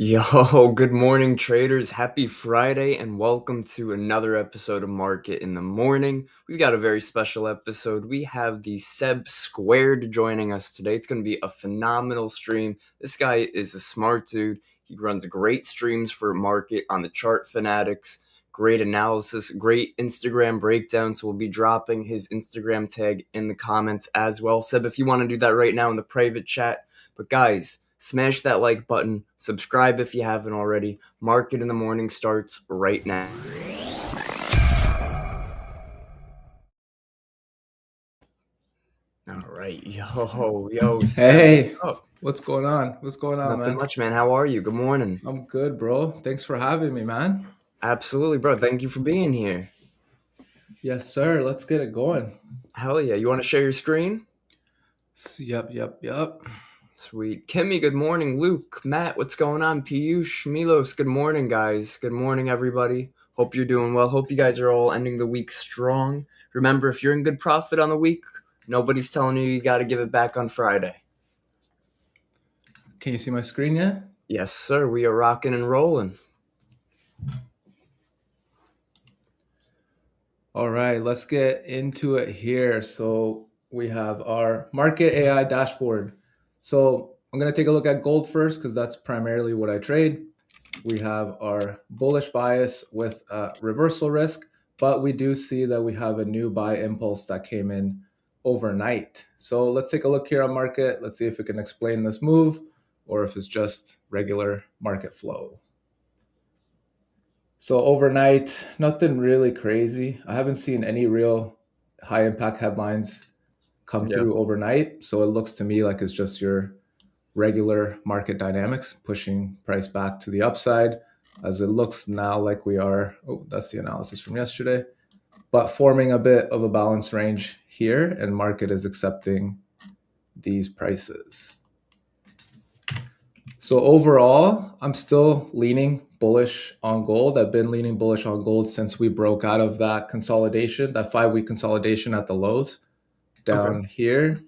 Yo, good morning, traders. Happy Friday, and welcome to another episode of Market in the Morning. We've got a very special episode. We have the Seb Squared joining us today. It's going to be a phenomenal stream. This guy is a smart dude. He runs great streams for Market on the Chart Fanatics, great analysis, great Instagram breakdowns. So we'll be dropping his Instagram tag in the comments as well. Seb, if you want to do that right now in the private chat. But guys, smash that like button, subscribe if you haven't already. Market in the Morning starts right now. All right, yo, Hey, oh, what's going on? What's going on, nothing man? much, man. How are you? Good morning. I'm good, bro. Thanks for having me, man. Absolutely, bro. Thank you for being here. Yes, sir. Let's get it going. Hell yeah. You want to share your screen? Yep. Sweet. Kimmy, good morning. Luke, Matt, what's going on? Piyush, Milos, good morning, guys. Good morning, everybody. Hope you're doing well. Hope you guys are all ending the week strong. Remember, if you're in good profit on the week, nobody's telling you got to give it back on Friday. Can you see my screen yet? Yes, sir. We are rocking and rolling. All right, let's get into it here. So we have our Market AI dashboard. So I'm going to take a look at gold first because that's primarily what I trade. We have our bullish bias with reversal risk, but we do see that we have a new buy impulse that came in overnight. So let's take a look here on market. Let's see if we can explain this move or if it's just regular market flow. So overnight, nothing really crazy. I haven't seen any real high impact headlines come Yeah. through overnight. So it looks to me like it's just your regular market dynamics pushing price back to the upside, as it looks now like we are. Oh, that's the analysis from yesterday, but forming a bit of a balance range here, and market is accepting these prices. So overall, I'm still leaning bullish on gold. I've been leaning bullish on gold since we broke out of that consolidation, that 5-week consolidation at the lows down here.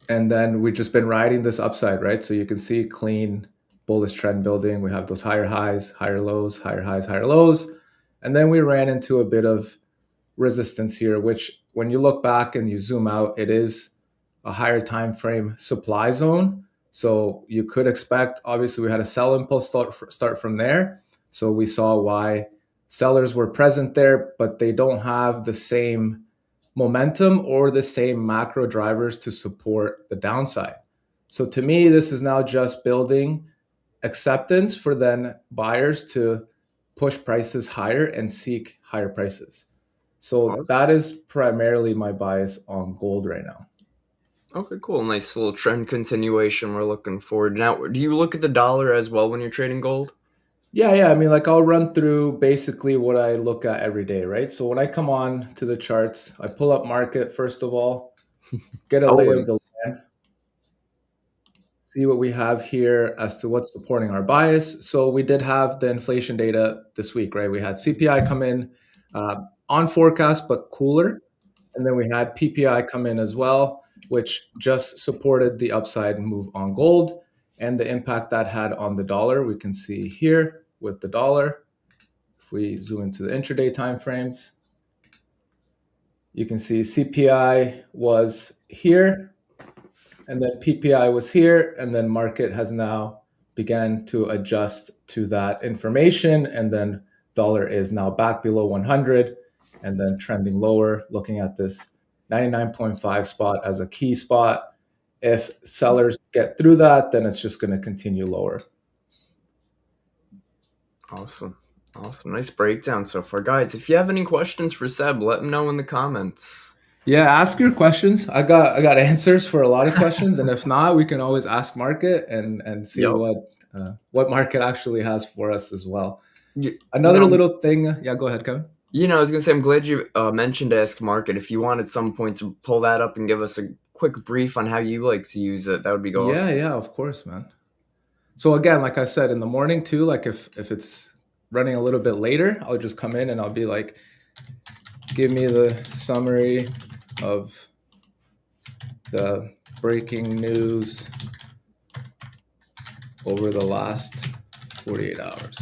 And then we've just been riding this upside, right? So you can see clean bullish trend building. We have those higher highs, higher lows, higher highs, higher lows. And then we ran into a bit of resistance here, which when you look back and you zoom out, it is a higher time frame supply zone. So you could expect, obviously we had a sell impulse start from there. So we saw why sellers were present there, but they don't have the same momentum or the same macro drivers to support the downside. So to me, this is now just building acceptance for then buyers to push prices higher and seek higher prices. So that is primarily my bias on gold right now. Okay, cool. Nice little trend continuation we're looking forward. Now, do you look at the dollar as well when you're trading gold? Yeah. I mean, like I'll run through basically what I look at every day, right? So when I come on to the charts, I pull up market first of all, get a lay of Always. the land, see what we have here as to what's supporting our bias. So we did have the inflation data this week, right? We had CPI come in on forecast, but cooler. And then we had PPI come in as well, which just supported the upside move on gold and the impact that had on the dollar. We can see here with the dollar. If we zoom into the intraday timeframes, you can see CPI was here, and then PPI was here, and then market has now began to adjust to that information, and then dollar is now back below 100 and then trending lower, looking at this 99.5 spot as a key spot. If sellers get through that, then it's just going to continue lower. Awesome. Nice breakdown so far. Guys, if you have any questions for Seb, let him know in the comments. Yeah, ask your questions. I got answers for a lot of questions, and if not, we can always ask market and see Yo. what market actually has for us as well. You Another know, little thing. Yeah, go ahead, Kevin. I was gonna say I'm glad you mentioned Ask Market. If you want at some point to pull that up and give us a quick brief on how you like to use it, that would be awesome. Yeah, of course, man. So again, like I said, in the morning too, like if it's running a little bit later, I'll just come in and I'll be like, give me the summary of the breaking news over the last 48 hours.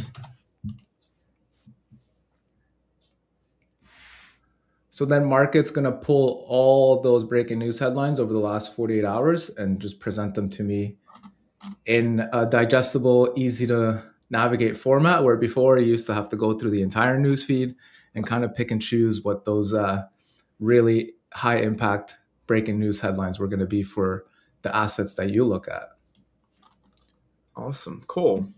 So then market's going to pull all those breaking news headlines over the last 48 hours and just present them to me in a digestible, easy to navigate format, where before you used to have to go through the entire news feed and kind of pick and choose what those really high impact breaking news headlines were going to be for the assets that you look at. Awesome. Cool.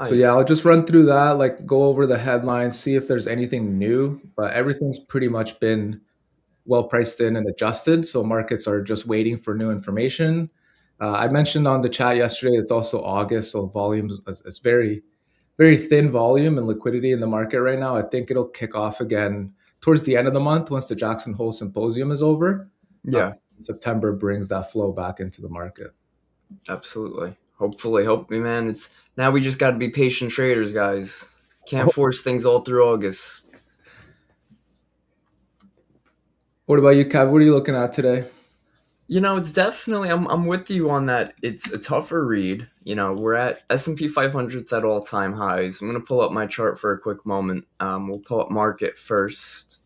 So yeah, Nice. I'll just run through that, like go over the headlines, see if there's anything new, but everything's pretty much been well priced in and adjusted. So markets are just waiting for new information. I mentioned on the chat yesterday, it's also August, so volumes, it's very, very thin volume and liquidity in the market right now. I think it'll kick off again towards the end of the month once the Jackson Hole Symposium is over. Uh, Yeah, September brings that flow back into the market. absolutely. Hopefully, hope me, man. It's now we just got to be patient traders, guys. Can't Oh, force things all through August. what about you, Kev? What are you looking at today? It's definitely I'm with you on that. It's a tougher read. We're at S&P 500's at all-time highs. I'm gonna pull up my chart for a quick moment. We'll pull up market first.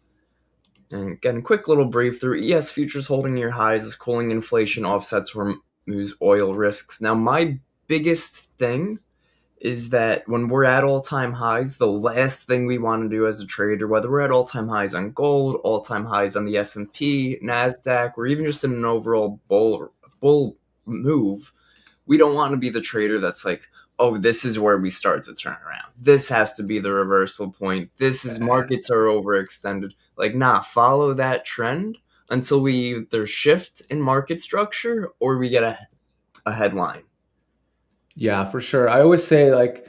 And again, a quick little brief through. ES futures holding near highs as cooling inflation offsets removes oil risks. Now, my biggest thing is that when we're at all-time highs, the last thing we want to do as a trader, whether we're at all-time highs on gold, all-time highs on the S&P, Nasdaq, or even just in an overall bull move, we don't want to be the trader that's like, oh, this is where we start to turn around. This has to be the reversal point. This is markets are overextended. Like, nah, follow that trend until we either shift in market structure or we get a headline. Yeah, for sure. I always say like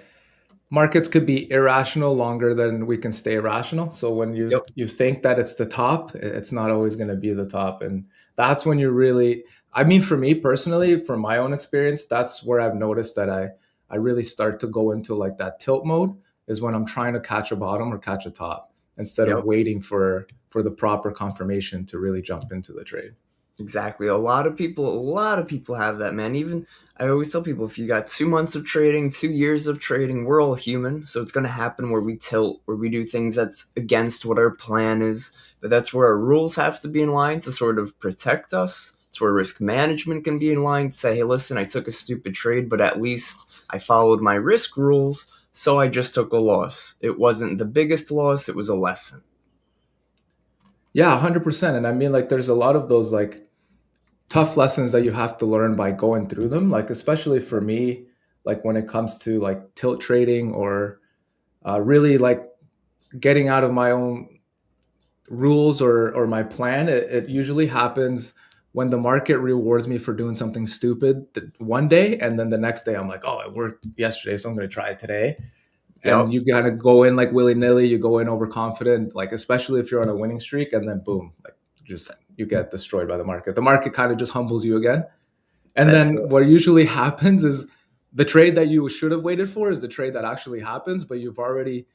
markets could be irrational longer than we can stay rational. So when you Yep. you think that it's the top, it's not always going to be the top, and that's when you really. I mean, for me personally, from my own experience, that's where I've noticed that I really start to go into like that tilt mode is when I'm trying to catch a bottom or catch a top instead of Yep. waiting for the proper confirmation to really jump into the trade. Exactly. A lot of people have that, man. Even I always tell people if you got 2 months of trading, 2 years of trading, we're all human. So it's going to happen where we tilt, where we do things that's against what our plan is. But that's where our rules have to be in line to sort of protect us. It's where risk management can be in line to say, hey, listen, I took a stupid trade, but at least I followed my risk rules. So I just took a loss. It wasn't the biggest loss, it was a lesson. Yeah, 100%. And I mean, like, there's a lot of those like tough lessons that you have to learn by going through them. Like, especially for me, like when it comes to like tilt trading or really like getting out of my own rules or my plan, it usually happens when the market rewards me for doing something stupid one day, and then the next day I'm like, oh, it worked yesterday, so I'm going to try it today. And Yep. you kind of go in like willy nilly, you go in overconfident, like especially if you're on a winning streak, and then boom, like just you get destroyed by the market. The market kind of just humbles you again. And That's then what usually happens is the trade that you should have waited for is the trade that actually happens, but you've already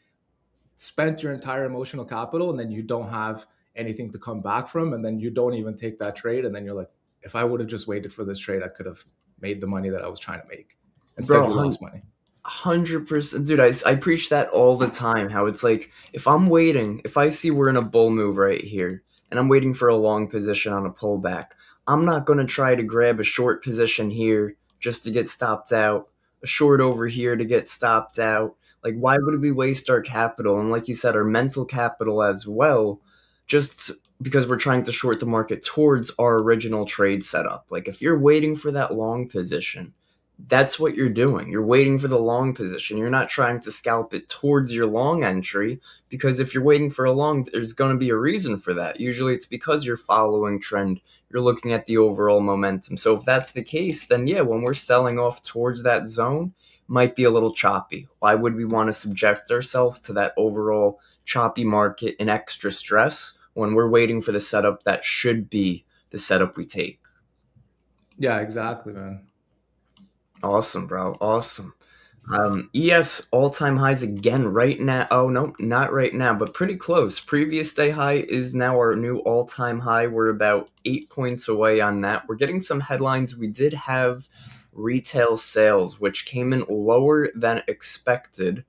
spent your entire emotional capital and then you don't have anything to come back from. And then you don't even take that trade. And then you're like, if I would have just waited for this trade, I could have made the money that I was trying to make. Instead, bro. you lost money. 100%, dude. I preach that all the time. How it's like if I'm waiting, if I see we're in a bull move right here, and I'm waiting for a long position on a pullback, I'm not gonna try to grab a short position here just to get stopped out, a short over here to get stopped out. Like, why would we waste our capital and, like you said, our mental capital as well, just because we're trying to short the market towards our original trade setup? Like, if you're waiting for that long position, that's what you're doing. You're waiting for the long position. You're not trying to scalp it towards your long entry because if you're waiting for a long, there's going to be a reason for that. Usually it's because you're following trend. You're looking at the overall momentum. So if that's the case, then yeah, when we're selling off towards that zone, might be a little choppy. Why would we want to subject ourselves to that overall choppy market and extra stress when we're waiting for the setup that should be the setup we take? Yeah, exactly, man. Awesome, bro. Awesome. ES all-time highs again right now. Oh no, not right now, but pretty close. Previous day high is now our new all-time high. We're about 8 points away on that. We're getting some headlines. We did have retail sales, which came in lower than expected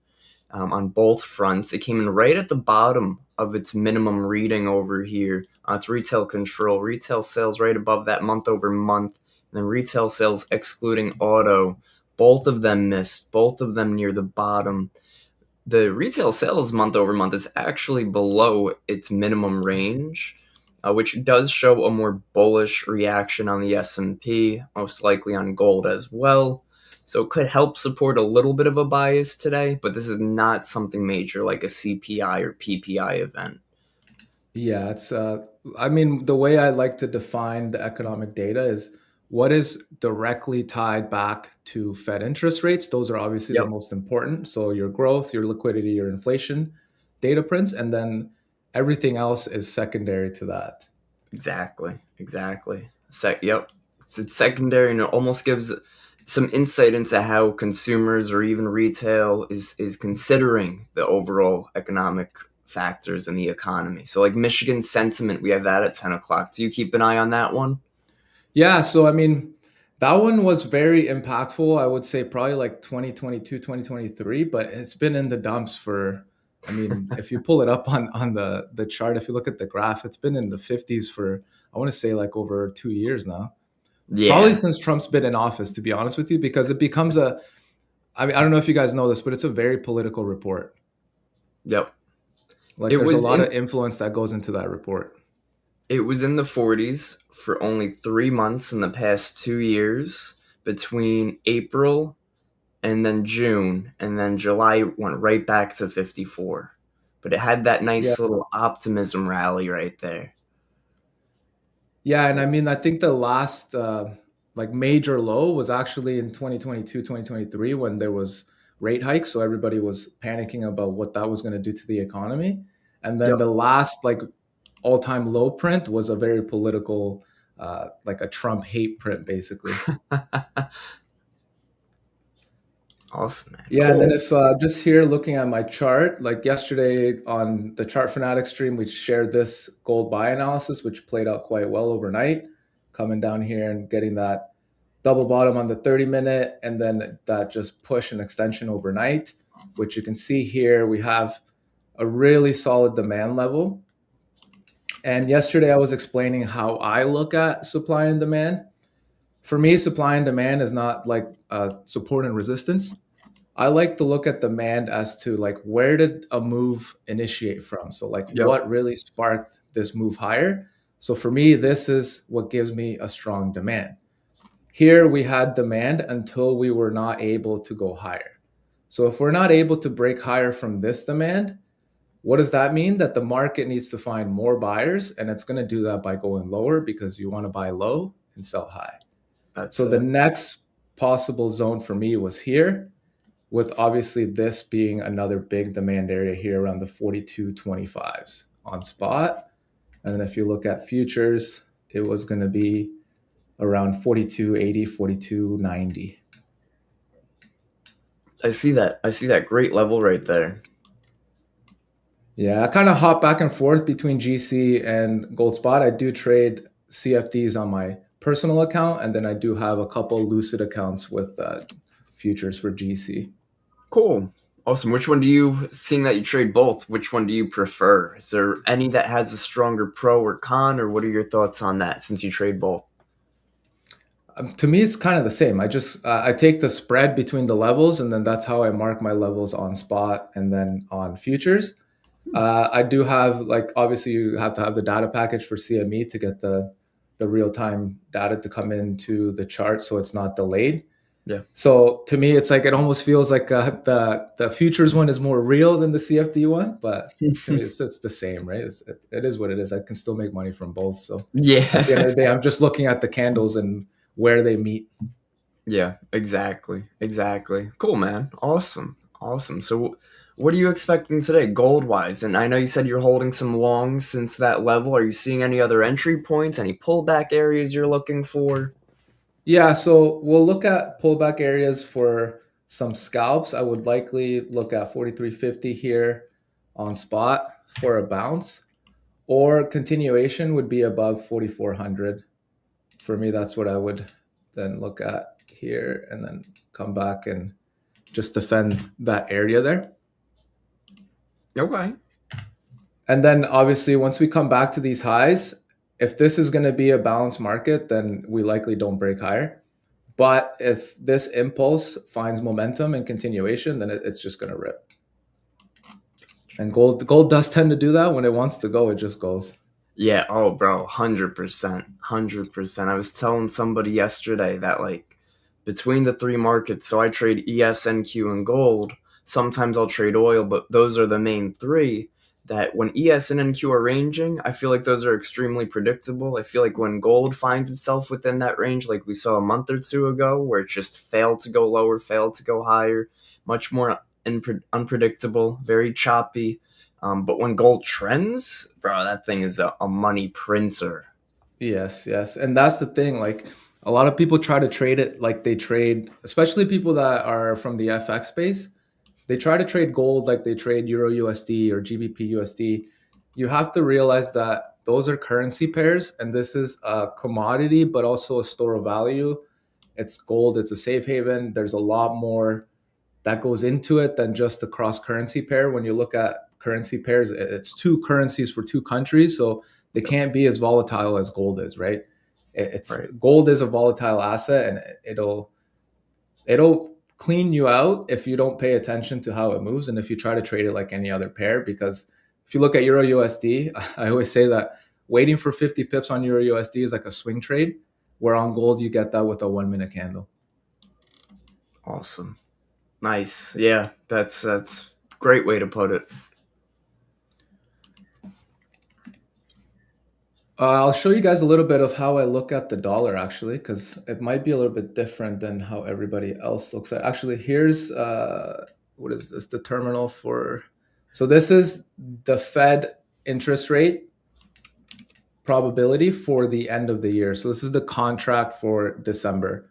on both fronts. It came in right at the bottom of its minimum reading over here. It's retail control. Retail sales right above that month over month. And then retail sales excluding auto. Both of them missed, both of them near the bottom. The retail sales month over month is actually below its minimum range, which does show a more bullish reaction on the S&P, most likely on gold as well. So it could help support a little bit of a bias today, but this is not something major like a CPI or PPI event. Yeah, it's I mean, the way I like to define the economic data is what is directly tied back to Fed interest rates. Those are obviously the Yep. most important. So your growth, your liquidity, your inflation data prints, and then everything else is secondary to that. Exactly. Exactly. Yep. It's secondary and it almost gives some insight into how consumers or even retail is considering the overall economic factors in the economy. So like Michigan sentiment, we have that at 10 o'clock. Do you keep an eye on that one? Yeah, so I mean, that one was very impactful. I would say probably like 2022, 2023, but it's been in the dumps for I mean, if you pull it up on the chart, if you look at the graph, it's been in the 50s for I want to say like over 2 years now. Probably Yeah. since Trump's been in office, to be honest with you, because it becomes a I mean, I don't know if you guys know this, but it's a very political report. Yep. Like It there's a was lot in of influence that goes into that report. it was in the 40s for only 3 months in the past 2 years between April and then June, and then July went right back to 54. But it had that Yeah. nice little optimism rally right there. Yeah, and I mean, I think the last like major low was actually in 2022, 2023 when there was rate hikes, so everybody was panicking about what that was going to do to the economy. And then Yep. the last like all-time low print was a very political like a Trump hate print basically. Awesome, man. Yeah, and then Cool. if just here looking at my chart, like yesterday on the Chart Fanatic stream, we shared this gold buy analysis, which played out quite well overnight, coming down here and getting that double bottom on the 30-minute, and then that just push and extension overnight, which you can see here. We have a really solid demand level. And yesterday I was explaining how I look at supply and demand. For me, supply and demand is not like support and resistance. I like to look at demand as to like where did a move initiate from? So like Yep. what really sparked this move higher? So for me, this is what gives me a strong demand. Here we had demand until we were not able to go higher. So if we're not able to break higher from this demand, what does that mean? That the market needs to find more buyers, and it's going to do that by going lower because you want to buy low and sell high. That's So the it. next possible zone for me was here, with obviously this being another big demand area here around the 42.25s on spot. And then if you look at futures, it was going to be around 42.80, 42.90. I see that. I see that great level right there. Yeah, I kind of hop back and forth between GC and Gold Spot. I do trade CFDs on my personal account, and then I do have a couple Lucid accounts with futures for GC. Cool. Awesome. Which one do you, seeing that you trade both, which one do you prefer? Is there any that has a stronger pro or con, or what are your thoughts on that since you trade both? To me, it's kind of the same. I just I take the spread between the levels, and then that's how I mark my levels on spot and then on futures. I do have like obviously you have to have the data package for CME to get the real time data to come into the chart, so it's not delayed. Yeah. So to me, it's like it almost feels like the futures one is more real than the CFD one, but to me, it's the same, right? It is what it is. I can still make money from both. So at the end Yeah. of the day, I'm just looking at the candles and where they meet. Yeah, exactly. Exactly. Cool, man. Awesome. Awesome. So, what are you expecting today, gold wise? And I know you said you're holding some longs since that level. Are you seeing any other entry points, any pullback areas you're looking for? Yeah, so we'll look at pullback areas for some scalps, I would likely look at 43.50 here on spot for a bounce, or continuation would be above 4400. For me, that's what I would then look at here and then come back and just defend that area there. Okay. And then obviously, once we come back to these highs, if this is going to be a balanced market, then we likely don't break higher. But if this impulse finds momentum and continuation, then it's just going to rip. And gold does tend to do that. When it wants to go, it just goes. Yeah, oh bro, 100%. 100%. I was telling somebody yesterday that like between the three markets, so I trade ES, NQ, and gold. Sometimes I'll trade oil, but those are the main three that when ES and NQ are ranging, I feel like those are extremely predictable. I feel like when gold finds itself within that range, like we saw a month or two ago, where it just failed to go lower, failed to go higher, much more unpredictable, very choppy. But when gold trends, bro, that thing is a money printer. Yes, yes. And that's the thing. Like a lot of people try to trade it like they trade, especially people that are from the FX space. They try to trade gold like they trade Euro USD or GBP USD. You have to realize that those are currency pairs, and this is a commodity, but also a store of value. It's gold, it's a safe haven. There's a lot more that goes into it than just a cross currency pair. When you look at currency pairs, it's two currencies for two countries, so they Yep. can't be as volatile as gold is, right? It's Right. gold is a volatile asset, and it'll clean you out if you don't pay attention to how it moves and if you try to trade it like any other pair. Because if you look at Euro USD, I always say that waiting for 50 pips on Euro USD is like a swing trade, where on gold you get that with a 1 minute candle. Awesome. Nice. Yeah, that's great way to put it. I'll show you guys a little bit of how I look at the dollar actually, because it might be a little bit different than how everybody else looks at it. Actually, here's what is this? The terminal for. So this is the Fed interest rate probability for the end of the year. So this is the contract for December.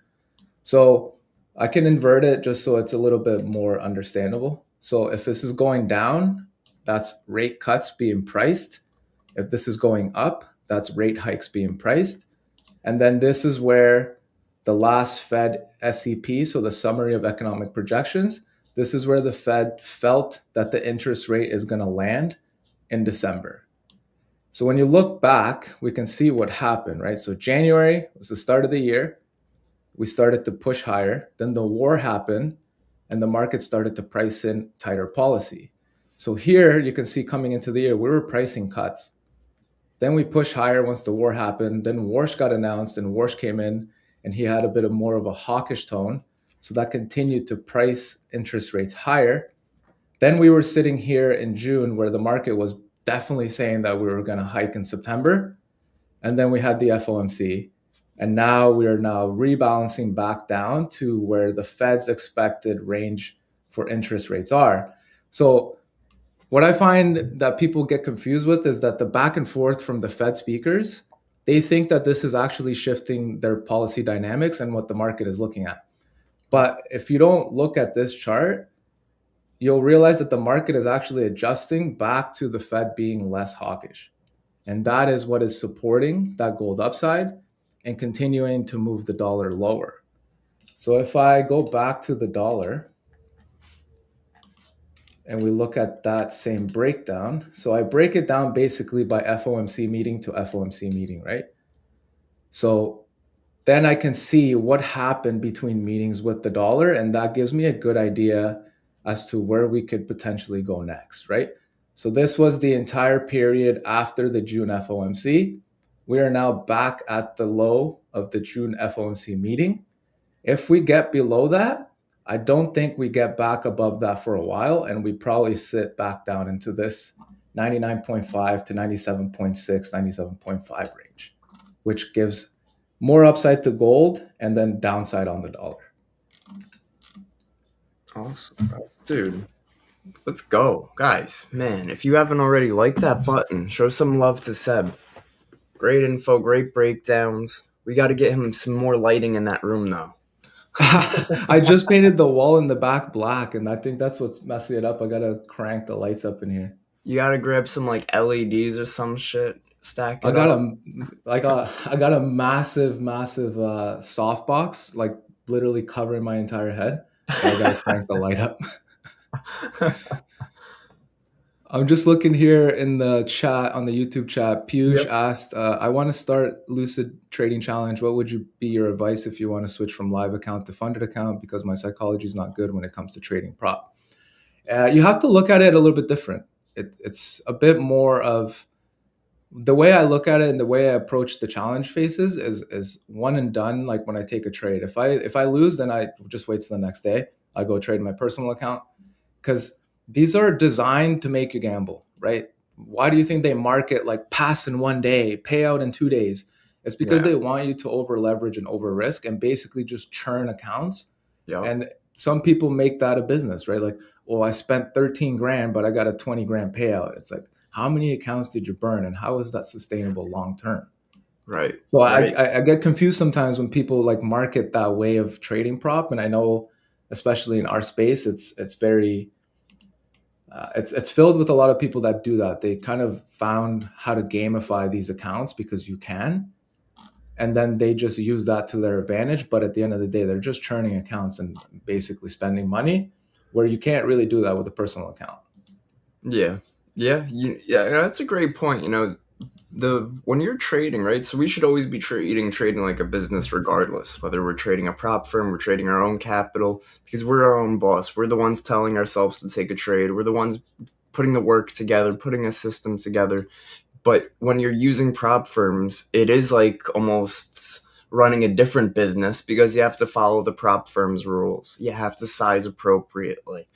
So I can invert it just so it's a little bit more understandable. So if this is going down, that's rate cuts being priced. If this is going up, that's rate hikes being priced. And then this is where the last Fed SEP, so the summary of economic projections, this is where the Fed felt that the interest rate is going to land in December. So when you look back, we can see what happened, right? So January was the start of the year. We started to push higher. Then the war happened and the market started to price in tighter policy. So here you can see coming into the year, we were pricing cuts. Then we pushed higher once the war happened. Then Warsh got announced and Warsh came in and he had a bit of more of a hawkish tone. So that continued to price interest rates higher. Then we were sitting here in June where the market was definitely saying that we were going to hike in September. And then we had the FOMC. And now we are now rebalancing back down to where the Fed's expected range for interest rates are. So what I find that people get confused with is that the back and forth from the Fed speakers, they think that this is actually shifting their policy dynamics and what the market is looking at. But if you don't look at this chart, you'll realize that the market is actually adjusting back to the Fed being less hawkish. And that is what is supporting that gold upside and continuing to move the dollar lower. So if I go back to the dollar and we look at that same breakdown, so I break it down basically by FOMC meeting to FOMC meeting, right? So then I can see what happened between meetings with the dollar, and that gives me a good idea as to where we could potentially go next, right? So this was the entire period after the June FOMC. We are now back at the low of the June FOMC meeting. If we get below that, I don't think we get back above that for a while, and we probably sit back down into this 99.5 to 97.6, 97.5 range, which gives more upside to gold and then downside on the dollar. Awesome, bro. Dude, let's go. Guys, man, if you haven't already, like that button. Show some love to Seb. Great info, great breakdowns. We got to get him some more lighting in that room, though. I just painted the wall in the back black, and I think that's what's messing it up. I gotta crank the lights up in here. You gotta grab some like LEDs or some shit, stack I it got up. I got a massive softbox, like literally covering my entire head, but I gotta crank the light up. I'm just looking here in the chat on the YouTube chat. Piyush Yep. asked, "I want to start Lucid Trading Challenge. What would you be your advice if you want to switch from live account to funded account? Because my psychology is not good when it comes to trading prop." You have to look at it a little bit different. It's a bit more of the way I look at it and the way I approach the challenge phases is one and done. Like when I take a trade, if I lose, then I just wait till the next day. I go trade my personal account because these are designed to make you gamble, right? Why do you think they market like pass in 1 day, payout in 2 days? It's because Yeah. they want you to over leverage and over risk and basically just churn accounts. Yep. And some people make that a business, right? Like, well, I spent 13 grand, but I got a 20 grand payout. It's like, how many accounts did you burn and how is that sustainable long term? Right. So Right. I get confused sometimes when people like market that way of trading prop. And I know, especially in our space, it's very it's filled with a lot of people that do that. They kind of found how to gamify these accounts because you can, and then they just use that to their advantage. But at the end of the day, they're just churning accounts and basically spending money, where you can't really do that with a personal account. Yeah. Yeah. Yeah. That's a great point. The when you're trading, right? So we should always be trading like a business, regardless whether we're trading a prop firm, we're trading our own capital, because we're our own boss. We're the ones telling ourselves to take a trade. We're the ones putting the work together, putting a system together. But when you're using prop firms, it is like almost running a different business because you have to follow the prop firm's rules. You have to size appropriately.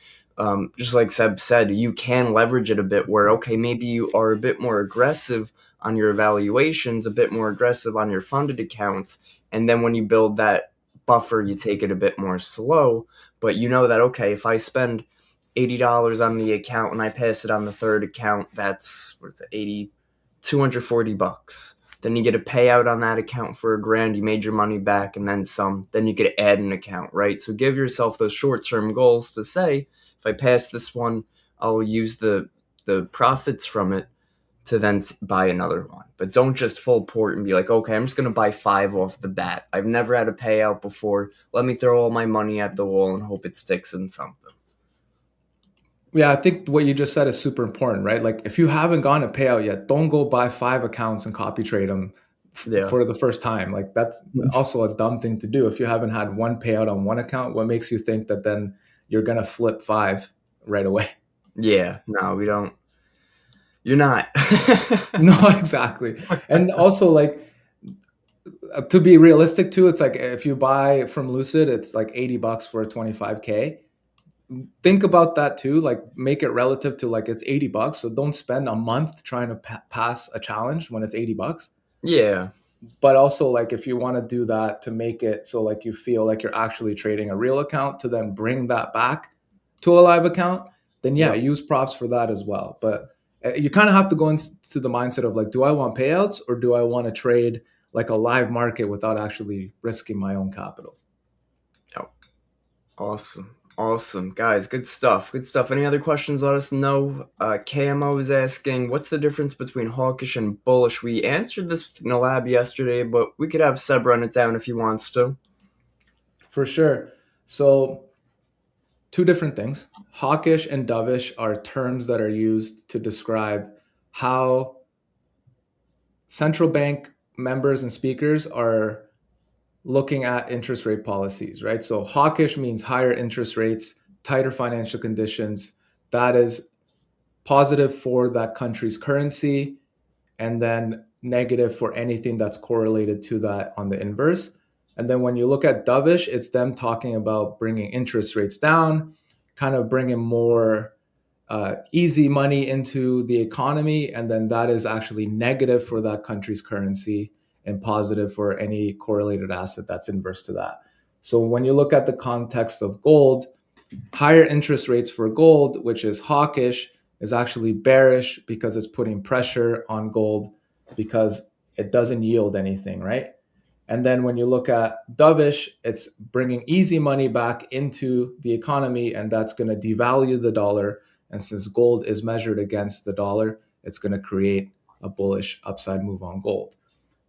Just like Seb said, you can leverage it a bit where, okay, maybe you are a bit more aggressive on your evaluations, a bit more aggressive on your funded accounts. And then when you build that buffer, you take it a bit more slow. But you know that, okay, if I spend $80 on the account and I pass it on the third account, that's what's it, 80, 240 bucks. Then you get a payout on that account for $1,000. You made your money back and then some. Then you get to add an account, right? So give yourself those short-term goals to say, if I pass this one, I'll use the profits from it to then buy another one. But don't just full port and be like, okay, I'm just going to buy five off the bat. I've never had a payout before. Let me throw all my money at the wall and hope it sticks in something. Yeah, I think what you just said is super important, right? Like if you haven't gotten a payout yet, don't go buy 5 accounts and copy trade them Yeah. for the first time. Like that's also a dumb thing to do. If you haven't had one payout on one account, what makes you think that then you're gonna flip five right away? Yeah. No, we don't. You're not. No, exactly. And also like to be realistic too, it's like if you buy from Lucid, it's like $80 for a 25K. Think about that too, like make it relative to like it's $80, so don't spend a month trying to pass a challenge when it's $80. Yeah. But also like if you want to do that to make it so like you feel like you're actually trading a real account to then bring that back to a live account, then yeah, Yep. use props for that as well. But you kind of have to go into the mindset of like, do I want payouts or do I want to trade like a live market without actually risking my own capital? Yep. Awesome. Awesome. Guys, good stuff. Good stuff. Any other questions, let us know. KMO is asking, what's the difference between hawkish and bullish? We answered this in a lab yesterday, but we could have Seb run it down if he wants to. For sure. So two different things. Hawkish and dovish are terms that are used to describe how central bank members and speakers are looking at interest rate policies, right? So hawkish means higher interest rates, tighter financial conditions. That is positive for that country's currency, and then negative for anything that's correlated to that on the inverse. And then when you look at dovish, it's them talking about bringing interest rates down, kind of bringing more easy money into the economy, and then that is actually negative for that country's currency and positive for any correlated asset that's inverse to that. So when you look at the context of gold, higher interest rates for gold, which is hawkish, is actually bearish because it's putting pressure on gold because it doesn't yield anything, right? And then when you look at dovish, it's bringing easy money back into the economy, and that's going to devalue the dollar. And since gold is measured against the dollar, it's going to create a bullish upside move on gold.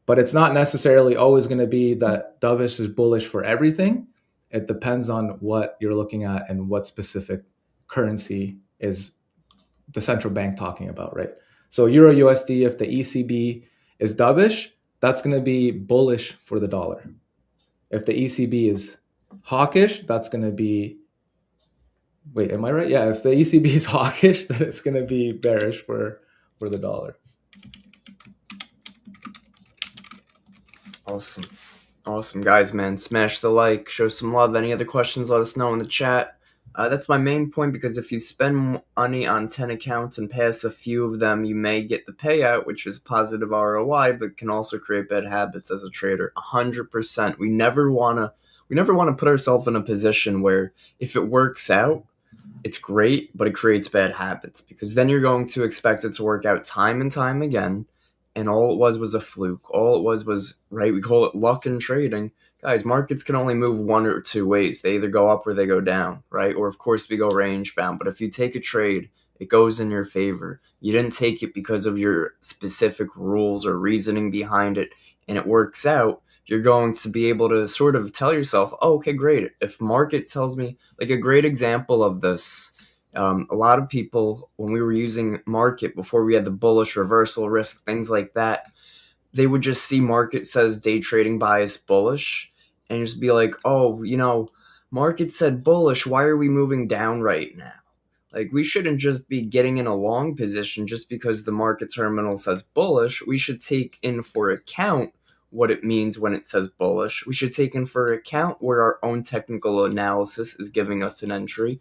But it's not necessarily always going to be that dovish is bullish for everything. It depends on what you're looking at and what specific currency is the central bank talking about, right? So Euro USD, if the ECB is dovish, that's going to be bullish for the dollar. If the ECB is hawkish, that's going to be, wait, am I right? Yeah, if the ECB is hawkish, then it's going to be bearish for the dollar. Awesome. Awesome, guys, man. Smash the like, show some love. Any other questions, let us know in the chat. That's my main point, because if you spend money on 10 accounts and pass a few of them, you may get the payout, which is positive ROI, but can also create bad habits as a trader. 100%. We never want to put ourselves in a position where if it works out, it's great, but it creates bad habits, because then you're going to expect it to work out time and time again. And all it was a fluke. All it was, right? We call it luck in trading. Guys, markets can only move one or two ways. They either go up or they go down, right? Or, of course, we go range bound. But if you take a trade, it goes in your favor. You didn't take it because of your specific rules or reasoning behind it, and it works out. You're going to be able to sort of tell yourself, oh, okay, great. If market tells me, like a great example of this, a lot of people, when we were using market before we had the bullish reversal risk, things like that, they would just see market says day trading bias bullish and just be like, oh, market said bullish. Why are we moving down right now? Like, we shouldn't just be getting in a long position just because the market terminal says bullish. We should take in for account what it means when it says bullish. We should take in for account where our own technical analysis is giving us an entry.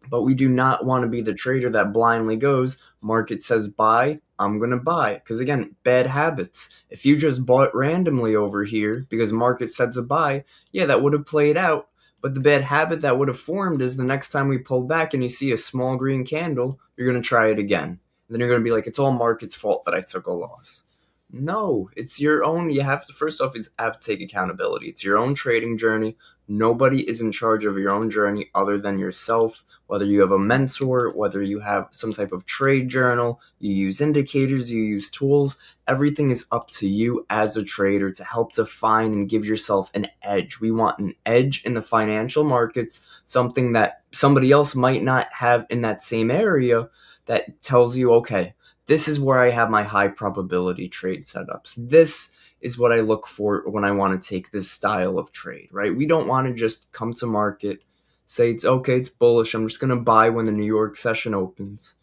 But we do not want to be the trader that blindly goes, market says buy, I'm going to buy. Because again, bad habits. If you just bought randomly over here because market said to buy, yeah, that would have played out. But the bad habit that would have formed is the next time we pull back and you see a small green candle, you're going to try it again. And then you're going to be like, it's all market's fault that I took a loss. No, it's your own. You have to, first off, it's have to take accountability. It's your own trading journey. Nobody is in charge of your own journey other than yourself. Whether you have a mentor, whether you have some type of trade journal, you use indicators, you use tools, everything is up to you as a trader to help define and give yourself an edge. We want an edge in the financial markets, something that somebody else might not have in that same area, that tells you, okay, this is where I have my high probability trade setups. This is what I look for when I want to take this style of trade, right? We don't want to just come to market, say it's okay, it's bullish, I'm just going to buy when the New York session opens.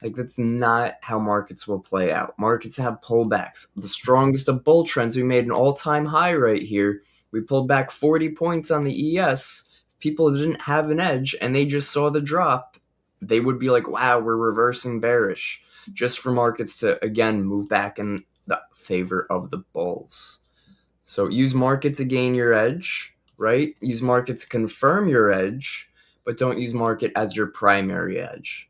Like, that's not how markets will play out. Markets have pullbacks. The strongest of bull trends, we made an all-time high right here. We pulled back 40 points on the ES. People didn't have an edge and they just saw the drop. They would be like, wow, we're reversing bearish, just for markets to, again, move back in the favor of the bulls. So use market to gain your edge, right? Use market to confirm your edge, but don't use market as your primary edge.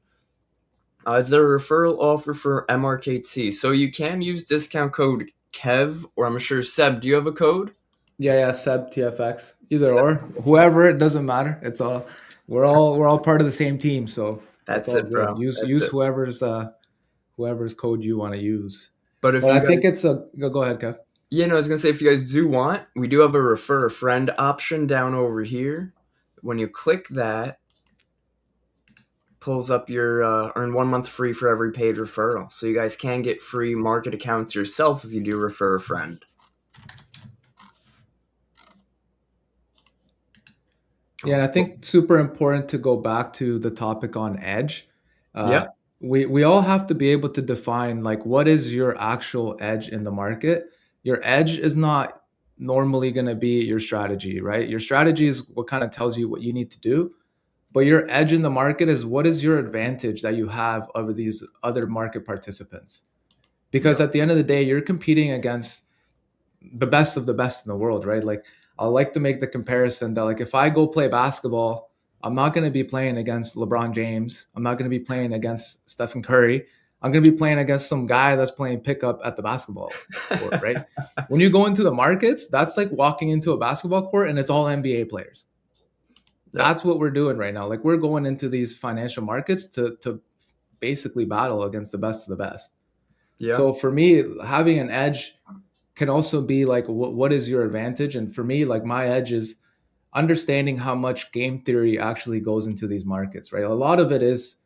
Is there a referral offer for MRKT? So you can use discount code KEV, or I'm sure Seb, do you have a code? Yeah, Seb TFX, either Seb, or, whoever, it doesn't matter. It's all we're all part of the same team, so it's that's all it, good. bro. Use That's use it. whoever's code you want to use. But if But you I guys, think it's a go ahead, Kev. I was gonna say, if you guys do want, we do have a refer a friend option down over here. When you click that, pulls up your earn 1 month free for every paid referral. So you guys can get free market accounts yourself if you do refer a friend. Yeah, and I Also, think super important to go back to the topic on edge. yeah, Uh, we all have to be able to define, like, what is your actual edge in the market. Your edge is not normally going to be your strategy, right? Your strategy is what kind of tells you what you need to do, but your edge in the market is what is your advantage that you have over these other market participants. Because yep, at the end of the day, you're competing against the best of the best in the world, right? Like, I like to make the comparison that, like, if I go play basketball, I'm not going to be playing against LeBron James. I'm not going to be playing against Stephen Curry. I'm going to be playing against some guy that's playing pickup at the basketball court, right? When you go into the markets, that's like walking into a basketball court and it's all NBA players. Yep. That's what we're doing right now. Like we're going into these financial markets to basically battle against the best of the best. Yeah. So for me, having an edge can also be like what is your advantage? And for me, like my edge is understanding how much game theory actually goes into these markets, right? A lot of it is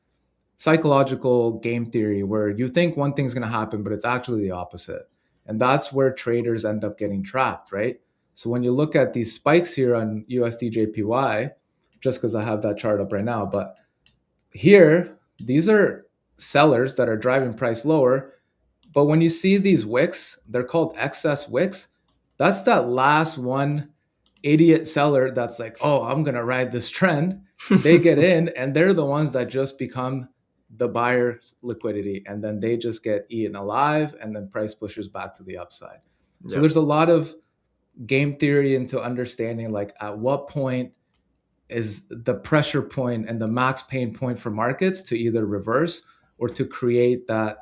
psychological game theory where you think one thing's going to happen, but it's actually the opposite. And that's where traders end up getting trapped, right? So when you look at these spikes here on USDJPY, just because I have that chart up right now, but here, these are sellers that are driving price lower. But when you see these wicks, they're called excess wicks. That's that last one idiot seller that's like, oh, I'm going to ride this trend. They get in and they're the ones that just become the buyer's liquidity. And then they just get eaten alive and then price pushes back to the upside. So Yep. there's a lot of game theory into understanding like at what point is the pressure point and the max pain point for markets to either reverse or to create that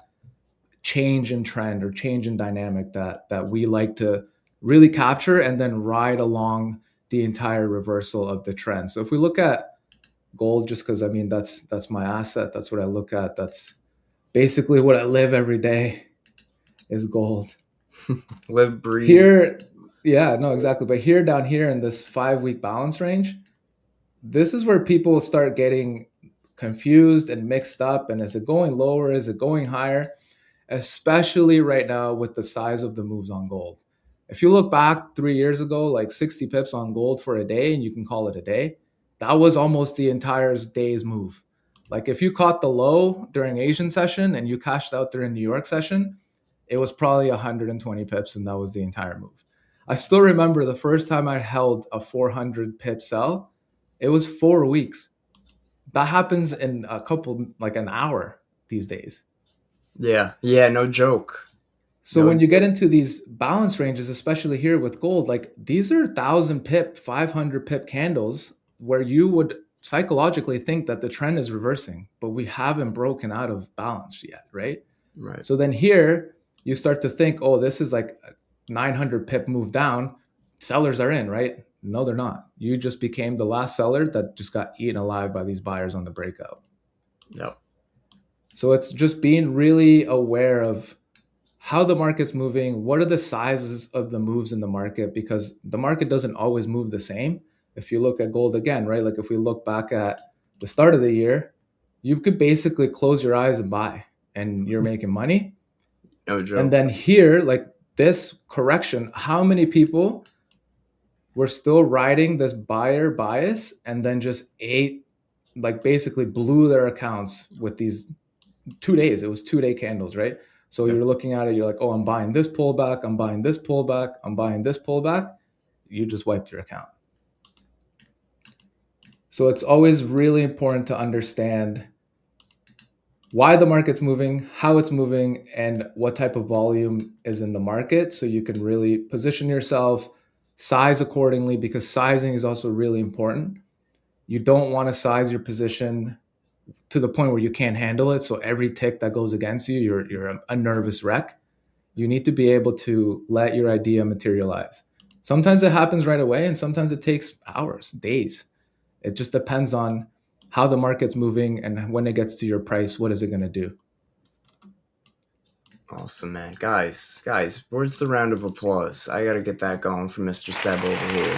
change in trend or change in dynamic that we like to really capture and then ride along the entire reversal of the trend. So if we look at gold, just because I mean that's my asset, that's what I look at, that's basically what I live every day is gold. Live, breathe. Here, yeah, no, exactly. But here down here in this 5 week balance range, this is where people start getting confused and mixed up. And is it going lower? Is it going higher? Especially right now with the size of the moves on gold. If you look back 3 years ago, like 60 pips on gold for a day, and you can call it a day, that was almost the entire day's move. Like if you caught the low during Asian session and you cashed out during New York session, it was probably 120 pips, and that was the entire move. I still remember the first time I held a 400 pip sell, it was 4 weeks. That happens in a couple, like an hour these days. Yeah. Yeah. No joke. So No when you get joke. into these balance ranges, especially here with gold, like these are 1,000 pip, 500 pip candles where you would psychologically think that the trend is reversing, but we haven't broken out of balance yet, right? Right. So then here you start to think, oh, this is like a 900 pip move down. Sellers are in, right? No, they're not. You just became the last seller that just got eaten alive by these buyers on the breakout. Yep. So it's just being really aware of how the market's moving, what are the sizes of the moves in the market, because the market doesn't always move the same. If you look at gold again, right? Like if we look back at the start of the year, you could basically close your eyes and buy and you're making money. No And joke. then here, like this correction, how many people were still riding this buyer bias and then just ate, like basically blew their accounts with these 2 days. It was 2 day candles, right? So Yep. you're looking at it, you're like, oh, I'm buying this pullback, I'm buying this pullback, I'm buying this pullback. You just wiped your account. So it's always really important to understand why the market's moving, how it's moving, and what type of volume is in the market so you can really position yourself, size accordingly, because sizing is also really important. You don't want to size your position to the point where you can't handle it. So every tick that goes against you, you're a nervous wreck. You need to be able to let your idea materialize. Sometimes it happens right away, and sometimes it takes hours, days. It just depends on how the market's moving and when it gets to your price, what is it going to do? Awesome, man. Guys, where's the round of applause? I gotta get that going for Mr. Seb over here.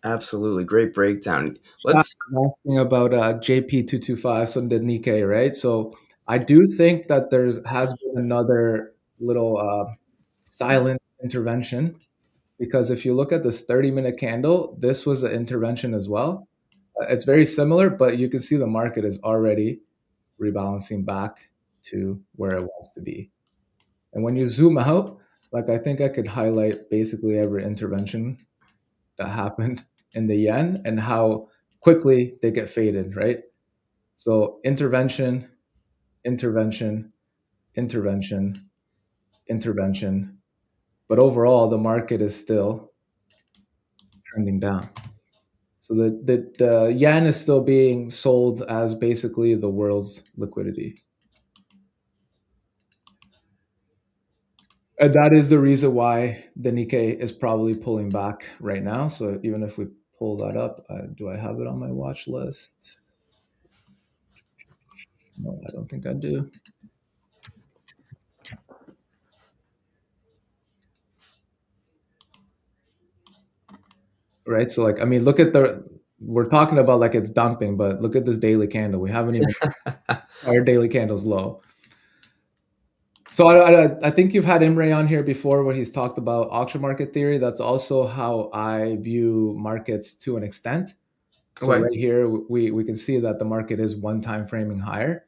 Absolutely. Great breakdown. Shaq Let's was asking about JP225, so the Nikkei, right? So I do think that there has been another little silent intervention, because if you look at this 30-minute candle, this was an intervention as well. It's very similar, but you can see the market is already rebalancing back to where it wants to be. And when you zoom out, like I think I could highlight basically every intervention that happened in the yen and how quickly they get faded, right? So intervention, intervention, intervention, intervention. But overall, the market is still trending down. So the yen is still being sold as basically the world's liquidity. And that is the reason why the Nikkei is probably pulling back right now. So even if we pull that up, do I have it on my watch list? No, I don't think I do. Right. So like, I mean, look at we're talking about like it's dumping, but look at this daily candle. We haven't even our daily candle's low. So I think you've had Imre on here before where he's talked about auction market theory. That's also how I view markets to an extent. So Okay. right here, we can see that the market is one time framing higher.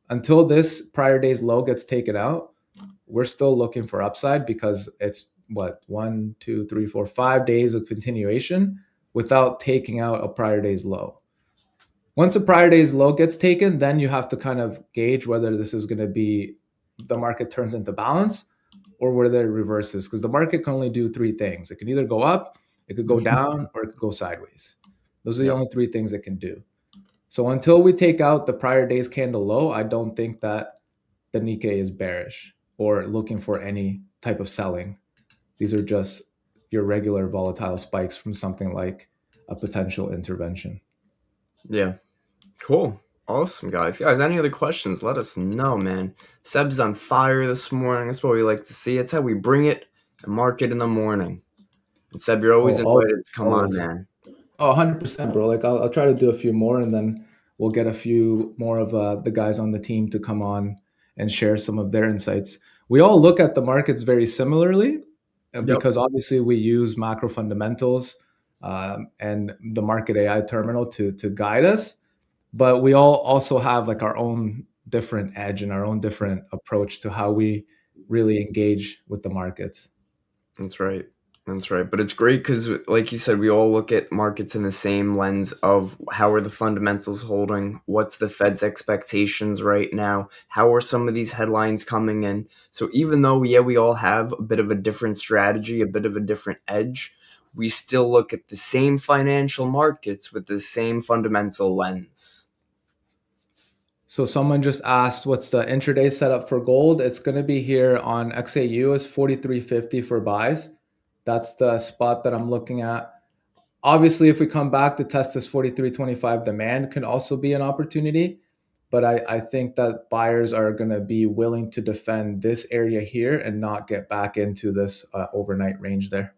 Until this prior day's low gets taken out, we're still looking for upside because it's what, 1, 2, 3, 4, 5 days of continuation without taking out a prior day's low. Once a prior day's low gets taken, then you have to kind of gauge whether this is going to be the market turns into balance or whether it reverses, because the market can only do three things. It can either go up, it could go down, or it could go sideways. Those are the Yep. only three things it can do. So until we take out the prior day's candle low, I don't think that the Nikkei is bearish or looking for any type of selling. These are just your regular volatile spikes from something like a potential intervention. Yeah. Cool. Awesome, guys. Guys, any other questions? Let us know, man. Seb's on fire this morning. That's what we like to see. It's how we bring it and mark it in the morning. And Seb, you're Oh, always invited to come on, always. man. Oh, 100%, bro. Like I'll try to do a few more and then we'll get a few more of the guys on the team to come on and share some of their insights. We all look at the markets very similarly Yep. because obviously we use macro fundamentals and the market AI terminal to guide us, but we all also have like our own different edge and our own different approach to how we really engage with the markets. That's right. That's right. But it's great because, like you said, we all look at markets in the same lens of how are the fundamentals holding? What's the Fed's expectations right now? How are some of these headlines coming in? So even though, yeah, we all have a bit of a different strategy, a bit of a different edge, we still look at the same financial markets with the same fundamental lens. So someone just asked, what's the intraday setup for gold? It's going to be here on XAU is 43.50 for buys. That's the spot that I'm looking at. Obviously, if we come back to test this 43.25, demand can also be an opportunity. But I think that buyers are going to be willing to defend this area here and not get back into this overnight range there.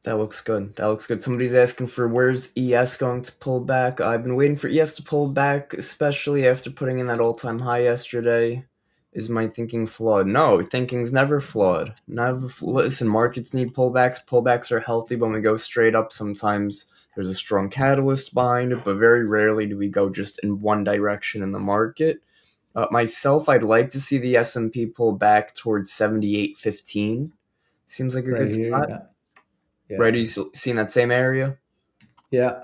That looks good. That looks good. Somebody's asking for where's ES going to pull back. I've been waiting for ES to pull back, especially after putting in that all-time high yesterday. Is my thinking flawed? No, thinking's never flawed. Never. Listen, markets need pullbacks. Pullbacks are healthy when we go straight up. Sometimes there's a strong catalyst behind it, but very rarely do we go just in one direction in the market. Myself, I'd like to see the S&P pull back towards 78.15. Seems like a Right good here, spot. yeah. Right, Yeah. are you seeing that same area? Yeah.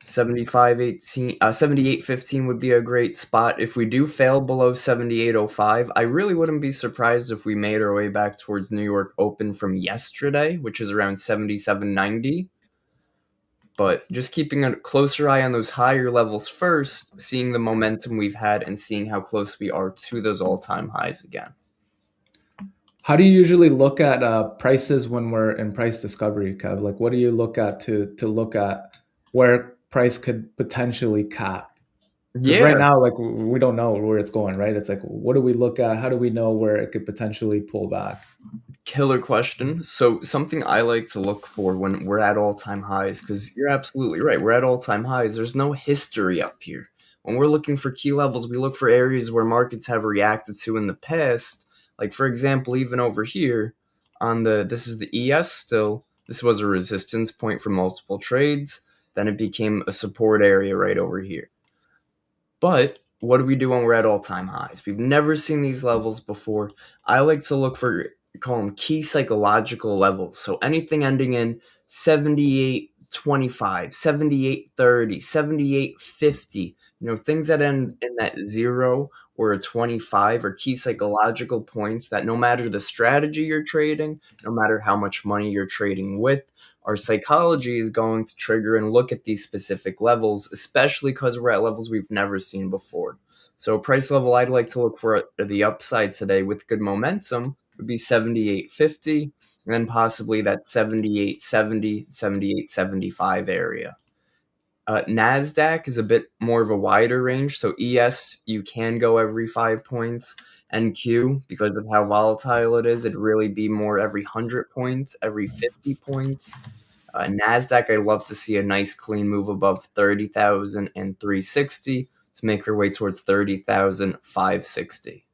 75.18, 78.15 would be a great spot. If we do fail below 78.05, I really wouldn't be surprised if we made our way back towards New York Open from yesterday, which is around 77.90. But just keeping a closer eye on those higher levels first, seeing the momentum we've had, and seeing how close we are to those all time highs again. How do you usually look at prices when we're in price discovery, Kev? Like, what do you look at to look at where price could potentially cap? Because right Yeah, now, like, we don't know where it's going, right? It's like, what do we look at? How do we know where it could potentially pull back? killer question. So something I like to look for when we're at all-time highs, because you're absolutely right. We're at all-time highs. There's no history up here. When we're looking for key levels, we look for areas where markets have reacted to in the past. Like for example, even over here on the this is the ES still. This was a resistance point for multiple trades. Then it became a support area right over here. But what do we do when we're at all-time highs? We've never seen these levels before. I like to look for, call them key psychological levels. So anything ending in 78.25, 78.30, 78.50. Things that end in that zero or a 25 are key psychological points that no matter the strategy you're trading, no matter how much money you're trading with, our psychology is going to trigger and look at these specific levels, especially because we're at levels we've never seen before. So, a price level I'd like to look for at the upside today with good momentum would be 78.50, and then possibly that 78.70, 78.75 area. Nasdaq is a bit more of a wider range, so ES you can go every 5 points. NQ, because of how volatile it is, it'd really be more every 100 points, every 50 points. Nasdaq, I'd love to see a nice clean move above 30,000 and 360 to make her way towards 30,560.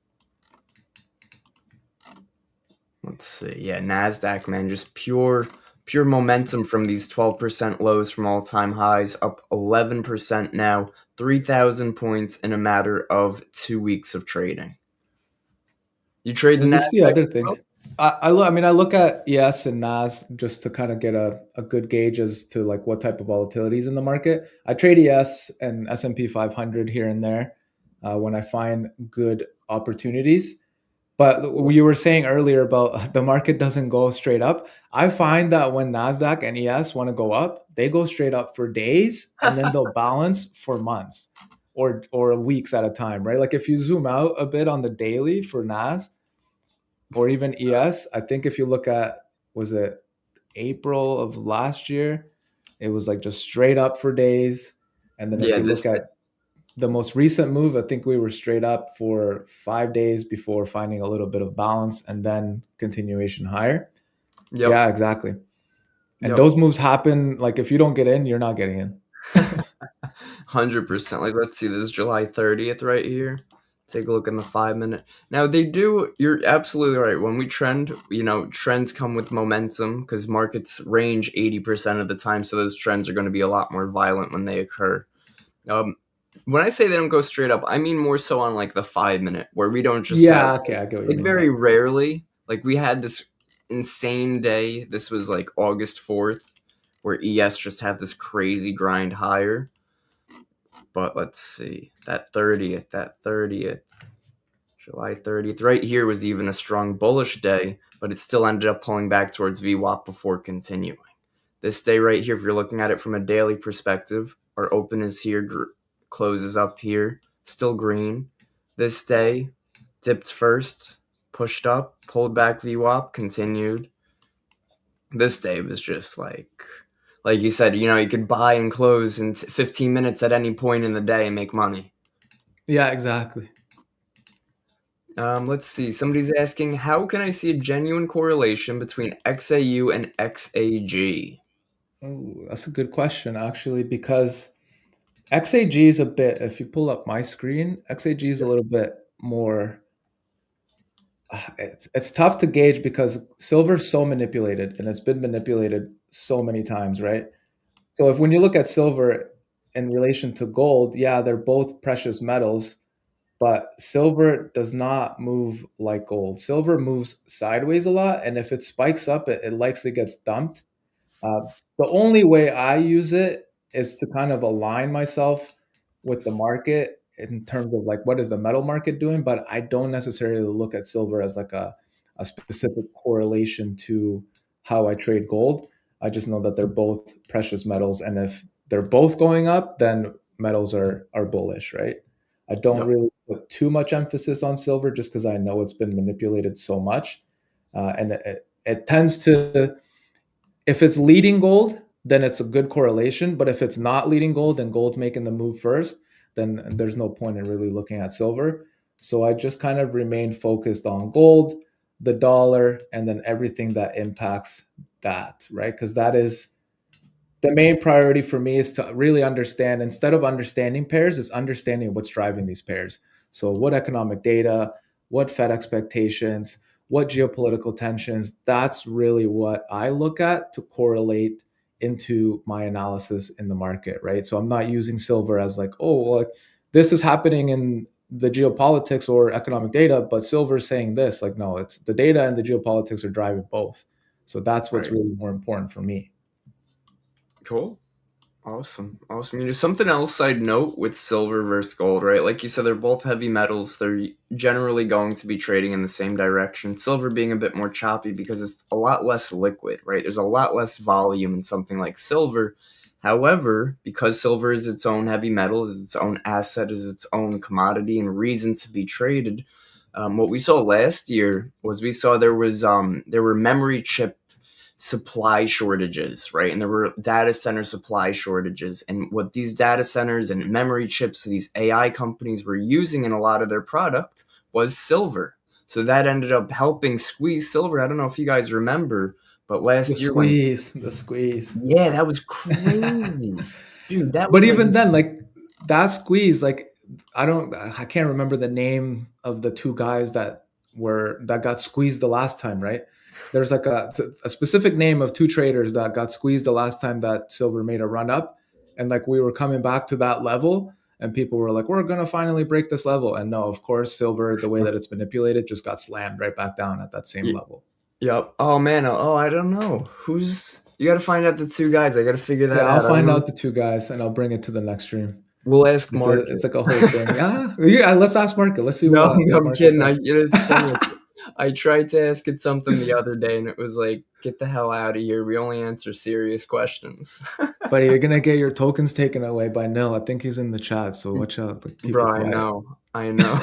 Let's see. Yeah, Nasdaq, man, just pure momentum from these 12% lows from all-time highs, up 11% now, 3,000 points in a matter of 2 weeks of trading. You trade the And this is the Nasdaq other as well? thing. I mean, I look at ES and NAS just to kind of get a good gauge as to like what type of volatility is in the market. I trade ES and S&P 500 here and there when I find good opportunities. But you were saying earlier about the market doesn't go straight up. I find that when Nasdaq and ES want to go up, they go straight up for days and then they'll balance for months or weeks at a time, right? Like if you zoom out a bit on the daily for NAS or even ES, I think if you look at, was it April of last year, it was like just straight up for days. And then if Yeah, you look this at the most recent move, I think we were straight up for 5 days before finding a little bit of balance and then continuation higher. yep, Yeah, exactly. And yep. those moves happen like if you don't get in, you're not getting in. 100%. Like, let's see, this is July 30th right here. Take a look in the 5 minute. Now, they do, you're absolutely right. When we trend, trends come with momentum because markets range 80% of the time. So those trends are going to be a lot more violent when they occur. Um, when I say they don't go straight up, I mean more so on like the 5 minute, where we don't just have, Yeah, okay, I get what you like, mean. very rarely, like, we had this insane day. This was like August 4th, where ES just had this crazy grind higher. But let's see. That 30th, July 30th, right here was even a strong bullish day, but it still ended up pulling back towards VWAP before continuing. This day right here, if you're looking at it from a daily perspective, our open is here, closes up here, still green. This day, dipped first, pushed up, pulled back VWAP, continued. This day was just like you said, you could buy and close in 15 minutes at any point in the day and make money. Yeah, exactly. Let's see. Somebody's asking, how can I see a genuine correlation between XAU and XAG? Oh, that's a good question actually, because XAG is a bit, if you pull up my screen, XAG is a little bit more it's tough to gauge because silver's so manipulated and it's been manipulated so many times, right? So if when you look at silver in relation to gold, yeah, they're both precious metals, but silver does not move like gold. Silver moves sideways a lot, and if it spikes up, it likely gets dumped. Uh, the only way I use it is to kind of align myself with the market in terms of like what is the metal market doing, but I don't necessarily look at silver as like a specific correlation to how I trade gold. I just know that they're both precious metals, and if they're both going up, then metals are bullish, right? I don't Yep. really put too much emphasis on silver just because I know it's been manipulated so much, and it tends to, if it's leading gold, then it's a good correlation. But if it's not leading gold and gold's making the move first, then there's no point in really looking at silver. So I just kind of remain focused on gold, the dollar, and then everything that impacts that, right? Because that is the main priority for me, is to really understand, instead of understanding pairs, is understanding what's driving these pairs. So what economic data, what Fed expectations, what geopolitical tensions, that's really what I look at to correlate into my analysis in the market, right? So I'm not using silver as like, oh, well, like this is happening in the geopolitics or economic data, but silver is saying this. Like, no, it's the data and the geopolitics are driving both. So that's what's Right. really more important for me. Cool. Awesome. Awesome. Something else I'd note with silver versus gold, right? Like you said, they're both heavy metals. They're generally going to be trading in the same direction. Silver being a bit more choppy because it's a lot less liquid, right? There's a lot less volume in something like silver. However, because silver is its own heavy metal, is its own asset, is its own commodity and reason to be traded, what we saw last year was we saw there were memory chip supply shortages, right? And there were data center supply shortages. And what these data centers and memory chips, these AI companies were using in a lot of their product was silver. So that ended up helping squeeze silver. I don't know if you guys remember, but The last year when, squeeze, the squeeze. yeah, that was crazy. Dude, that But was like, even then, like that squeeze, like I can't remember the name of the two guys that got squeezed the last time, right? There's like a specific name of two traders that got squeezed the last time that silver made a run up, and like we were coming back to that level, and people were like, "We're gonna finally break this level," and no, of course, silver, the way that it's manipulated, just got slammed right back down at that same level. yep. Oh man. Oh, I don't know. You got to find out the two guys. I got to figure Yeah, that I'll out. I don't find know. out the two guys, and I'll bring it to the next stream. We'll ask It's Market. like a whole thing. Yeah, yeah. Let's ask Market. Let's see No, what I'm Market kidding. says. It's funny. I tried to ask it something the other day, and it was like, "Get the hell out of here. We only answer serious questions." But you're gonna get your tokens taken away by Nil. I think he's in the chat, so watch out. Like, keep it Bro, I quiet. know. I know.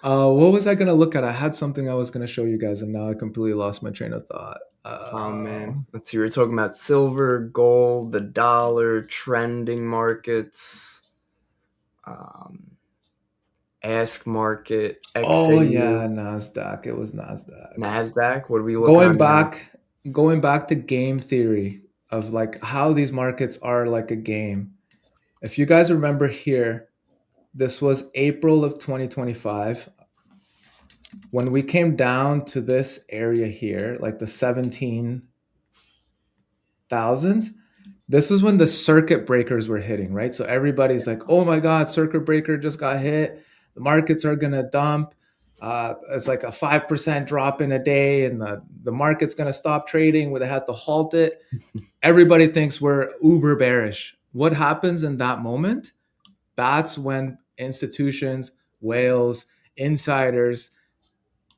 What was I gonna look at? I had something I was gonna show you guys, and now I completely lost my train of thought. Oh man. Let's see. We're talking about silver, gold, the dollar, trending markets, um, ask market, Oh yeah, XAU, Nasdaq. It was Nasdaq. Nasdaq. What are we looking Going on now? back, going back to game theory of like how these markets are like a game. If you guys remember here, this was April of 2025. When we came down to this area here, like the 17,000s, this was when the circuit breakers were hitting, right? So everybody's like, oh my God, circuit breaker just got hit. The markets are going to dump. It's like a 5% drop in a day, and the market's going to stop trading where they had to halt it. Everybody thinks we're uber bearish. What happens in that moment? That's when institutions, whales, insiders,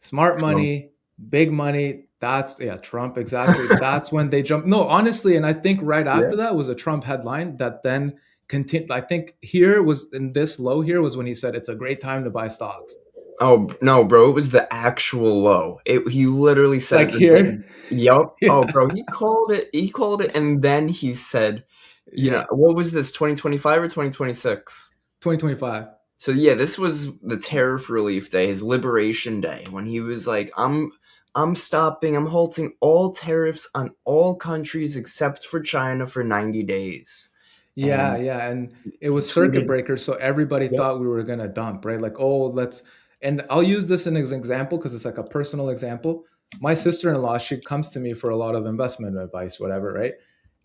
smart Trump. money, big money. That's yeah, Trump exactly. That's when they jump. No, honestly, and I think right Yeah. after that was a Trump headline that then continued. I think here was in this low here was when he said it's a great time to buy stocks. Oh no, bro! It was the actual low. He literally said Like it the day. here, Yup. Oh, yeah, bro, he called it. He called it, and then he said, yeah, what was this? 2025 or 2026? 2025. So yeah, this was the tariff relief day, his liberation day, when he was like, I'm stopping. I'm halting all tariffs on all countries except for China for 90 days." Yeah, And yeah, and it he was circuit tweeted, breakers, so everybody "Yep, thought we were gonna dump, right? Like, oh, let's. And I'll use this as an example because it's like a personal example. My sister-in-law, she comes to me for a lot of investment advice, whatever, right?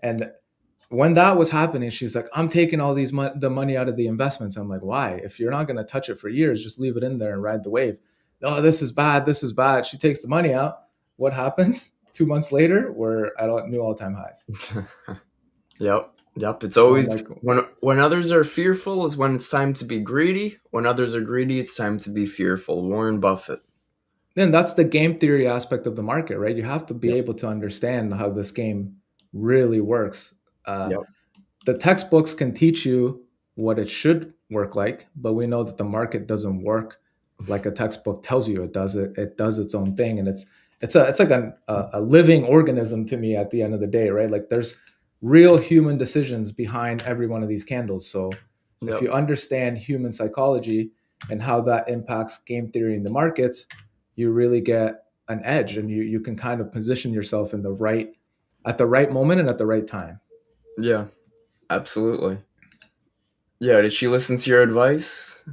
And when that was happening, she's like, "I'm taking all the money out of the investments." I'm like, "Why? If you're not gonna touch it for years, just leave it in there and ride the wave." Oh, this is bad. This is bad. She takes the money out. What happens? 2 months later, we're at new all-time highs. yep, yep." It's So I'm always like, when others are fearful is when it's time to be greedy. When others are greedy, it's time to be fearful. Warren Buffett. then that's the game theory aspect of the market, right? You have to be Yep, able to understand how this game really works. Uh, yep, the textbooks can teach you what it should work like, but we know that the market doesn't work like a textbook tells you it does. It does its own thing, and it's like a living organism to me at the end of the day, right? Like there's real human decisions behind every one of these candles. So if yep. you understand human psychology and how that impacts game theory in the markets, you really get an edge, and you can kind of position yourself in the right at the right moment and at the right time. Yeah, absolutely. Yeah, did she listen to your advice?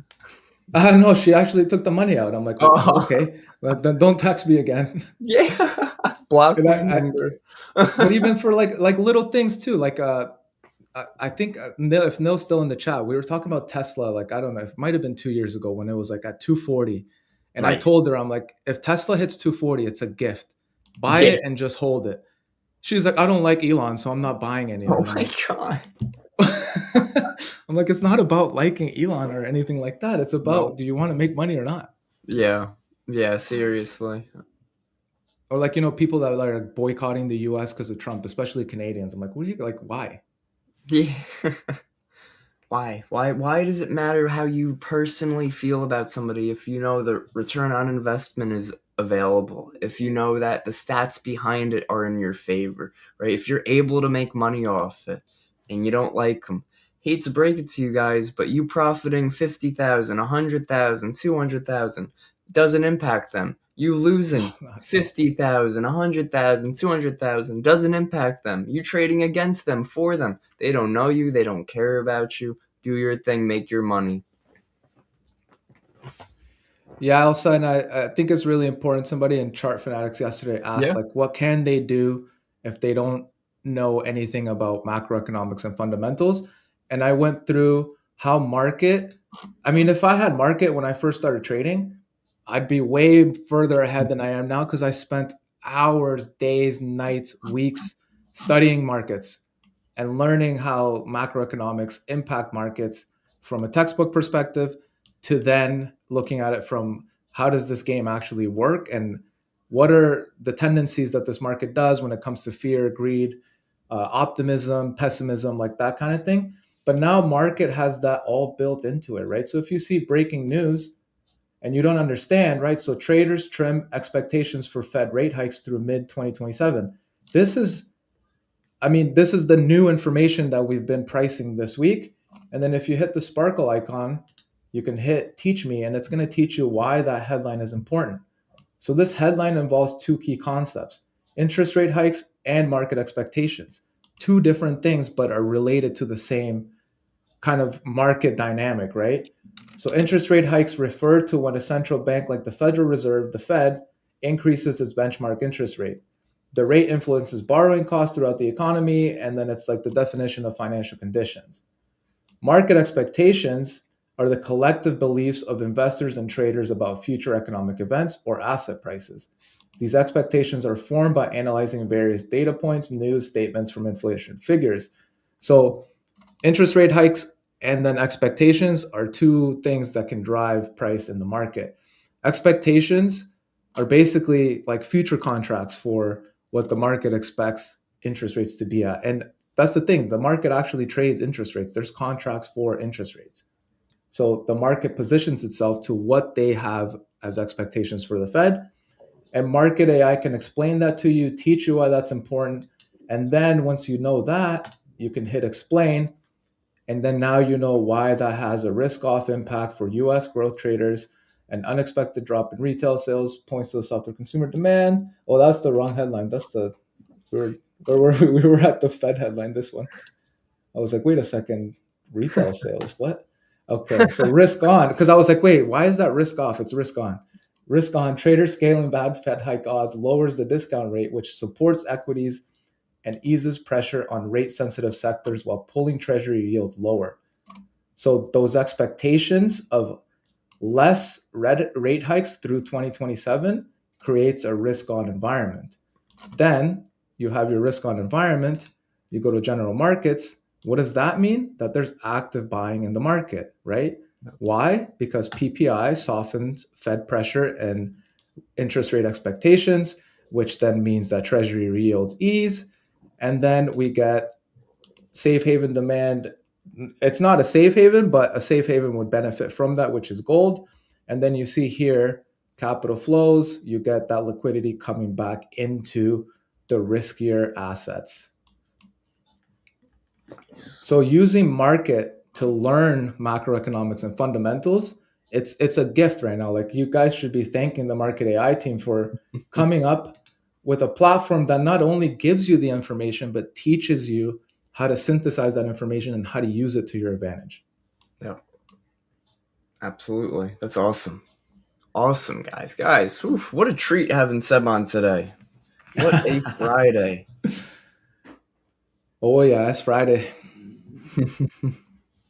No, she actually took the money out. I'm like, Oh, okay, well, then don't text me again. yeah. Block And my number. but even for like little things too, like I think if Neil's still in the chat, we were talking about Tesla. Like I don't know, it might have been 2 years ago when it was like at 240, and I Nice. told her I'm like, if Tesla hits 240, it's a gift. Buy Yeah. it and just hold it. She's like, I don't like Elon, so I'm not buying any of Oh it. I'm my like, god. I'm like, it's not about liking Elon or anything like that. It's about, No. do you want to make money or not? Yeah. Yeah, seriously. Or like, people that are like boycotting the US because of Trump, especially Canadians. I'm like, what are you like, why? Yeah. Why? Why does it matter how you personally feel about somebody if you know the return on investment is available? If you know that the stats behind it are in your favor, right? If you're able to make money off it and you don't like them, hate to break it to you guys, but you profiting 50,000, 100,000, 200,000 doesn't impact them. You losing Not at all. 50,000, 100,000, 200,000 doesn't impact them. You trading against them, for them. They don't know you, they don't care about you. Do your thing, make your money. Yeah, also, and I think it's really important. Somebody in Chart Fanatics yesterday asked, Yeah. like, what can they do if they don't know anything about macroeconomics and fundamentals? And I went through how market, I mean, if I had market when I first started trading, I'd be way further ahead than I am now because I spent hours, days, nights, weeks studying markets and learning how macroeconomics impact markets from a textbook perspective to then looking at it from how does this game actually work and what are the tendencies that this market does when it comes to fear, greed, optimism, pessimism, like that kind of thing. But now market has that all built into it, right? So if you see breaking news and you don't understand, right? So traders trim expectations for Fed rate hikes through mid 2027. This is this is the new information that we've been pricing this week. And then if you hit the sparkle icon, you can hit teach me, and it's going to teach you why that headline is important. So this headline involves two key concepts: interest rate hikes and market expectations. Two different things, but are related to the same kind of market dynamic, right? So interest rate hikes refer to when a central bank like the Federal Reserve, the Fed, increases its benchmark interest rate. The rate influences borrowing costs throughout the economy, and then it's like the definition of financial conditions. Market expectations are the collective beliefs of investors and traders about future economic events or asset prices. These expectations are formed by analyzing various data points, news, statements from inflation figures. So interest rate hikes and then expectations are two things that can drive price in the market. Expectations are basically like future contracts for what the market expects interest rates to be at. And that's the thing, the market actually trades interest rates. There's contracts for interest rates. So the market positions itself to what they have as expectations for the Fed. And market AI can explain that to you, teach you why that's important. And then once you know that, you can hit explain, and then now you know why that has a risk off impact for US growth traders. An unexpected drop in retail sales points to the softer consumer demand. Oh, that's the wrong headline. That's the we were where were we? We were at the Fed headline. This one. I was like, wait a second, retail sales. What? Okay, so risk on, because I was like, wait, why is that risk off? It's risk on. Risk on. Traders scaling bad Fed hike odds lowers the discount rate, which supports equities and eases pressure on rate sensitive sectors while pulling treasury yields lower. So those expectations of less rate hikes through 2027 creates a risk on environment. Then you have your risk on environment, you go to general markets. What does that mean? That there's active buying in the market, right? Why? Because PPI softens Fed pressure and interest rate expectations, which then means that treasury yields ease. And then we get safe haven demand. It's not a safe haven, but a safe haven would benefit from that, which is gold. And then you see here capital flows, you get that liquidity coming back into the riskier assets. So using market to learn macroeconomics and fundamentals, it's a gift right now. Like, you guys should be thanking the market AI team for coming up with a platform that not only gives you the information but teaches you how to synthesize that information and how to use it to your advantage. Yeah, absolutely. That's awesome. Awesome, guys. Guys, whew, what a treat having Seb on today. What a Friday. Oh yeah, it's Friday.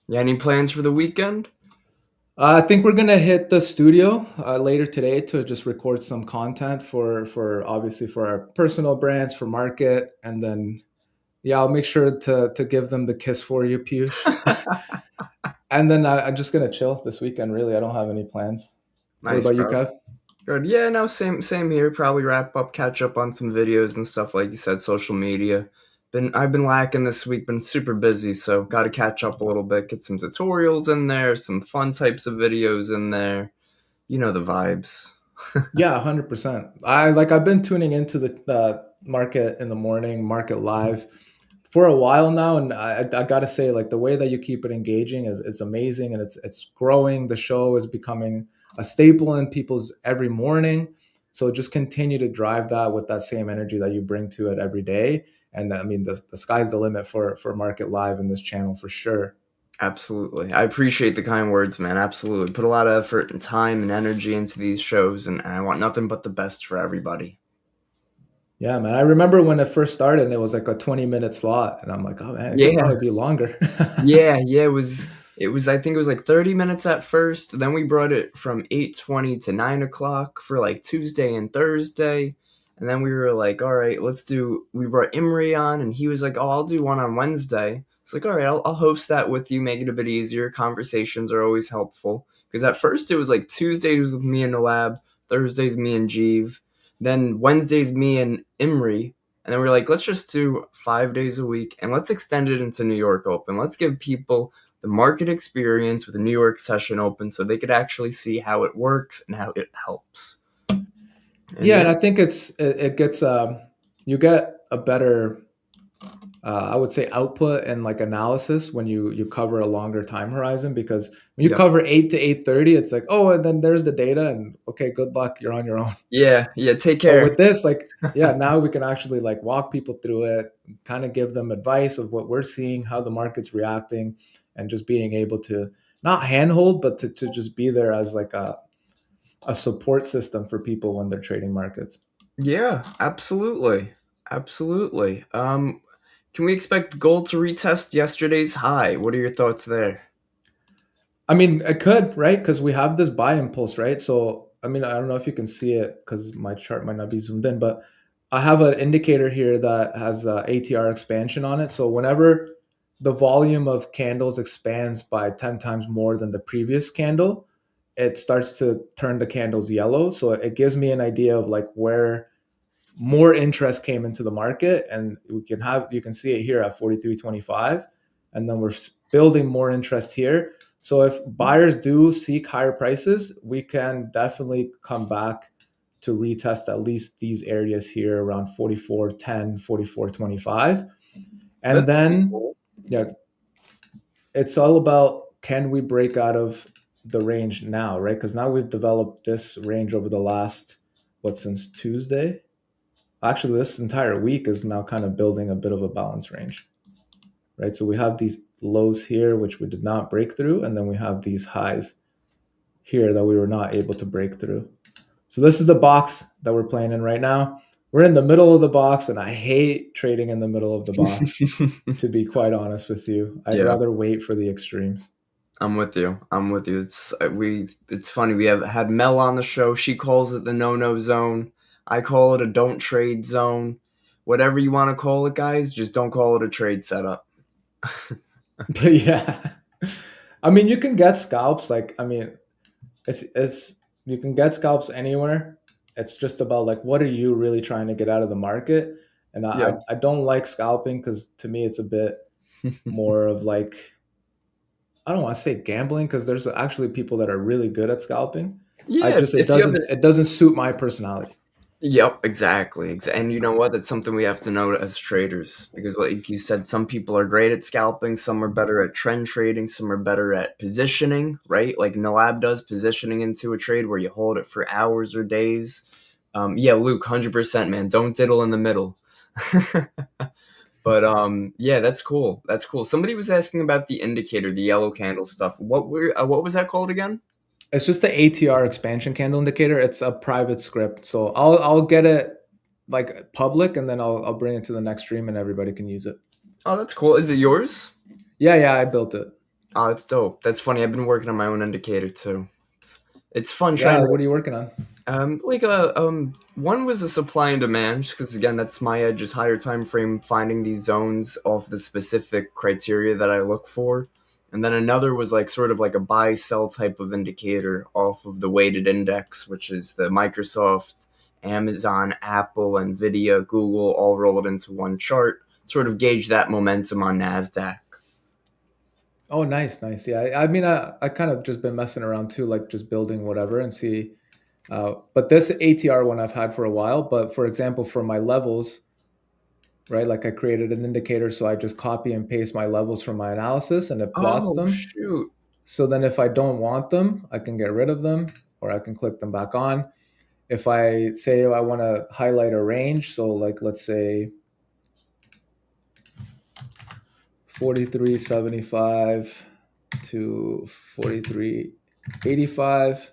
Yeah, any plans for the weekend? I think we're gonna hit the studio later today to just record some content for obviously for our personal brands for market, and then yeah, I'll make sure to give them the kiss for you, Piyush. And then I'm just gonna chill this weekend. Really, I don't have any plans. What Nice, about you, bro. Kev? Good. Yeah, no, same here. Probably wrap up, catch up on some videos and stuff like you said, social media. I've been lacking this week, been super busy, so got to catch up a little bit, get some tutorials in there, some fun types of videos in there. You know the vibes. Yeah, 100%. I've been tuning into the market in the morning, market live for a while now, and I gotta say, like the way that you keep it engaging is amazing, and it's growing. The show is becoming a staple in people's every morning. So just continue to drive that with that same energy that you bring to it every day. And I mean, the sky's the limit for Market Live in this channel for sure. Absolutely. I appreciate the kind words, man. Absolutely. Put a lot of effort and time and energy into these shows, and I want nothing but the best for everybody. Yeah, man. I remember when it first started, and it was like a 20-minute slot, and I'm like, oh man, it could Yeah. probably be longer. Yeah, it was I think it was like 30 minutes at first. Then we brought it from 8:20 to 9 o'clock for like Tuesday and Thursday. And then we were like, all right, we brought Imri on and he was like, oh, I'll do one on Wednesday. It's like, all right, I'll host that with you, make it a bit easier. Conversations are always helpful. Because at first it was like Tuesdays with me in the lab, Thursdays me and Jeeve, then Wednesdays me and Imri, and then we are like, let's just do 5 days a week and let's extend it into New York Open. Let's give people the market experience with the New York session open so they could actually see how it works and how it helps. And Yeah, yeah, and I think it gets you get a better I would say output and like analysis when you cover a longer time horizon, because when you yep. cover 8 to 8:30, it's like, oh, and then there's the data, and okay, good luck, you're on your own. Yeah, take But care. with this, like, yeah, now we can actually like walk people through it, kind of give them advice of what we're seeing, how the market's reacting, and just being able to not handhold, but to just be there as like a support system for people when they're trading markets. Yeah, absolutely. Absolutely. Can we expect gold to retest yesterday's high? What are your thoughts there? I mean, it could, right? Because we have this buy impulse, right? So, I mean, I don't know if you can see it because my chart might not be zoomed in, but I have an indicator here that has ATR expansion on it. So, whenever the volume of candles expands by 10 times more than the previous candle, it starts to turn the candles yellow. So, it gives me an idea of like where more interest came into the market, and you can see it here at 43.25, and then we're building more interest here. So if buyers do seek higher prices, we can definitely come back to retest at least these areas here around 44.10, 44.25. And That's pretty then cool. yeah, it's all about, can we break out of the range now, right? Because now we've developed this range over the last, what, since Tuesday. Actually, this entire week is now kind of building a bit of a balance range, right? So we have these lows here, which we did not break through, and then we have these highs here that we were not able to break through. So this is the box that we're playing in right now. We're in the middle of the box, and I hate trading in the middle of the box, to be quite honest with you. I'd Yeah. rather wait for the extremes. I'm with you. I'm with you. It's funny. We have had Mel on the show. She calls it the no zone. I call it a don't trade zone. Whatever you want to call it, guys, just don't call it a trade setup. But yeah, I mean, you can get scalps. Like, I mean, it's you can get scalps anywhere. It's just about like, what are you really trying to get out of the market? And Yeah. I don't like scalping because to me it's a bit more of like, I don't want to say gambling, because there's actually people that are really good at scalping. I Yeah, just if you have it doesn't suit my personality. Yep, exactly. And you know what? That's something we have to know as traders because, like you said, some people are great at scalping, some are better at trend trading, some are better at positioning, right? Like Nalab does, positioning into a trade where you hold it for hours or days. Yeah, Luke, 100%, man. Don't diddle in the middle. But yeah, that's cool. That's cool. Somebody was asking about the indicator, the yellow candle stuff. What was that called again? It's just the ATR expansion candle indicator. It's a private script, so I'll get it like public, and then I'll bring it to the next stream, and everybody can use it. Oh, that's cool. Is it yours? Yeah, yeah, I built it. Oh, it's dope. That's funny. I've been working on my own indicator too. It's, it's fun trying Yeah, to what are you working on? one was a supply and demand, just because again, that's my edge is higher time frame finding these zones off the specific criteria that I look for, and then another was like sort of like a buy sell type of indicator off of the weighted index, which is the Microsoft, Amazon, Apple, Nvidia, Google all rolled into one chart, sort of gauge that momentum on Nasdaq. Oh, nice, nice. Yeah, I mean, I kind of just been messing around too, like just building whatever and see. But this ATR one I've had for a while. But for example, for my levels, right? Like I created an indicator, so I just copy and paste my levels from my analysis, and it plots Oh them. shoot, So then, if I don't want them, I can get rid of them, or I can click them back on. If I say I want to highlight a range, so like let's say 43.75 to 43.85,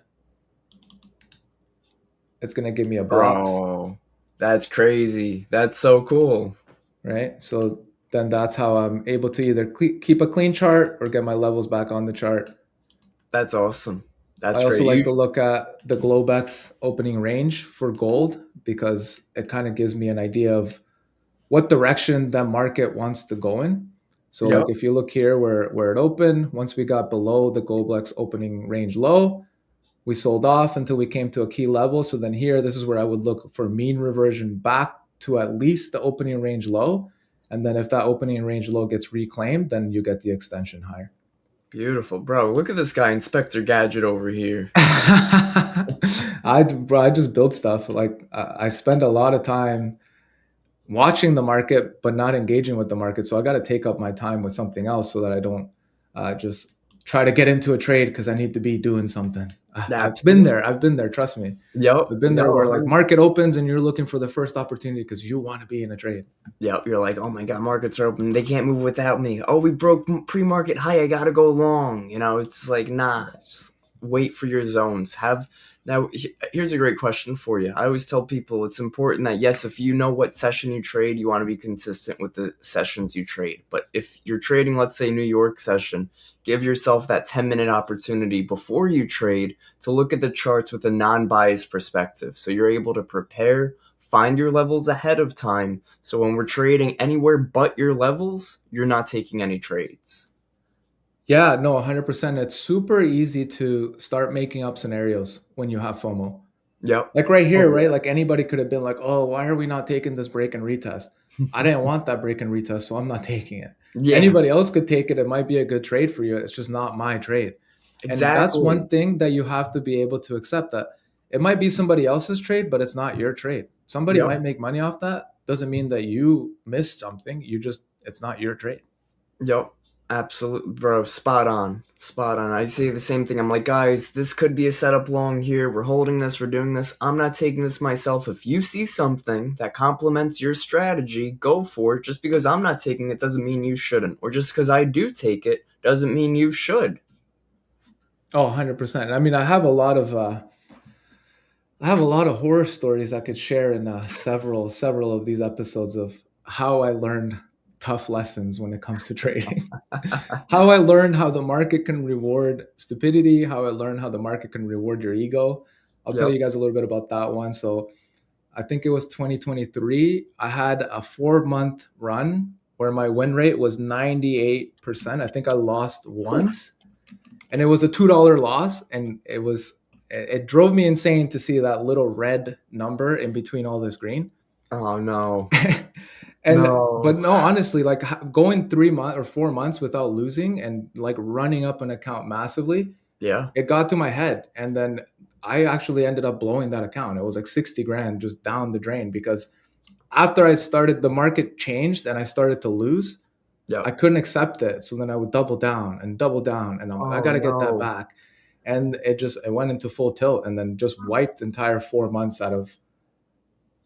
it's going to give me a box, bro, that's crazy. That's so cool. right? So then that's how I'm able to either keep a clean chart or get my levels back on the chart. That's awesome. I That's also great. like You to look at the Globex opening range for gold because it kind of gives me an idea of what direction that market wants to go in. So like Yep. if you look here where it opened, once we got below the Globex opening range low, we sold off until we came to a key level. So then here, this is where I would look for mean reversion back to at least the opening range low. And then if that opening range low gets reclaimed, then you get the extension higher. Beautiful, bro. Look at this guy, Inspector Gadget over here. I just build stuff. Like I spend a lot of time watching the market, but not engaging with the market. So I got to take up my time with something else so that I don't just try to get into a trade because I need to be doing something. I've been Absolutely. there. I've been there. Trust me. Yep. I've been there No. where like market opens and you're looking for the first opportunity because you want to be in a trade. Yep. You're like, oh my god, markets are open. They can't move without me. Oh, we broke pre-market high. I gotta go long. It's like, nah. Just wait for your zones. Have now. Here's a great question for you. I always tell people it's important that yes, if you know what session you trade, you want to be consistent with the sessions you trade. But if you're trading, let's say New York session, give yourself that 10-minute opportunity before you trade to look at the charts with a non-biased perspective. So you're able to prepare, find your levels ahead of time. So when we're trading anywhere but your levels, you're not taking any trades. Yeah, no, 100%. It's super easy to start making up scenarios when you have FOMO. Yep. Like right Oh here, right? yeah. Like anybody could have been like, "Oh, why are we not taking this break and retest?" I didn't want that break and retest, so I'm not taking it. Yeah, Anybody else could take it. It might be a good trade for you. It's just not my trade. And that's one exactly. thing that you have to be able to accept that it might be somebody else's trade, but it's not your trade. Somebody Yep. might make money off that. Doesn't mean that you missed something. You just it's not your trade. Yep. Absolute, bro. Spot on. Spot on. I say the same thing. I'm like, guys, this could be a setup long here. We're holding this. We're doing this. I'm not taking this myself. If you see something that complements your strategy, go for it. Just because I'm not taking it doesn't mean you shouldn't. Or just because I do take it doesn't mean you should. Oh, 100%. I mean, I have a lot of horror stories I could share in several of these episodes of how I learned tough lessons when it comes to trading. How I learned how the market can reward stupidity, how I learned how the market can reward your ego. I'll tell Yep. you guys a little bit about that one. So, I think it was 2023. I had a 4 month run where my win rate was 98%. I think I lost Whew. once, and it was a $2 loss, and it drove me insane to see that little red number in between all this green. Oh no. And but No. no, honestly, like going 3 months or 4 months without losing and like running up an account massively, Yeah. it got to my head. And then I actually ended up blowing that account. It was like 60 grand just down the drain because after I started, the market changed and I started to lose. I Yep. couldn't accept it. So then I would double down, and I Oh got to get that no. back. And it went into full tilt and then just wiped the entire 4 months out of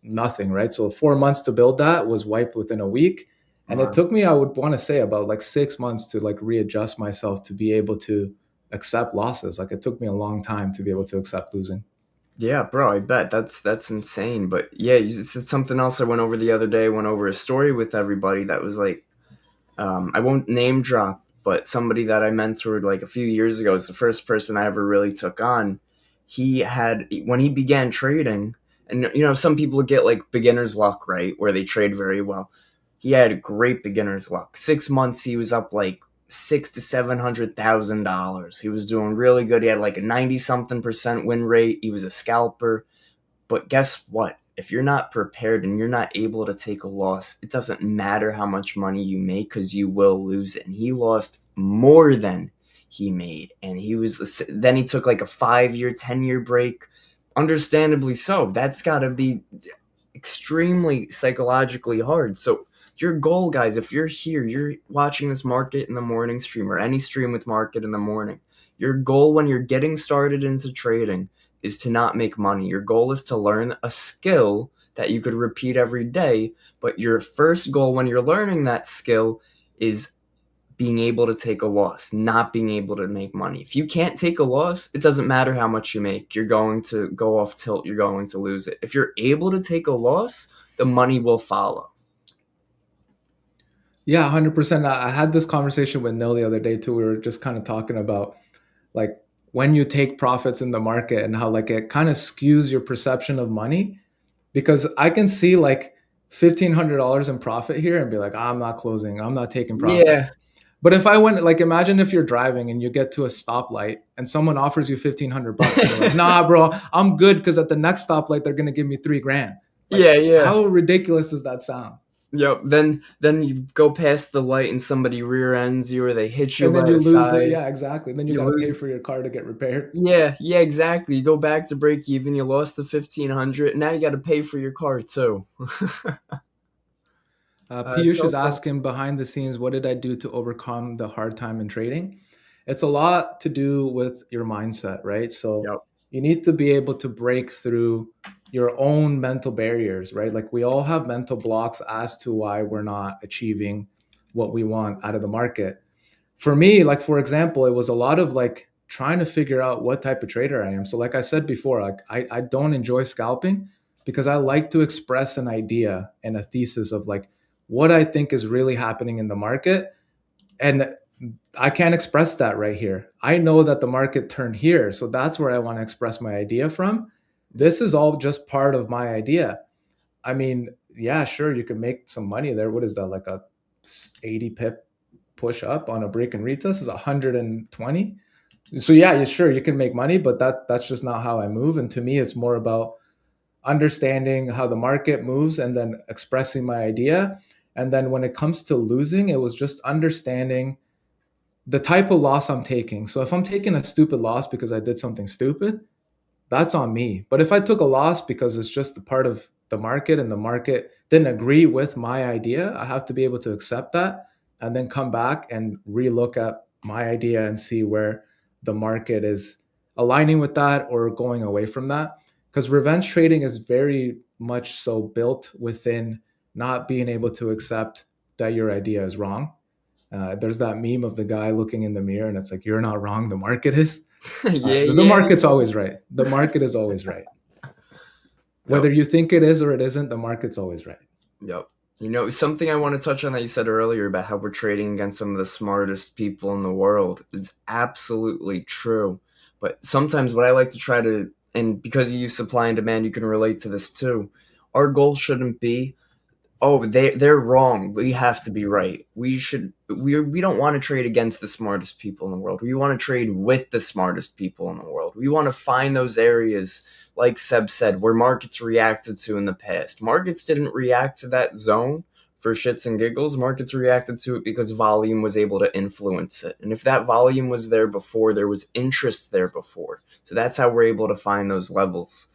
nothing, right? So 4 months to build that was wiped within a week. And it Uh, took me, I would want to say, about like 6 months to like readjust myself to be able to accept losses. Like it took me a long time to be able to accept losing. yeah, bro. I bet that's insane. But yeah, you said something else I went over the other day. Went over a story with everybody that was like, I won't name drop, but somebody that I mentored like a few years ago is the first person I ever really took on. He had, when he began trading, and some people get like beginner's luck, right, where they trade very well. He had great beginner's luck. 6 months he was up like six to $700,000. He was doing really good. He had like a 90-something% win rate. He was a scalper. But guess what? If you're not prepared and you're not able to take a loss, it doesn't matter how much money you make because you will lose it. And he lost more than he made. And then he took like a 5 year, 10 year break. Understandably so. That's got to be extremely psychologically hard. So your goal, guys, if you're here, you're watching this market in the morning stream or any stream with market in the morning, your goal when you're getting started into trading is to not make money. Your goal is to learn a skill that you could repeat every day. But your first goal when you're learning that skill is being able to take a loss, not being able to make money. If you can't take a loss, it doesn't matter how much you make. You're going to go off tilt. You're going to lose it. If you're able to take a loss, the money will follow. Yeah, 100%. I had this conversation with Nil the other day too. We were just kind of talking about like when you take profits in the market and how like it kind of skews your perception of money, because I can see like $1,500 in profit here and be like, I'm not closing, I'm not taking profit. Yeah, But if I went, like, imagine if you're driving and you get to a stoplight and someone offers you $1,500 and you're like, nah, bro, I'm good because at the next stoplight they're gonna give me 3 grand. Like, yeah. how ridiculous does that sound? Yep. Then you go past the light and somebody rear ends you or they hit you And then by you the lose the, side. yeah, exactly. Then you You got to pay lose. for your car to get repaired. Yeah, exactly. You go back to break even. You lost the 1,500. Now you got to pay for your car too. Piyush is Tough. asking behind the scenes, what did I do to overcome the hard time in trading? It's a lot to do with your mindset, right? So Yep. you need to be able to break through your own mental barriers, right? Like we all have mental blocks as to why we're not achieving what we want out of the market. For me, like for example, it was a lot of like trying to figure out what type of trader I am. So like I said before, like I don't enjoy scalping because I like to express an idea and a thesis of like what I think is really happening in the market. And I can't express that right here. I know that the market turned here. So that's where I want to express my idea from. This is all just part of my idea. I mean, yeah, sure, you can make some money there. What is that? Like a 80 pip push up on a break and retest is 120. So yeah, sure, you can make money, but that's just not how I move. And to me, it's more about understanding how the market moves and then expressing my idea. And then when it comes to losing, it was just understanding the type of loss I'm taking. So if I'm taking a stupid loss because I did something stupid, that's on me. But if I took a loss because it's just a part of the market and the market didn't agree with my idea, I have to be able to accept that and then come back and relook at my idea and see where the market is aligning with that or going away from that. Because revenge trading is very much so built within not being able to accept that your idea is wrong. There's that meme of the guy looking in the mirror and it's like, you're not wrong, the market is. Yeah, The yeah, market's yeah. always right. The market is always right. Yep. Whether you think it is or it isn't, the market's always right. Yep. Something I want to touch on that you said earlier about how we're trading against some of the smartest people in the world is absolutely true. But sometimes what I like to try to, and because you use supply and demand, you can relate to this too. Our goal shouldn't be, oh, they're wrong. We have to be right. We don't want to trade against the smartest people in the world. We want to trade with the smartest people in the world. We want to find those areas, like Seb said, where markets reacted to in the past. Markets didn't react to that zone for shits and giggles. Markets reacted to it because volume was able to influence it. And if that volume was there before, there was interest there before. So that's how we're able to find those levels.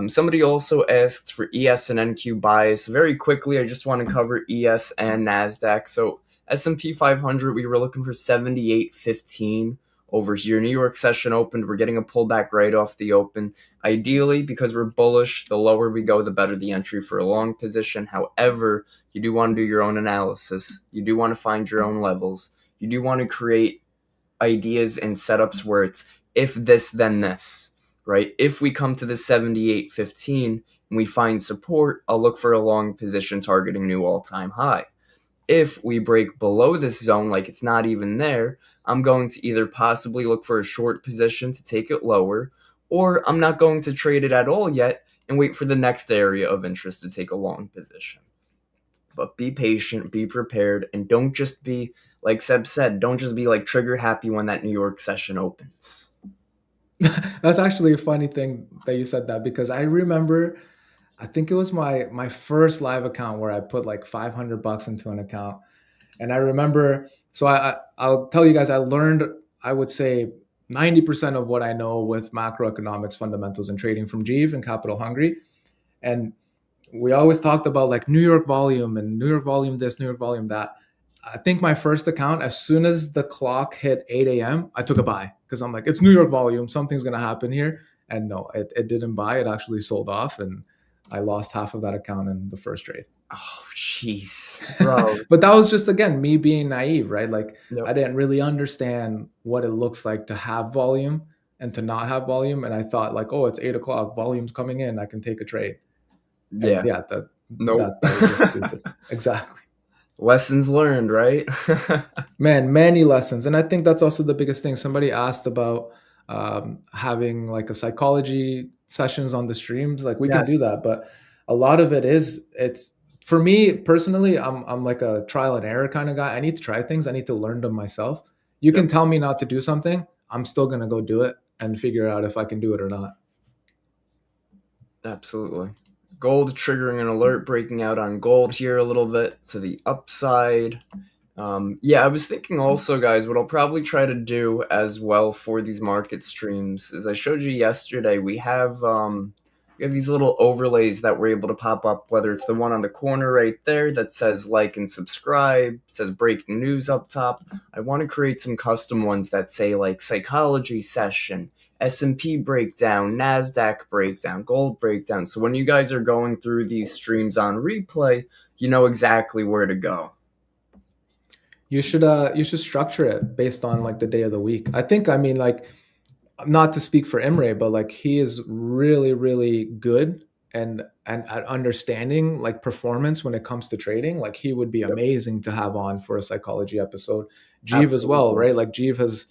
Somebody also asked for ES and NQ bias. Very quickly, I just want to cover ES and NASDAQ. So S&P 500, we were looking for 78.15 over here. New York session opened. We're getting a pullback right off the open. Ideally, because we're bullish, the lower we go, the better the entry for a long position. However, you do want to do your own analysis. You do want to find your own levels. You do want to create ideas and setups where it's if this, then this, right? If we come to the 78.15 and we find support, I'll look for a long position targeting new all-time high. if we break below this zone, like it's not even there, I'm going to either possibly look for a short position to take it lower, or I'm not going to trade it at all yet and wait for the next area of interest to take a long position. But be patient, be prepared, and don't just be, like Seb said, don't just be like trigger happy when that New York session opens. That's actually a funny thing that you said that, because I remember, I think it was my first live account where I put like $500 into an account. And I remember, so I'll tell you guys, I learned, I would say 90% of what I know with macroeconomics fundamentals and trading from Jeev and Capital Hungry. And we always talked about like New York volume and New York volume this, New York volume that. I think my first account, as soon as the clock hit 8 a.m., I took a buy because I'm like, it's New York volume. Something's going to happen here. And no, it didn't buy. It actually sold off. And I lost half of that account in the first trade. Oh, jeez, bro. But that was just, again, me being naive, right? Like, I Yep. didn't really understand what it looks like to have volume and to not have volume. And I thought, like, oh, it's 8 o'clock, volume's coming in, I can take a trade. And Yeah. yeah, Nope. that was just stupid. Exactly. Lessons learned, right? Man, many lessons. And I think that's also the biggest thing. Somebody asked about having like a psychology sessions on the streams. Like we can Yes. do that, but a lot of it is, it's, for me personally, I'm like a trial and error kind of guy. I need to try things. I need to learn them myself. You Yep. can tell me not to do something. I'm still going to go do it and figure out if I can do it or not. Absolutely. Gold triggering an alert, breaking out on gold here a little bit to the upside. Yeah, I was thinking also, guys, what I'll probably try to do as well for these market streams is I showed you yesterday. We have these little overlays that we're able to pop up. Whether it's the one on the corner right there that says like and subscribe, says breaking news up top. I want to create some custom ones that say like psychology session, S&P breakdown, Nasdaq breakdown, gold breakdown. So when you guys are going through these streams on replay, you know exactly where to go. You should structure it based on like the day of the week. I think, I mean, like, not to speak for Imre, but like he is really, really good and at understanding like performance when it comes to trading. Like he would be Yep. amazing to have on for a psychology episode. Jeev as well, Absolutely. right? Like Jeev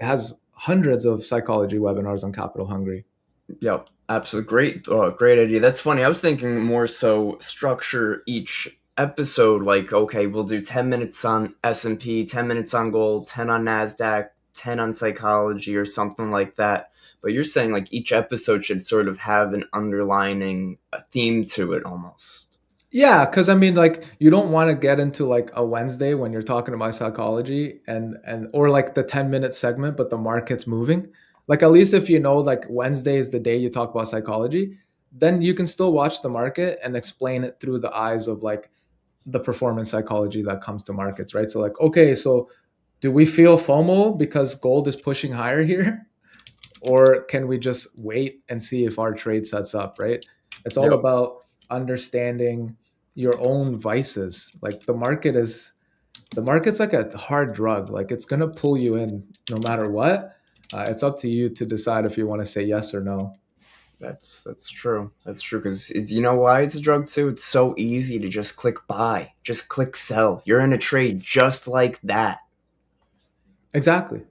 has hundreds of psychology webinars on Capital Hungry. Yep. Absolutely. Great. Great idea. That's funny. I was thinking more so structure each episode like, okay, we'll do 10 minutes on S&P, 10 minutes on gold, 10 on Nasdaq, 10 on psychology or something like that. But you're saying like each episode should sort of have an underlining theme to it almost. Yeah, because I mean, like, you don't want to get into like a Wednesday when you're talking about psychology and or like the 10-minute segment, but the market's moving. Like, at least if you know like Wednesday is the day you talk about psychology, then you can still watch the market and explain it through the eyes of like the performance psychology that comes to markets, right? So like, okay, so do we feel FOMO because gold is pushing higher here? Or can we just wait and see if our trade sets up, right? It's all Yep. about understanding your own vices. Like the market's like a hard drug. Like it's gonna pull you in no matter what. It's up to you to decide if you want to say yes or no. That's true. That's true because you know why it's a drug too. It's so easy to just click buy, just click sell. You're in a trade just like that. Exactly.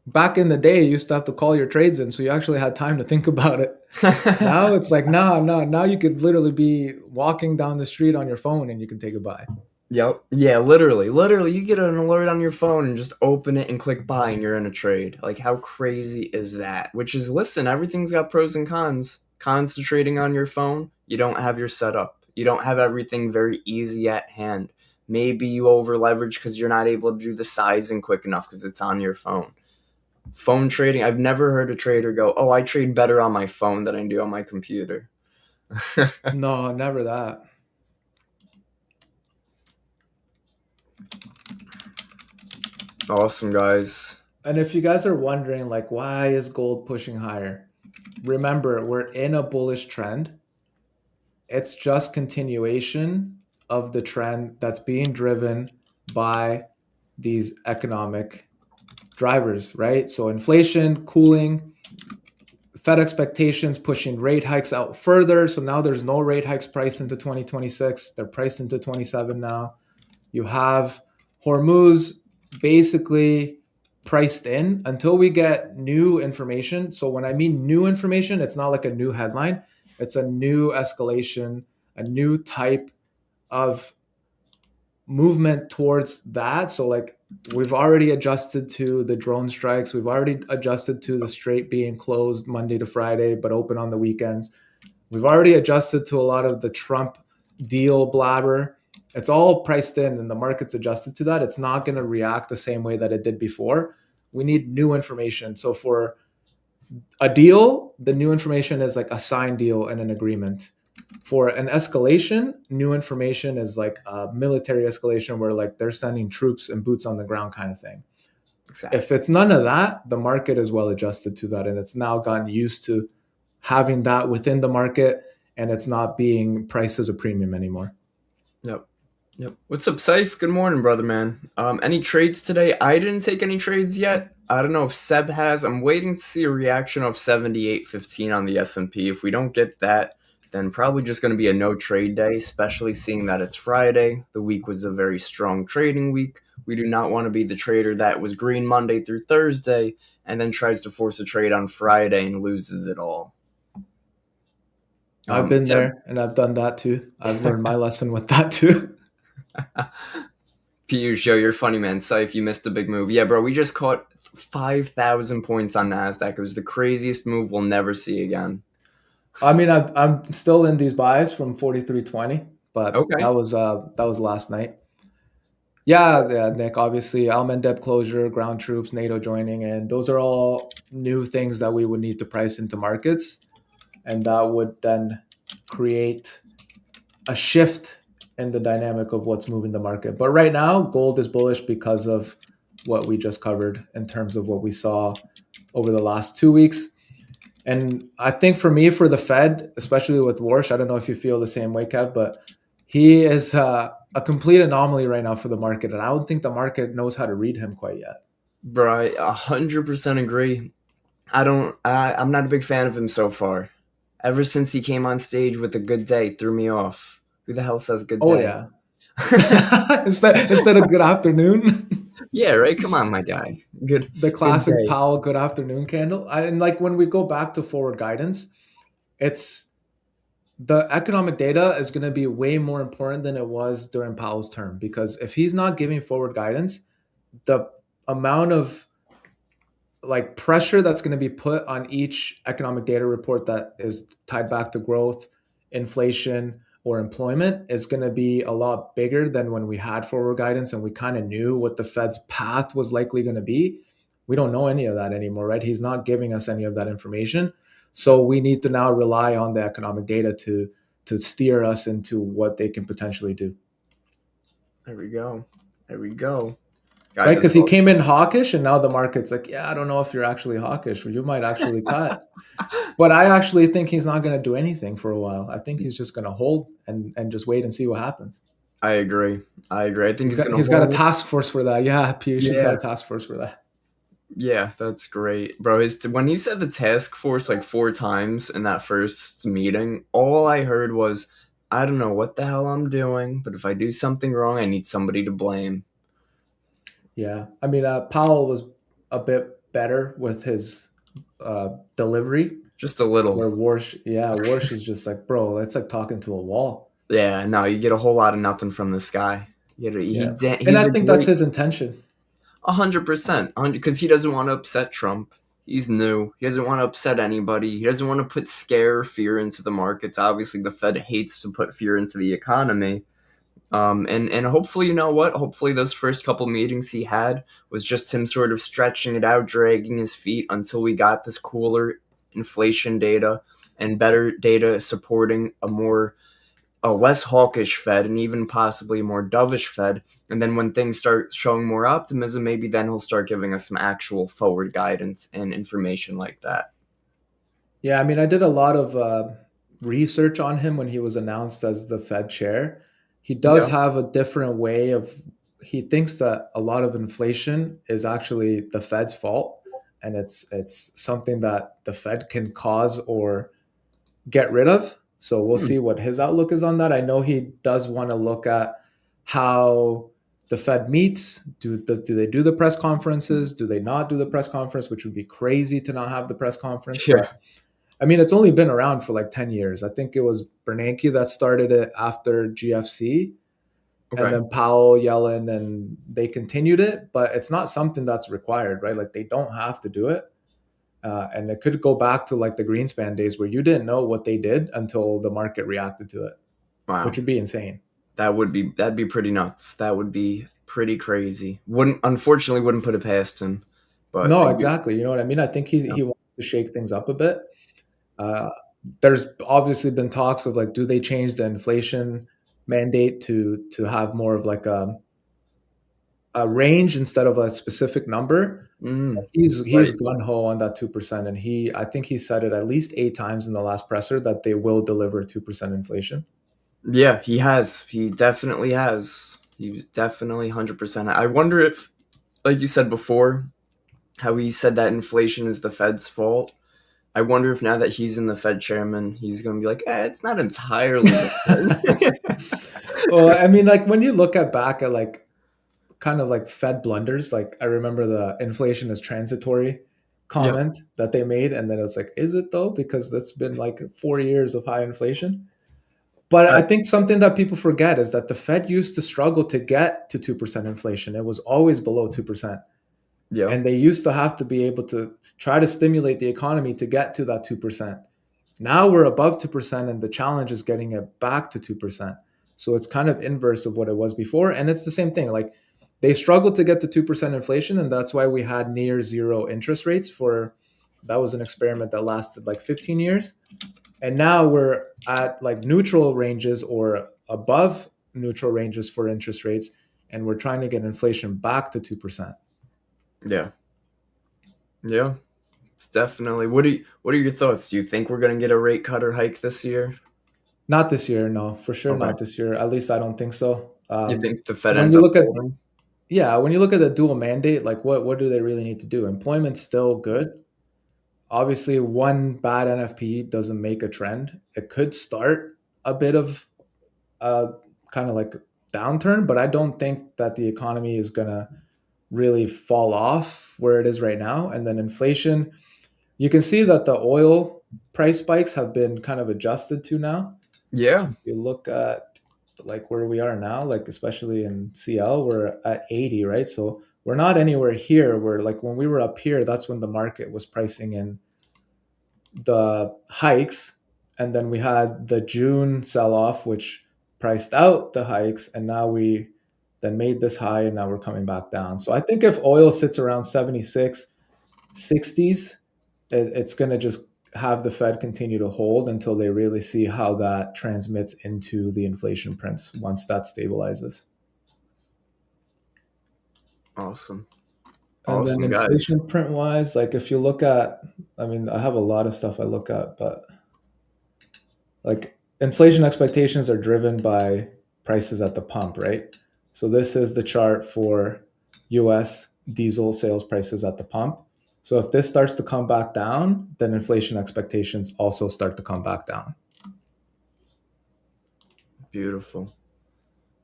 Back in the day, you used to have to call your trades in, so you actually had time to think about it. Now it's like, nah, nah. Now you could literally be walking down the street on your phone and you can take a buy. Yep. Yeah, literally. Literally, you get an alert on your phone and just open it and click buy and you're in a trade. Like, how crazy is that? Which is, listen, everything's got pros and cons. Cons to trading on your phone, you don't have your setup. You don't have everything very easy at hand. Maybe you over leverage because you're not able to do the sizing quick enough because it's on your phone. Phone trading, I've never heard a trader go, oh, I trade better on my phone than I do on my computer. No, never that. Awesome, guys. And if you guys are wondering, like, why is gold pushing higher? Remember, we're in a bullish trend. It's just continuation of the trend that's being driven by these economic drivers, right? So inflation cooling, Fed expectations pushing rate hikes out further. So now there's no rate hikes priced into 2026. They're priced into 27 now. You have Hormuz basically priced in until we get new information. So when I mean new information, it's not like a new headline, it's a new escalation, a new type of movement towards that. So like we've already adjusted to the drone strikes, we've already adjusted to the strait being closed Monday to Friday but open on the weekends. We've already adjusted to a lot of the Trump deal blabber. It's all priced in and the market's adjusted to that. It's not going to react the same way that it did before. We need new information. So for a deal, the new information is like a signed deal and an agreement. For an escalation, new information is like a military escalation where like they're sending troops and boots on the ground kind of thing. If Exactly. it's none of that, the market is well adjusted to that and it's now gotten used to having that within the market and it's not being priced as a premium anymore. Yep. Yep. What's up, Saif? Good morning, brother man. Any trades today? I didn't take any trades yet. I don't know if Seb has. I'm waiting to see a reaction of 78.15 on the S&P. If we don't get that, then probably just going to be a no trade day, especially seeing that it's Friday. The week was a very strong trading week. We do not want to be the trader that was green Monday through Thursday and then tries to force a trade on Friday and loses it all. I've been Seb, there and I've done that too. I've learned my lesson with that too. Piyush, yo, you're funny, man. Sorry if you missed a big move. Yeah, bro, we just caught 5,000 points on NASDAQ. It was the craziest move we'll never see again. I mean, I'm still in these buys from 43.20, but Okay. that was last night. Yeah, yeah, Nick. Obviously, Almendeb closure, ground troops, NATO joining, and those are all new things that we would need to price into markets, and that would then create a shift in the dynamic of what's moving the market. But right now, gold is bullish because of what we just covered in terms of what we saw over the last 2 weeks. And I think for me, for the Fed, especially with Warsh, I don't know if you feel the same way, Kev, but he is a complete anomaly right now for the market. And I don't think the market knows how to read him quite yet. Bro, I 100% agree. I'm not a big fan of him so far. Ever since he came on stage with a good day, threw me off. Who the hell says good Oh, day? yeah. Instead of good afternoon, Yeah, right? Come on, my guy. Good the good classic day. Powell good afternoon candle. And like when we go back to forward guidance, it's the economic data is going to be way more important than it was during Powell's term because if he's not giving forward guidance, the amount of like pressure that's going to be put on each economic data report that is tied back to growth, inflation, or employment is going to be a lot bigger than when we had forward guidance and we kind of knew what the Fed's path was likely going to be. We don't know any of that anymore, right? He's not giving us any of that information. So we need to now rely on the economic data to steer us into what they can potentially do. There we go. There we go. Right? Guys, Because it's he all came in hawkish and now the market's like, yeah, I don't know if you're actually hawkish or you might actually cut. But I actually think he's not going to do anything for a while. I think he's just going to hold and just wait and see what happens. I agree. I agree. I think he's gonna He's got a hold. task force for that. Yeah, Piyush, he's got Yeah. a task force for that. Yeah, that's great, bro. When he said the task force like four times in that first meeting, all I heard was, "I don't know what the hell I'm doing, but if I do something wrong, I need somebody to blame." Yeah, I mean, Powell was a bit better with his delivery. Just a little. Where Warsh, yeah, Warsh is just like, bro, that's like talking to a wall. Yeah, no, you get a whole lot of nothing from this guy. Yeah, and He's I a think that's great his intention. 100%, because he doesn't want to upset Trump. He's new. He doesn't want to upset anybody. He doesn't want to put scare or fear into the markets. Obviously, the Fed hates to put fear into the economy. And hopefully, you know what? Hopefully, those first couple meetings he had was just him sort of stretching it out, dragging his feet until we got this cooler inflation data and better data supporting a less hawkish Fed and even possibly a more dovish Fed. And then when things start showing more optimism, maybe then he'll start giving us some actual forward guidance and information like that. Yeah, I mean, I did a lot of research on him when he was announced as the Fed chair. He does Yeah. have a different way of, he thinks that a lot of inflation is actually the Fed's fault, and it's something that the Fed can cause or get rid of. So we'll Hmm. see what his outlook is on that. I know he does want to look at how the Fed meets, do they do the press conferences? Do they not do the press conference, which would be crazy to not have the press conference? But Yeah. I mean, it's only been around for like 10 years. I think it was Bernanke that started it after GFC, and Okay. then Powell, Yellen, and they continued it, but it's not something that's required, right? Like they don't have to do it. And it could go back to like the Greenspan days where you didn't know what they did until the market reacted to it, which Wow. would be insane. That'd be pretty nuts. That would be pretty crazy. Wouldn't unfortunately wouldn't put it past him. But No, exactly. You know what I mean? I think he wants to shake things up a bit. Uh, there's obviously been talks of like, do they change the inflation mandate to have more of like a range instead of a specific number? He's right. gun ho on that 2%, and I think he said it at least 8 times in the last presser that they will deliver 2% inflation. Yeah, he has. He definitely has. He was definitely 100%. I wonder if, like you said before, how he said that inflation is the Fed's fault. I wonder if now that he's in the Fed chairman, he's going to be like, it's not entirely the Fed. Well, I mean, like when you look at back at like kind of like Fed blunders, like I remember the inflation is transitory Yep. comment that they made, and then it's like, is it though? Because that's been like 4 years of high inflation. But I, I think something that people forget is that the Fed used to struggle to get to 2% inflation. It was always below 2%. yeah. And they used to have to be able to try to stimulate the economy to get to that 2%. Now we're above 2%, and the challenge is getting it back to 2%. So it's kind of inverse of what it was before. And it's the same thing. Like they struggled to get to 2% inflation. And that's why we had near zero interest rates for that was an experiment that lasted like 15 years. And now we're at like neutral ranges or above neutral ranges for interest rates. And we're trying to get inflation back to 2%. Yeah. Yeah. It's definitely. What are your thoughts? Do you think we're going to get a rate cut or hike this year? Not this year, no, for sure Okay. not this year. At least I don't think so. You think the Fed When ends you up look at holding? Yeah, when you look at the dual mandate, like what do they really need to do? Employment's still good. Obviously, one bad NFP doesn't make a trend. It could start a bit of a kind of like downturn, but I don't think that the economy is gonna really fall off where it is right now. And then inflation, you can see that the oil price spikes have been kind of adjusted to now. Yeah. If you look at like where we are now, like especially in CL, we're at 80, right? So we're not anywhere here where like when we were up here, that's when the market was pricing in the hikes. And then we had the June sell off, which priced out the hikes. And now we then made this high and now we're coming back down. So I think if oil sits around 76, 60s, it's going to just have the Fed continue to hold until they really see how that transmits into the inflation prints once that stabilizes. Awesome. And then Awesome, guys. inflation print wise, like if you look at, I mean, I have a lot of stuff I look at, but like inflation expectations are driven by prices at the pump, right? So this is the chart for US diesel sales prices at the pump. So if this starts to come back down, then inflation expectations also start to come back down. Beautiful.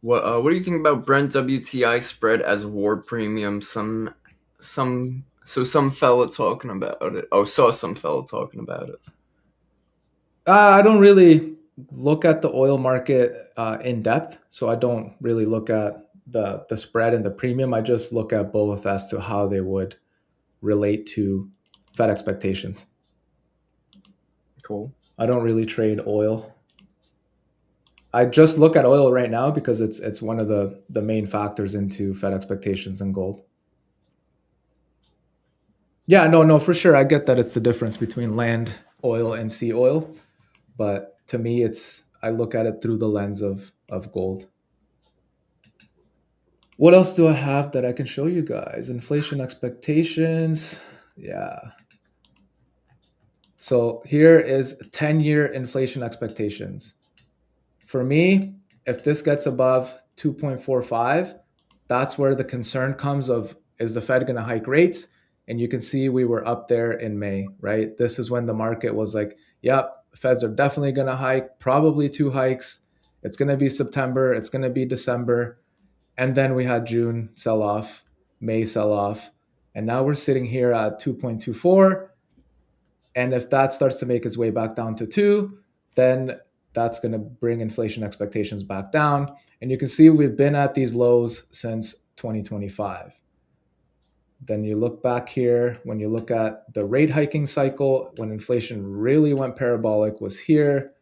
What do you think about Brent WTI spread as war premium? Some fella talking about it. Oh, saw some fella talking about it. I don't really look at the oil market in depth, so I don't really look at the spread and the premium. I just look at both as to how they would relate to Fed expectations. Cool. I don't really trade oil. I just look at oil right now because it's one of the main factors into Fed expectations and gold. Yeah, no, for sure. I get that it's the difference between land oil and sea oil, but to me, it's I look at it through the lens of gold. What else do I have that I can show you guys? Inflation expectations. Yeah. So here is 10-year inflation expectations. For me, if this gets above 2.45, that's where the concern comes of is the Fed going to hike rates? And you can see we were up there in May, right? This is when the market was like, yep, Feds are definitely going to hike, probably two hikes. It's going to be September, it's going to be December. And then we had June sell off, May sell off, and now we're sitting here at 2.24. And if that starts to make its way back down to 2, then that's going to bring inflation expectations back down. And you can see we've been at these lows since 2025. Then you look back here, when you look at the rate hiking cycle, when inflation really went parabolic, was here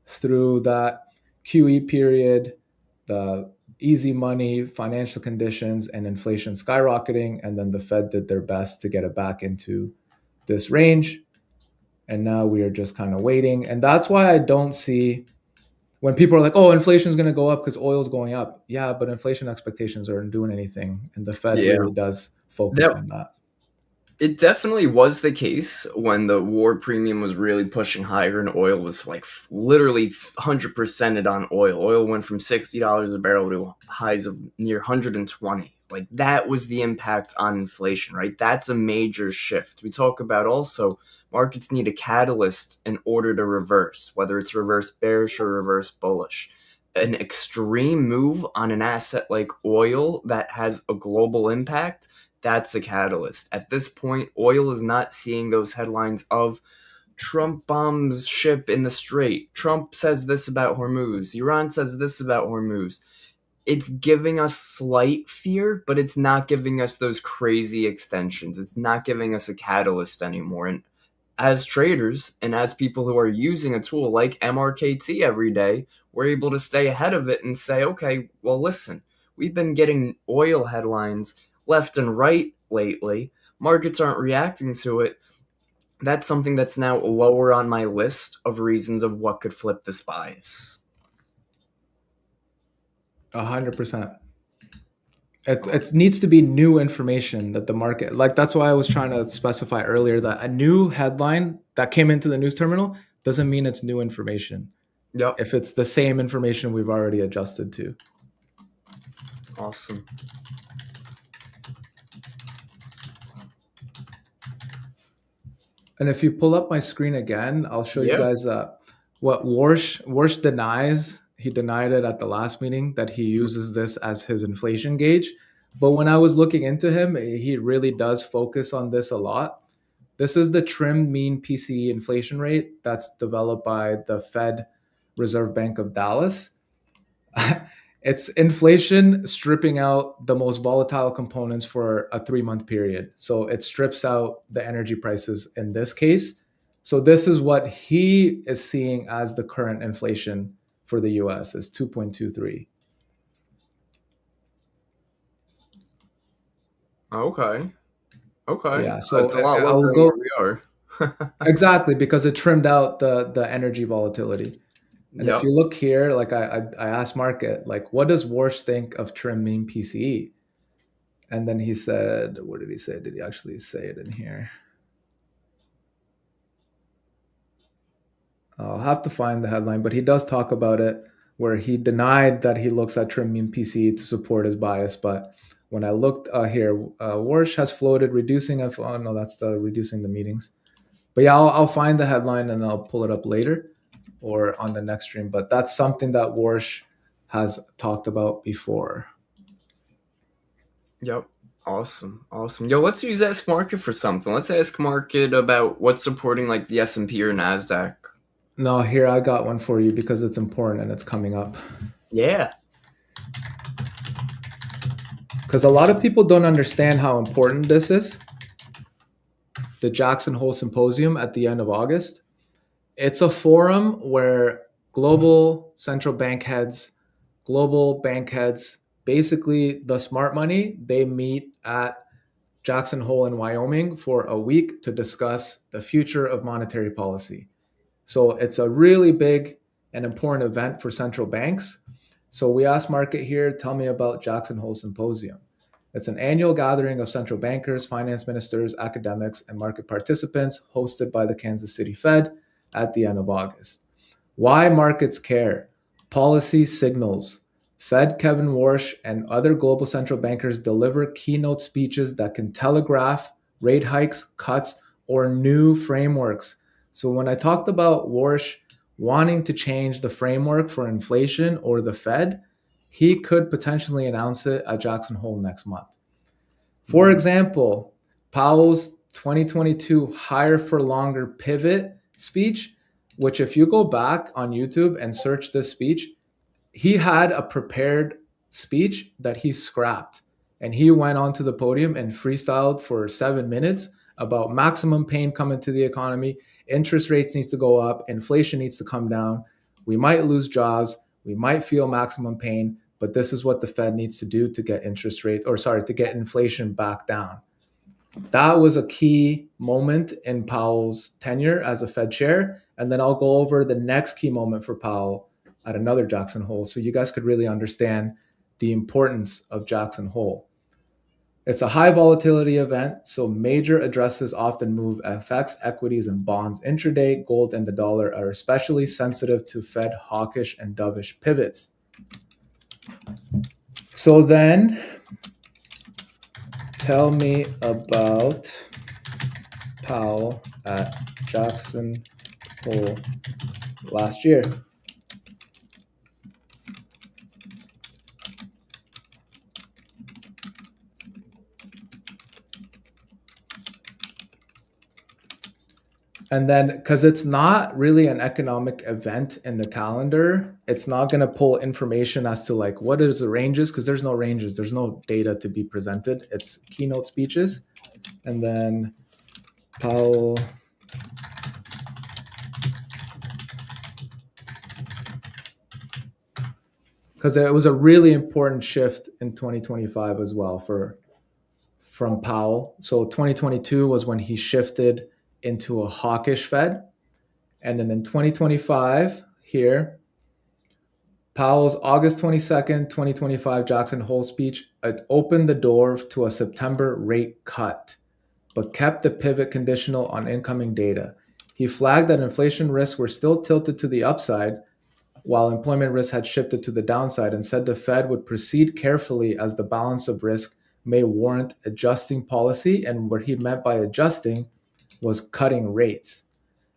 through that QE period, the easy money, financial conditions, and inflation skyrocketing. And then the Fed did their best to get it back into this range. And now we are just kind of waiting. And that's why I don't see when people are like, oh, inflation is going to go up because oil is going up. Yeah, but inflation expectations aren't doing anything. And the Fed Yeah. really does focus That on that. It definitely was the case when the war premium was really pushing higher and oil was like literally 100%ed on oil. Oil went from $60 a barrel to highs of near 120. Like that was the impact on inflation, right? That's a major shift. We talk about also markets need a catalyst in order to reverse, whether it's reverse bearish or reverse bullish. An extreme move on an asset like oil that has a global impact, that's a catalyst. At this point, oil is not seeing those headlines of Trump bombs ship in the Strait. Trump says this about Hormuz. Iran says this about Hormuz. It's giving us slight fear, but it's not giving us those crazy extensions. It's not giving us a catalyst anymore. And as traders and as people who are using a tool like MRKT every day, we're able to stay ahead of it and say, okay, well, listen, we've been getting oil headlines left and right lately. Markets aren't reacting to it. That's something that's now lower on my list of reasons of what could flip this bias. 100%. It needs to be new information that the market, like that's why I was trying to specify earlier that a new headline that came into the news terminal doesn't mean it's new information Yep. if it's the same information we've already adjusted to. Awesome. And if you pull up my screen again, I'll show you Yeah. guys what Warsh denies. He denied it at the last meeting that he uses this as his inflation gauge. But when I was looking into him, he really does focus on this a lot. This is the trimmed mean PCE inflation rate that's developed by the Fed Reserve Bank of Dallas. It's inflation stripping out the most volatile components for a 3 month period. So it strips out the energy prices in this case. So this is what he is seeing as the current inflation for the US is 2.23. Okay. Okay. Yeah, so It's a lot lower I'll than go where we are. exactly because it trimmed out the energy volatility. And if Yep. you look here, like I asked Market, like, what does Warsh think of trim mean PCE? And then he said, what did he say? Did he actually say it in here? I'll have to find the headline, but he does talk about it where he denied that he looks at trim mean PCE to support his bias. But when I looked here, Warsh has floated reducing. Oh no, that's the reducing the meetings. But yeah, I'll find the headline and I'll pull it up later or on the next stream. But that's something that Warsh has talked about before. Yep. Awesome. Awesome. Yo, let's use Ask Market for something. Let's ask Market about what's supporting like the S&P or NASDAQ. No, here I got one for you because it's important and it's coming up. Yeah. Because a lot of people don't understand how important this is. The Jackson Hole Symposium at the end of August. It's a forum where global central bank heads, global bank heads, basically the smart money, they meet at Jackson Hole in Wyoming for a week to discuss the future of monetary policy. So it's a really big and important event for central banks. So we asked Market here, tell me about Jackson Hole Symposium. It's an annual gathering of central bankers, finance ministers, academics, and market participants hosted by the Kansas City Fed at the end of August. Why markets care? Policy signals. Fed Kevin Warsh and other global central bankers deliver keynote speeches that can telegraph rate hikes, cuts, or new frameworks. So when I talked about Warsh wanting to change the framework for inflation or the Fed, he could potentially announce it at Jackson Hole next month. For Mm. example, Powell's 2022 higher for longer pivot speech, which if you go back on YouTube and search this speech, he had a prepared speech that he scrapped. And he went onto the podium and freestyled for 7 minutes about maximum pain coming to the economy. Interest rates needs to go up. Inflation needs to come down. We might lose jobs. We might feel maximum pain, but this is what the Fed needs to do to get to get inflation back down. That was a key moment in Powell's tenure as a Fed chair. And then I'll go over the next key moment for Powell at another Jackson Hole so you guys could really understand the importance of Jackson Hole. It's a high volatility event, so major addresses often move FX, equities, and bonds intraday. Gold and the dollar are especially sensitive to Fed hawkish and dovish pivots. So then, tell me about Powell at Jackson Hole last year. And then, because it's not really an economic event in the calendar, it's not going to pull information as to like what is the ranges, because there's no ranges, there's no data to be presented. It's keynote speeches. And then Powell because it was a really important shift in 2025 as well from Powell. So 2022 was when he shifted into a hawkish Fed. And then in 2025 here, Powell's August 22nd, 2025 Jackson Hole speech opened the door to a September rate cut, but kept the pivot conditional on incoming data. He flagged that inflation risks were still tilted to the upside, while employment risk had shifted to the downside, and said the Fed would proceed carefully as the balance of risk may warrant adjusting policy. And what he meant by adjusting was cutting rates.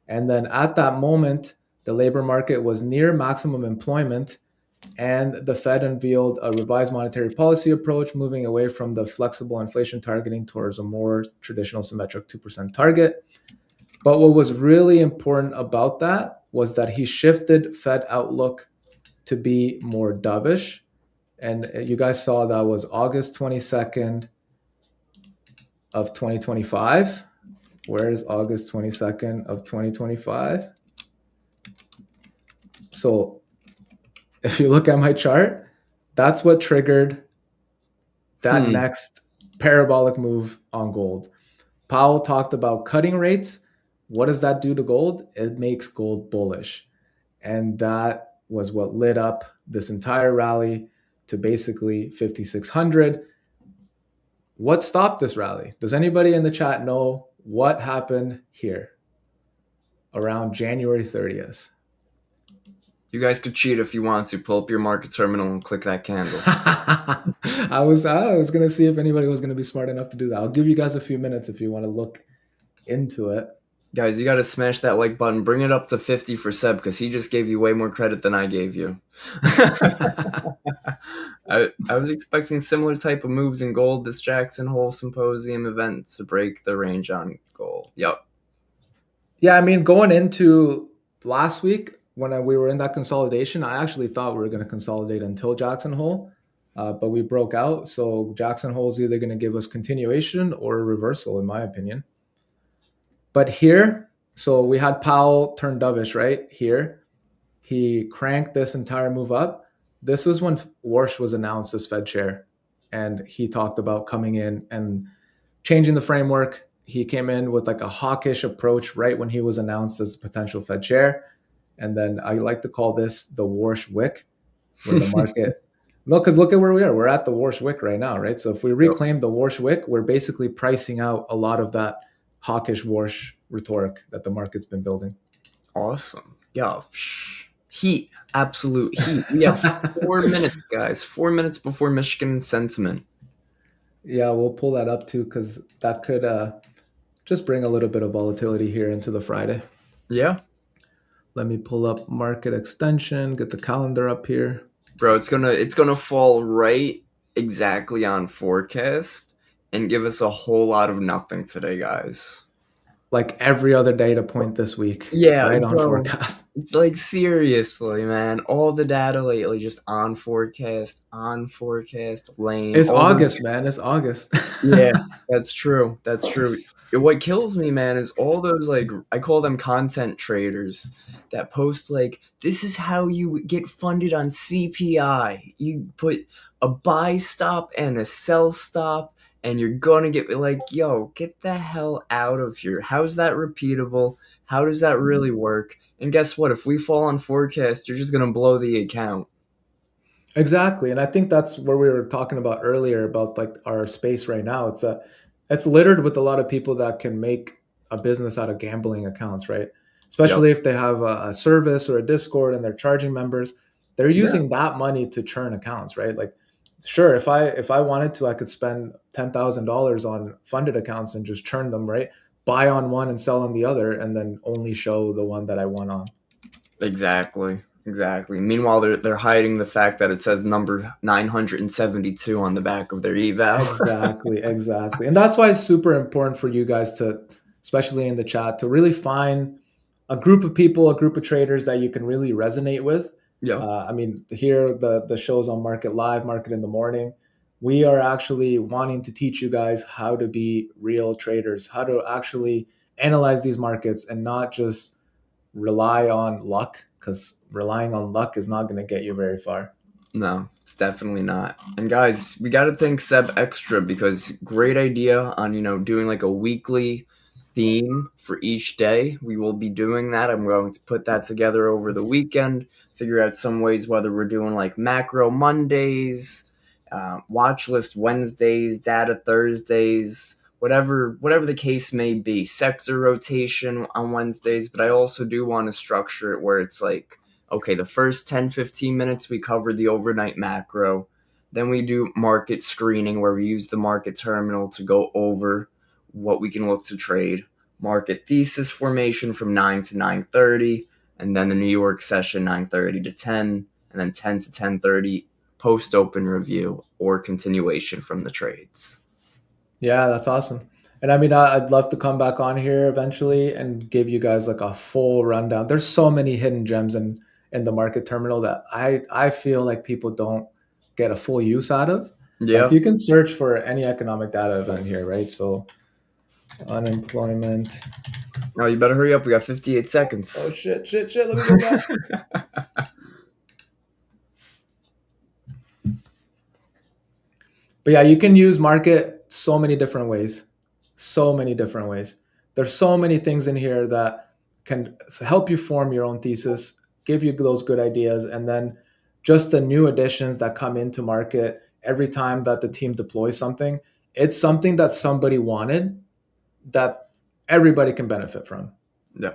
And then at that moment, the labor market was near maximum employment, and the Fed unveiled a revised monetary policy approach, moving away from the flexible inflation targeting towards a more traditional symmetric 2% target. But what was really important about that was that he shifted Fed outlook to be more dovish. And you guys saw that was August 22nd of 2025. Where is August 22nd of 2025? So if you look at my chart, that's what triggered that next parabolic move on gold. Powell talked about cutting rates. What does that do to gold? It makes gold bullish. And that was what lit up this entire rally to basically 5,600. What stopped this rally? Does anybody in the chat know what happened here around January 30th? You guys could cheat if you want to. Pull up your market terminal and click that candle. I was going to see if anybody was going to be smart enough to do that. I'll give you guys a few minutes if you want to look into it. Guys, you got to smash that like button. Bring it up to 50 for Seb, because he just gave you way more credit than I gave you. I was expecting similar type of moves in gold this Jackson Hole Symposium event to break the range on gold. Yep. Yeah, I mean, going into last week when we were in that consolidation, I actually thought we were going to consolidate until Jackson Hole, but we broke out. So Jackson Hole is either going to give us continuation or a reversal, in my opinion. But here, so we had Powell turn dovish, right? Here, he cranked this entire move up. This was when Warsh was announced as Fed chair, and he talked about coming in and changing the framework. He came in with like a hawkish approach right when he was announced as a potential Fed chair. And then I like to call this the Warsh wick, where the market no, because look at where we are. We're at the Warsh wick right now, right? So if we reclaim the Warsh wick, we're basically pricing out a lot of that hawkish Warsh rhetoric that the market's been building. Awesome. Yeah. Heat. Absolute heat. We have 4 minutes, guys. 4 minutes before Michigan sentiment. Yeah, we'll pull that up too, because that could just bring a little bit of volatility here into the Friday. Yeah. Let me pull up market extension, get the calendar up here. Bro, it's gonna fall right exactly on forecast and give us a whole lot of nothing today, guys. Like every other data point this week, Yeah, right on bro. forecast. It's like seriously, man. All the data lately just on forecast, lame. It's All those. August, man. It's August. Yeah, that's true. That's true. What kills me, man, is all those like I call them content traders that post like this is how you get funded on CPI. You put a buy stop and a sell stop and you're gonna get like, yo, get the hell out of here. How's that repeatable? How does that really work? And guess what? If we fall on forecast, you're just gonna blow the account. Exactly. And I think that's where we were talking about earlier about like our space right now. It's littered with a lot of people that can make a business out of gambling accounts, right? Yep. Especially if they have a service or a Discord and they're charging members, they're Yeah. using that money to churn accounts, right? Like sure, if I wanted to, I could spend $10,000 on funded accounts and just churn them, right? Buy on one and sell on the other and then only show the one that I won on. Exactly. Exactly. Meanwhile, they're hiding the fact that it says number 972 on the back of their eval. Exactly, exactly. And that's why it's super important for you guys to, especially in the chat, to really find a group of people, a group of traders that you can really resonate with. Yeah. I mean, here the shows on Market Live, Market in the Morning. We are actually wanting to teach you guys how to be real traders, how to actually analyze these markets and not just rely on luck, because relying on luck is not going to get you very far. No, it's definitely not. And guys, we got to thank Seb extra because great idea on, doing like a weekly theme for each day. We will be doing that. I'm going to put that together over the weekend, figure out some ways whether we're doing like macro Mondays, watch list Wednesdays, data Thursdays, whatever the case may be. Sector rotation on Wednesdays, but I also do want to structure it where it's like okay, the first 10, 15 minutes we cover the overnight macro. Then we do market screening where we use the market terminal to go over what we can look to trade. Market thesis formation from 9 to 9:30 and then the New York session 9:30 to 10 and then 10 to 10:30 post open review or continuation from the trades. Yeah, that's awesome. And I mean, I'd love to come back on here eventually and give you guys like a full rundown. There's so many hidden gems in the market terminal that I feel like people don't get a full use out of. Like Yeah. you can search for any economic data event here, right? So unemployment. Now you better hurry up. We got 58 Oh seconds. shit, shit, shit. Let me go back. But yeah, you can use market so many different ways. So many different ways. There's so many things in here that can help you form your own thesis, give you those good ideas, and then just the new additions that come into market every time that the team deploys something. It's something that somebody wanted that everybody can benefit from. Yeah.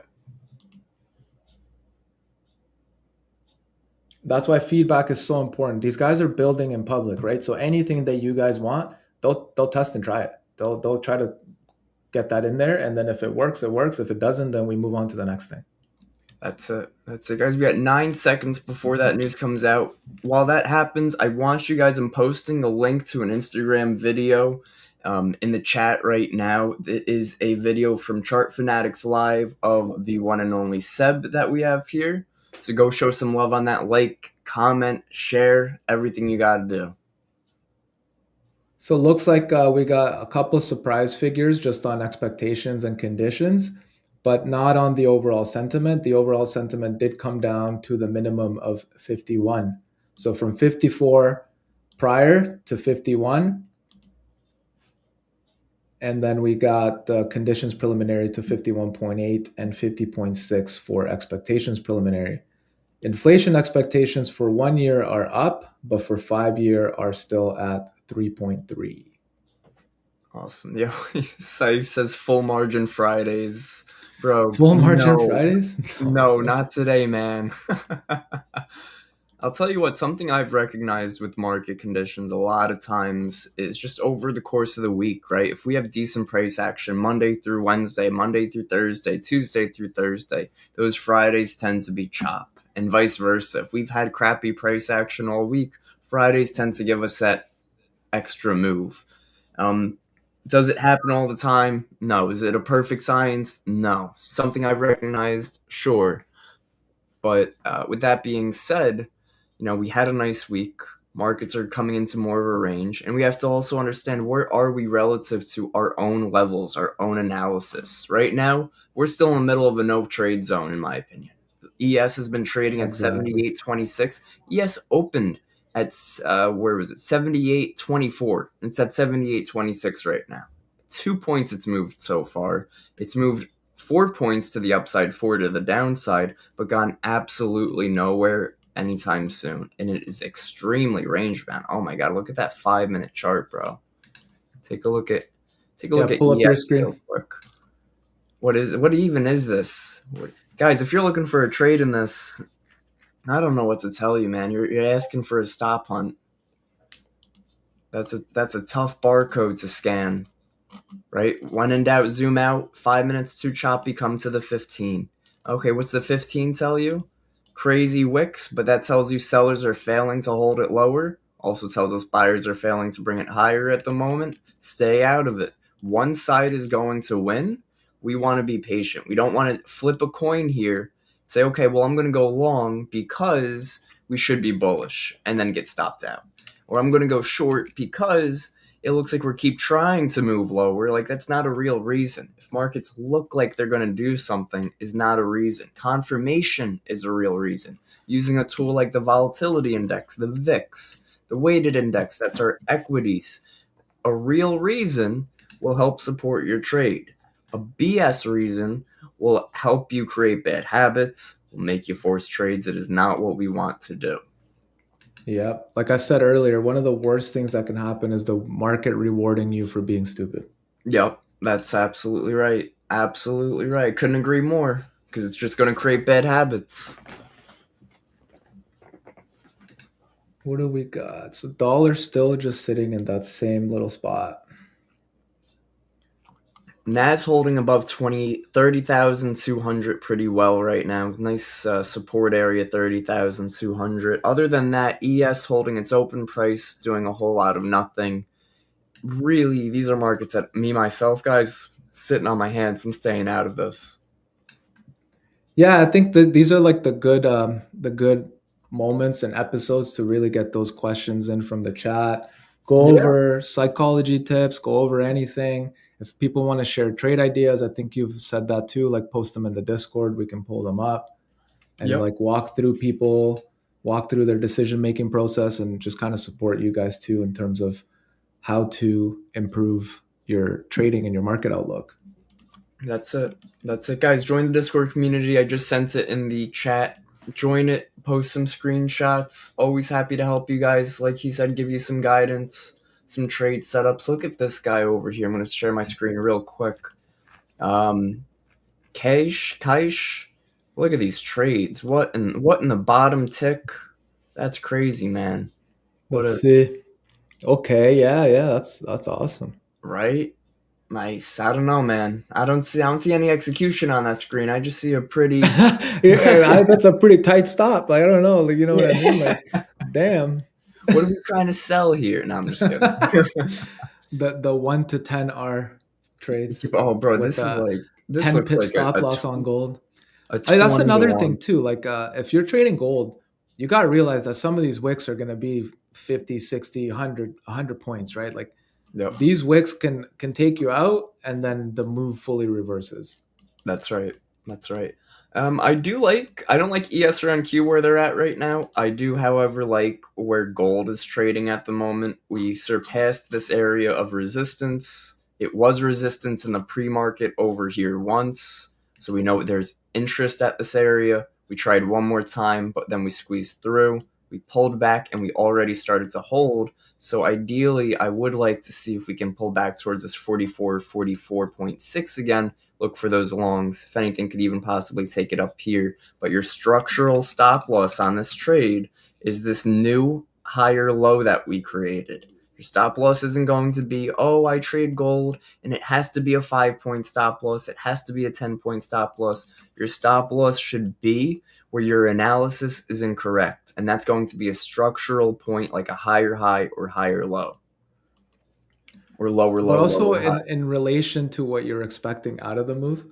That's why feedback is so important. These guys are building in public, right? So anything that you guys want, they'll test and try it. They'll try to get that in there, and then if it works, it works. If it doesn't, then we move on to the next thing. That's it. That's it, guys. We got 9 seconds before that news comes out. While that happens, I want you guys, I'm posting a link to an Instagram video in the chat right now. It is a video from Chart Fanatics Live of the one and only Seb that we have here. So go show some love on that. Like, comment, share, everything you got to do. So it looks like we got a couple of surprise figures just on expectations and conditions, but not on the overall sentiment. The overall sentiment did come down to the minimum of 51. So from 54 prior to 51, and then we got the conditions preliminary to 51.8 and 50.6 for expectations preliminary. Inflation expectations for 1 year are up, but for 5 year are still at 3.3. Awesome. Yo, Saif says full margin Fridays. Bro, Full margin no. Fridays? No No, way. not today, man. I'll tell you what, something I've recognized with market conditions a lot of times is just over the course of the week, right? If we have decent price action Monday through Wednesday, Monday through Thursday, Tuesday through Thursday, those Fridays tend to be chop. and vice versa. If we've had crappy price action all week, Fridays tend to give us that extra move. Um, does it happen all the time? No. Is it a perfect science? No. Something I've recognized? Sure. But with that being said, we had a nice week. Markets are coming into more of a range, and we have to also understand where are we relative to our own levels, our own analysis. Right now, we're still in the middle of a no trade zone, in my opinion. ES has been trading at Exactly. 78.26. ES opened at where was it? 78.24. It's at 78.26 right now. 2 points it's moved so far. It's moved 4 points to the upside, four to the downside, but gone absolutely nowhere anytime soon. And it is extremely range bound. Oh my god, look at that 5 minute chart, bro. Take a look at Yeah, pull up your ES screen. real quick. What even is this? Guys, if you're looking for a trade in this, I don't know what to tell you, man. You're asking for a stop hunt. That's a tough barcode to scan. Right? When in doubt, zoom out. 5 minutes too choppy, come to the 15. Okay, what's the 15 tell you? Crazy wicks, but that tells you sellers are failing to hold it lower. Also tells us buyers are failing to bring it higher at the moment. Stay out of it. One side is going to win. We want to be patient. We don't want to flip a coin here. Say, okay, well, I'm going to go long because we should be bullish and then get stopped out. Or I'm going to go short because it looks like we keep trying to move lower. Like, that's not a real reason. If markets look like they're going to do something is not a reason. Confirmation is a real reason. Using a tool like the volatility index, the VIX, the weighted index, that's our equities. A real reason will help support your trade. A BS reason will help you create bad habits, will make you force trades. It is not what we want to do. Yeah, like I said earlier, one of the worst things that can happen is the market rewarding you for being stupid. Yep, that's absolutely right. Absolutely right. Couldn't agree more because it's just going to create bad habits. What do we got? So dollar still just sitting in that same little spot. Nas holding above 30,200 pretty well right now. Nice support area 30,200. Other than that, ES holding its open price, doing a whole lot of nothing. Really, these are markets that me myself, guys, sitting on my hands. I'm staying out of this. Yeah, I think that these are like the good moments and episodes to really get those questions in from the chat. Go Yeah. over psychology tips, go over anything. If people want to share trade ideas, I think you've said that too. Like post them in the Discord, we can pull them up and Yep. like walk through people, walk through their decision making process, and just kind of support you guys too in terms of how to improve your trading and your market outlook. That's it. That's it, guys. Join the Discord community. I just sent it in the chat. Join it, post some screenshots. Always happy to help you guys. Like he said, give you some guidance, some trade setups. Look at this guy over here. I'm going to share my screen real quick. Um, Kaish. Look at these trades. What in the bottom tick? That's crazy, man. What Let's a see. Okay, yeah, that's awesome. right. Nice. I don't know, man. I don't see any execution on that screen. I just see a pretty Yeah, that's a pretty tight stop. Like I don't know, like you know what I mean? Like, Yeah. damn. What are we trying to sell here? No, I'm just kidding. The 1 to 10 R trades Oh, bro, with a this 10 looks pip like stop loss on gold. a That's 20 to another thing 1. too. Like if you're trading gold, you got to realize that some of these wicks are going to be 50, 60, 100 points, right? Like Yep. these wicks can take you out and then the move fully reverses. That's right. That's right. I don't like ES around Q where they're at right now. I do, however, like where gold is trading at the moment. We surpassed this area of resistance. It was resistance in the pre-market over here once. So we know there's interest at this area. We tried one more time, but then we squeezed through. We pulled back and we already started to hold. So ideally, I would like to see if we can pull back towards this 44, 44.6 again. Look for those longs. If anything, could even possibly take it up here. But your structural stop loss on this trade is this new higher low that we created. Your stop loss isn't going to be, oh, I trade gold and it has to be a 5 point stop loss. It has to be a 10 point stop loss. Your stop loss should be where your analysis is incorrect. And that's going to be a structural point like a higher high or higher low or lower But low, also lower high. in relation to what you're expecting out of the move,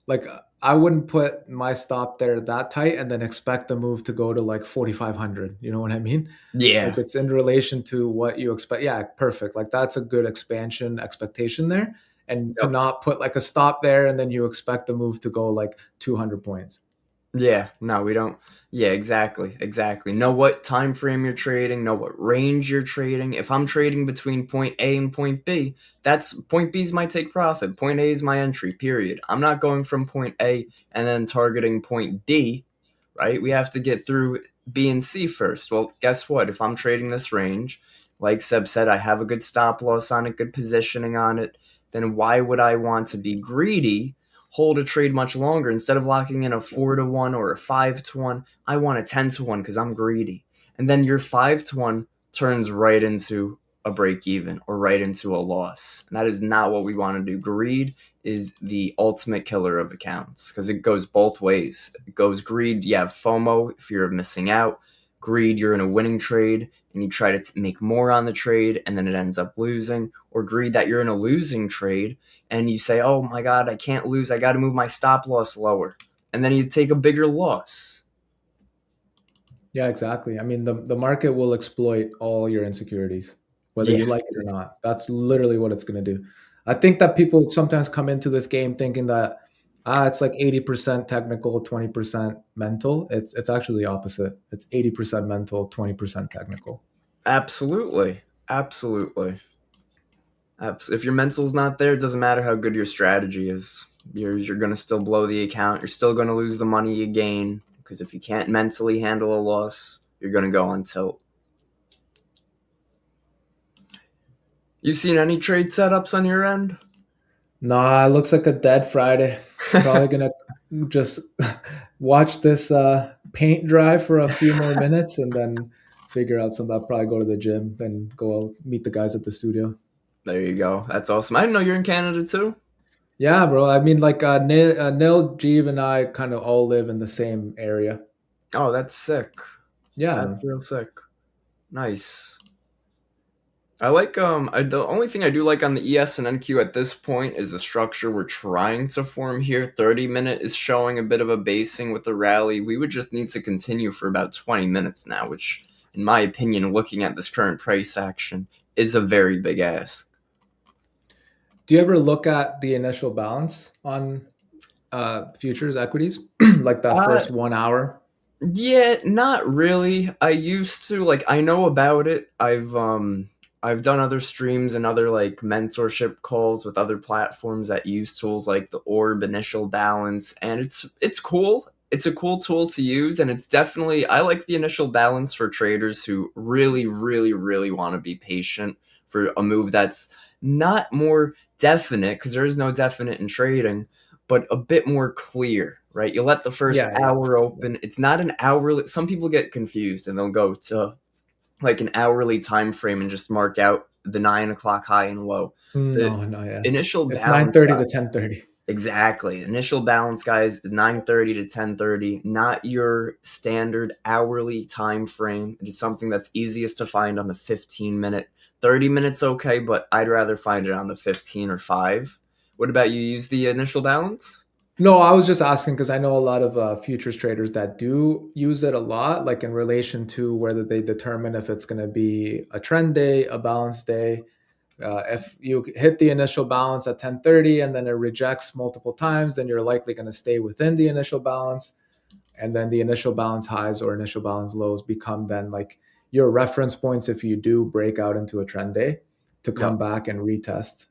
like I wouldn't put my stop there that tight and then expect the move to go to like 4,500. You know what I mean? Like Yeah. it's in relation to what you expect. Yeah, perfect. Like that's a good expansion expectation there. And to Yep. not put like a stop there and then you expect the move to go like 200 points. Yeah, no, we don't. Yeah, exactly, exactly. Know what time frame you're trading, know what range you're trading. If I'm trading between point A and point B, that's point B is my take profit. Point A is my entry, period. I'm not going from point A and then targeting point D, right? We have to get through B and C first. Well, guess what? If I'm trading this range, like Seb said, I have a good stop loss on it, good positioning on it, then why would I want to be greedy, hold a trade much longer instead of locking in a 4-1 or a 5-1? I want a 10-1 because I'm greedy. And then your 5-1 turns right into a break even or right into a loss. And that is not what we want to do. Greed is the ultimate killer of accounts because it goes both ways. It goes greed, you have FOMO, fear of missing out. Greed, you're in a winning trade and you try to make more on the trade and then it ends up losing. Or greed that you're in a losing trade and you say, oh my God, I can't lose. I got to move my stop loss lower. And then you take a bigger loss. Yeah, exactly. I mean, the market will exploit all your insecurities, whether Yeah, you like it or not. That's literally what it's going to do. I think that people sometimes come into this game thinking that it's like 80% technical, 20% mental. It's actually the opposite. It's 80% mental, 20% technical. absolutely. Absolutely. If your mental's not there, it doesn't matter how good your strategy is. You're going to still blow the account. You're still going to lose the money you gain because if you can't mentally handle a loss, you're going to go on tilt. You seen any trade setups on your end? Nah, it looks like a dead Friday. Probably gonna just watch this paint dry for a few more minutes and then figure out something. I'll probably go to the gym, then go out, meet the guys at the studio. There you go. That's awesome. I didn't know you're in Canada too. Yeah, bro. I mean, like Nil, Jeev, and I kind of all live in the same area. Oh, that's sick. Yeah, That's man. real sick. Nice. I like the only thing I do like on the ES and NQ at this point is the structure we're trying to form here. 30-minute is showing a bit of a basing with the rally. We would just need to continue for about 20 minutes now, which in my opinion, looking at this current price action, is a very big ask. Do you ever look at the initial balance on futures equities, like that Uh first 1 hour? Yeah, not really. I used to like I know about it. I've done other streams and other like mentorship calls with other platforms that use tools like the Orb Initial Balance and it's cool. It's a cool tool to use and it's definitely I like the initial balance for traders who really want to be patient for a move that's not more definite because there is no definite in trading but a bit more clear, right? You let the first Yeah, yeah. hour open. It's not an hourly. Some people get confused and they'll go to like an hourly time frame and just mark out the 9 o'clock high and low. The No, no, yeah. initial It's balance 9:30 to 10:30. exactly. Initial balance, guys, is 9:30 to 10:30. Not your standard hourly time frame. It is something that's easiest to find on the 15-minute. 30 minutes okay, but I'd rather find it on the 15 or 5. What about you? Use the initial balance? No, I was just asking because I know a lot of futures traders that do use it a lot, like in relation to whether they determine if it's going to be a trend day, a balance day. If you hit the initial balance at 10:30 and then it rejects multiple times, then you're likely going to stay within the initial balance. And then the initial balance highs or initial balance lows become then like your reference points if you do break out into a trend day to Yep. come back and retest.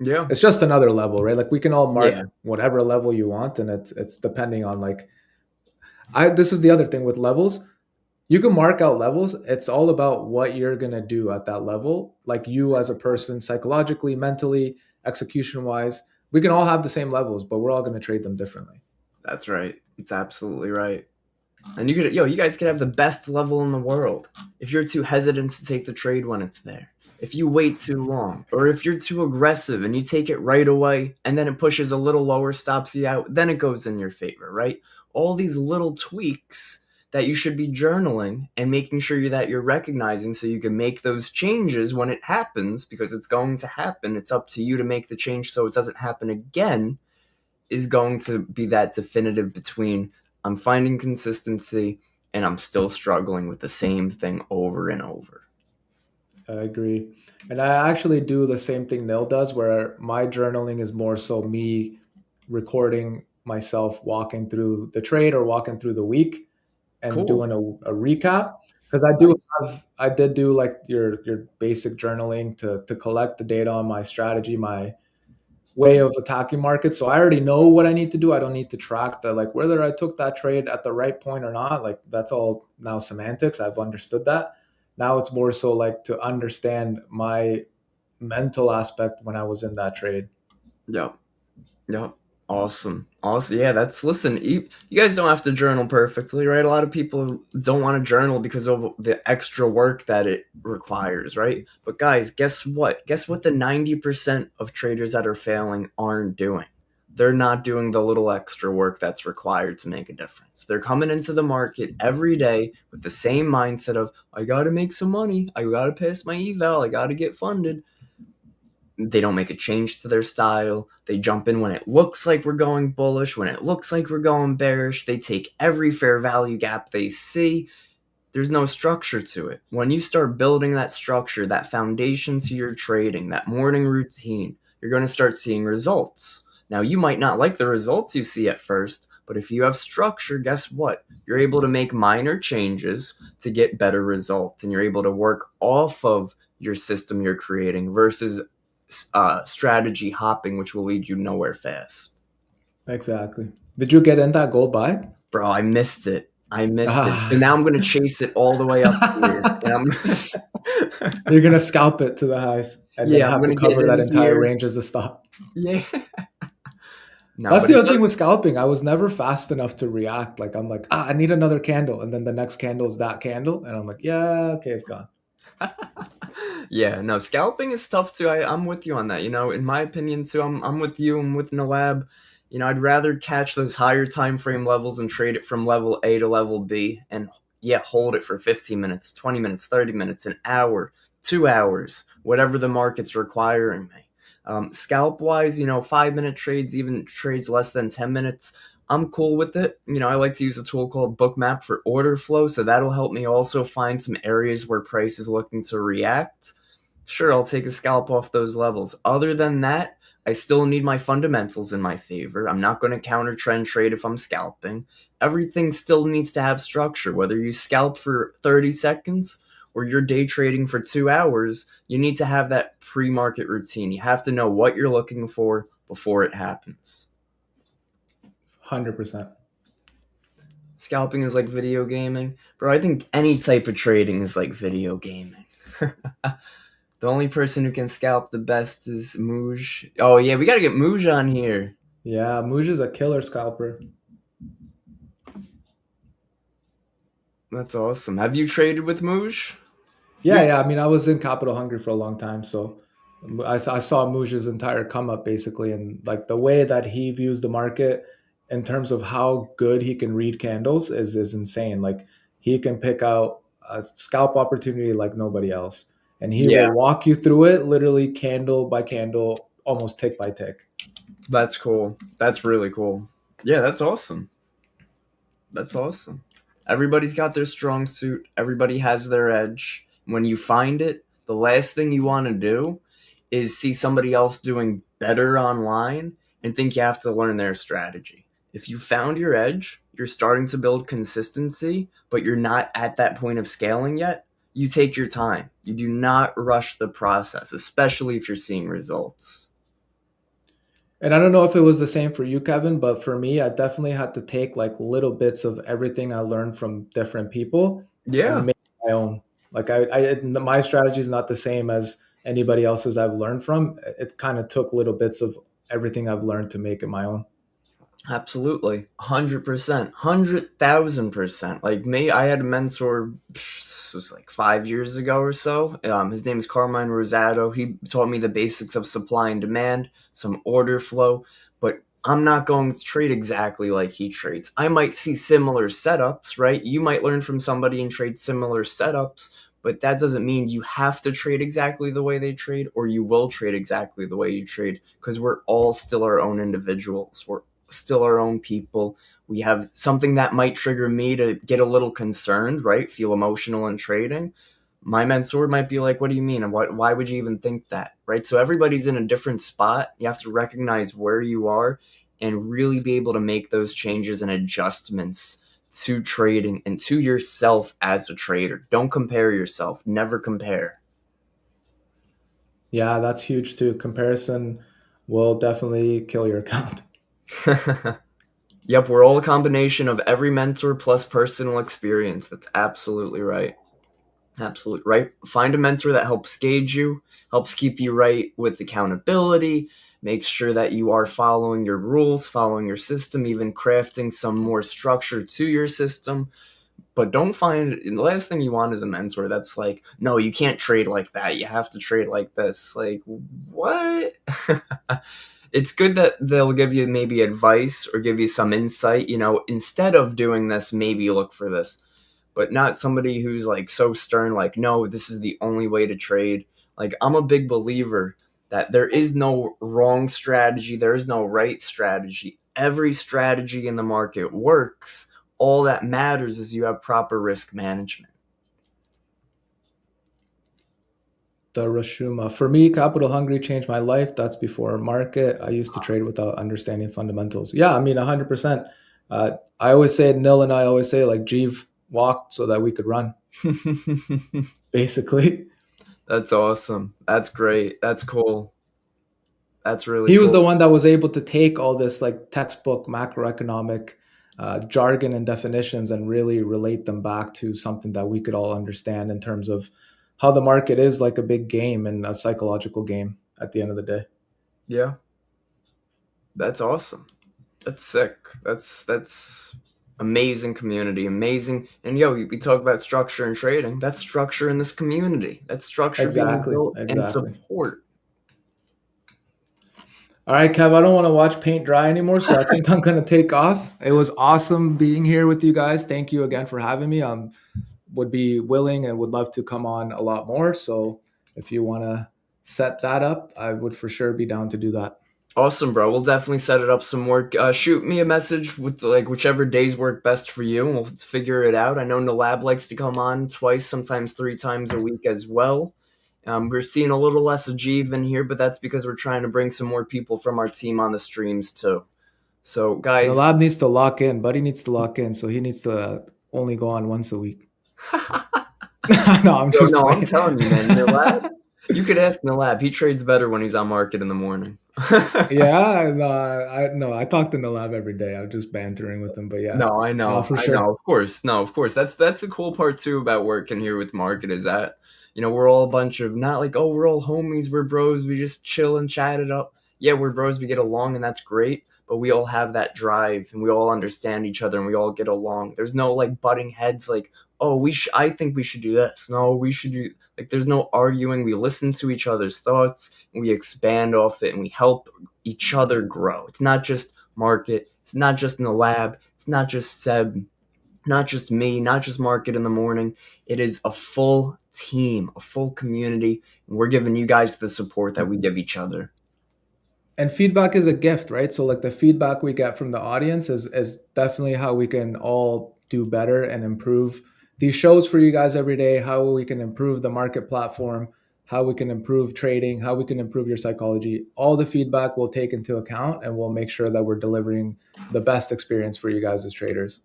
Yeah. It's just another level, right? Like we can all Yeah. mark whatever level you want, and it's depending on like I. This is the other thing with levels. You can mark out levels. It's all about what you're gonna do at that level. Like you as a person, psychologically, mentally, execution wise, we can all have the same levels, but we're all gonna trade them differently. That's right. It's absolutely right. And you guys could have the best level in the world. If you're too hesitant to take the trade when it's there, if you wait too long, or if you're too aggressive and you take it right away and then it pushes a little lower, stops you out, then it goes in your favor, right? all these little tweaks that you should be journaling and making sure that you're recognizing so you can make those changes when it happens, because it's going to happen. It's up to you to make the change so it doesn't happen again, is going to be that definitive between I'm finding consistency and I'm still struggling with the same thing over and over. I agree. And I actually do the same thing Nil does, where my journaling is more so me recording myself walking through the trade or walking through the week and Cool. doing a recap. Because I did do like your basic journaling to collect the data on my strategy, my way of attacking markets. So I already know what I need to do. I don't need to track the like whether I took that trade at the right point or not. Like that's all now semantics. I've understood that. Now it's more so like to understand my mental aspect when I was in that trade. Yep. Yep. Awesome. Awesome. Yeah, that's listen, you guys don't have to journal perfectly, right? A lot of people don't want to journal because of the extra work that it requires, right? But guys, guess what? Guess what the 90% of traders that are failing aren't doing? They're not doing the little extra work that's required to make a difference. They're coming into the market every day with the same mindset of, I got to make some money. I got to pass my eval. I got to get funded. They don't make a change to their style. They jump in when it looks like we're going bullish, when it looks like we're going bearish. They take every fair value gap they see. There's no structure to it. When you start building that structure, that foundation to your trading, that morning routine, you're going to start seeing results. Now, you might not like the results you see at first, but if you have structure, guess what? You're able to make minor changes to get better results, and you're able to work off of your system you're creating versus strategy hopping, which will lead you nowhere fast. Exactly. Did you get in that gold buy? Bro, I missed it. I missed it. So Ah. now I'm gonna chase it all the way up here, and I'm You're gonna scalp it to the highs and then yeah, I'm have to gonna get cover that in entire here. range as a stop. Yeah. No, That's but the it other thing does. with scalping. I was never fast enough to react. Like I'm like, I need another candle, and then the next candle is that candle, and I'm like, yeah, okay, it's gone. Yeah, no, scalping is tough too. I'm with you on that. In my opinion too, I'm with you. I'm with Nalab. I'd rather catch those higher time frame levels and trade it from level A to level B, and yeah, hold it for 15 minutes, 20 minutes, 30 minutes, an hour, 2 hours, whatever the market's requiring me. Scalp wise, 5 minute trades, even trades less than 10 minutes, I'm cool with it. I like to use a tool called Bookmap for order flow, so that'll help me also find some areas where price is looking to react. Sure, I'll take a scalp off those levels. Other than that, I still need my fundamentals in my favor. I'm not going to counter trend trade if I'm scalping. Everything still needs to have structure. Whether you scalp for 30 seconds or you're day trading for 2 hours, you need to have that pre market routine. You have to know what you're looking for before it happens. 100%. Scalping is like video gaming. Bro, I think any type of trading is like video gaming. The only person who can scalp the best is Mooj. Oh yeah, we gotta get Mooj on here. Yeah, Muj is a killer scalper. That's awesome. Have you traded with Mooj? Yeah, You yeah. I mean, I was in capital hungry for a long time, so I saw Muj's entire come up basically, and like the way that he views the market in terms of how good he can read candles is insane. Like he can pick out a scalp opportunity like nobody else, and he Yeah, will walk you through it literally candle by candle, almost tick by tick. that's cool. That's really cool. Yeah, that's awesome. That's awesome. Everybody's got their strong suit. Everybody has their edge. When you find it, the last thing you want to do is see somebody else doing better online and think you have to learn their strategy. If you found your edge, you're starting to build consistency, but you're not at that point of scaling yet, you take your time. You do not rush the process, especially if you're seeing results. And I don't know if it was the same for you, Kevin, but for me, I definitely had to take like little bits of everything I learned from different people and Yeah, make my own. Like my strategy is not the same as anybody else's I've learned from. It kind of took little bits of everything I've learned to make it my own. absolutely. 100%. 100,000%. Like me, I had a mentor, this was like 5 years ago or so. His name is Carmine Rosado. He taught me the basics of supply and demand, some order flow. But I'm not going to trade exactly like he trades. I might see similar setups, right? You might learn from somebody and trade similar setups, but that doesn't mean you have to trade exactly the way they trade or you will trade exactly the way you trade because we're all still our own individuals. We're still our own people. We have something that might trigger me to get a little concerned, right? Feel emotional in trading. My mentor might be like, "What do you mean? And why would you even think that?" Right? So everybody's in a different spot. You have to recognize where you are and really be able to make those changes and adjustments to trading and to yourself as a trader. Don't compare yourself. Never compare. Yeah, that's huge too. Comparison will definitely kill your account. Yep, we're all a combination of every mentor plus personal experience. That's absolutely right. Absolutely right. Find a mentor that helps gauge you, helps keep you right with accountability, makes sure that you are following your rules, following your system, even crafting some more structure to your system. But don't find the last thing you want is a mentor that's like, no, you can't trade like that. You have to trade like this. Like, what? It's good that they'll give you maybe advice or give you some insight. Instead of doing this, maybe look for this, but not somebody who's like so stern, like, no, this is the only way to trade. Like, I'm a big believer that there is no wrong strategy, there is no right strategy. Every strategy in the market works. All that matters is you have proper risk management. The Rashuma. For me, Capital Hungry changed my life. That's before market. I used to trade without understanding fundamentals. Yeah, I mean, 100%. I always say, Nil and I always say, like, Jeev walked so that we could run, basically. That's awesome. That's great. That's cool. That's really He was the cool. one that was able to take all this, like, textbook macroeconomic jargon and definitions and really relate them back to something that we could all understand in terms of how the market is like a big game and a psychological game at the end of the day. Yeah, that's awesome. That's sick. That's amazing community, amazing. And yo, we talk about structure and trading. That's structure in this community. That's structure being Exactly. built and Exactly. support. All right, Kev, I don't want to watch paint dry anymore, so I think I'm going to take off. It was awesome being here with you guys. Thank you again for having me. Would be willing and would love to come on a lot more. So if you want to set that up, I would for sure be down to do that. Awesome, bro. We'll definitely set it up some more. Shoot me a message with like whichever days work best for you, and we'll figure it out. I know Nalab likes to come on twice, sometimes three times a week as well. We're seeing a little less of Jeev in here, but that's because we're trying to bring some more people from our team on the streams too. So, The guys, lab needs to lock in. Buddy needs to lock in, so he needs to only go on once a week. No, I'm yo, just no, I'm playing. telling you, man, Nalab, you could ask Nalab. He trades better when he's on market in the morning. Yeah, no, I talk to the lab every day. I'm just bantering with him, but yeah, No, I no, know, for I know. sure. Of course, no, of course. That's the cool part too about working here with Market is that we're all a bunch of not like, oh, we're all homies, we're bros, we just chill and chat it up. Yeah, we're bros, we get along, and that's great. But we all have that drive, and we all understand each other, and we all get along. There's no like butting heads, like, oh, I think we should do this. No, we should do like. There's no arguing. We listen to each other's thoughts, and we expand off it, and we help each other grow. It's not just Market. It's not just in the lab. It's not just Seb, not just me, not just Market in the morning. It is a full team, a full community, and we're giving you guys the support that we give each other. And feedback is a gift, right? So like the feedback we get from the audience is definitely how we can all do better and improve these shows for you guys every day, how we can improve the market platform, how we can improve trading, how we can improve your psychology. All the feedback we'll take into account and we'll make sure that we're delivering the best experience for you guys as traders.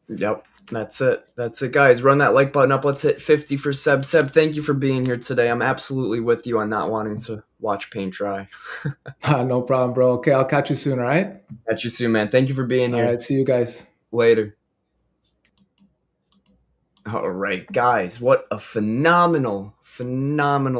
Yep, that's it. That's it, guys. Run that like button up. Let's hit 50 for Seb. Seb, thank you for being here today. I'm absolutely with you on not wanting to watch paint dry. No problem, bro. Okay, I'll catch you soon, all right? Catch you soon, man. Thank you for being All here. right, see you guys. Later. All right, guys, what a phenomenal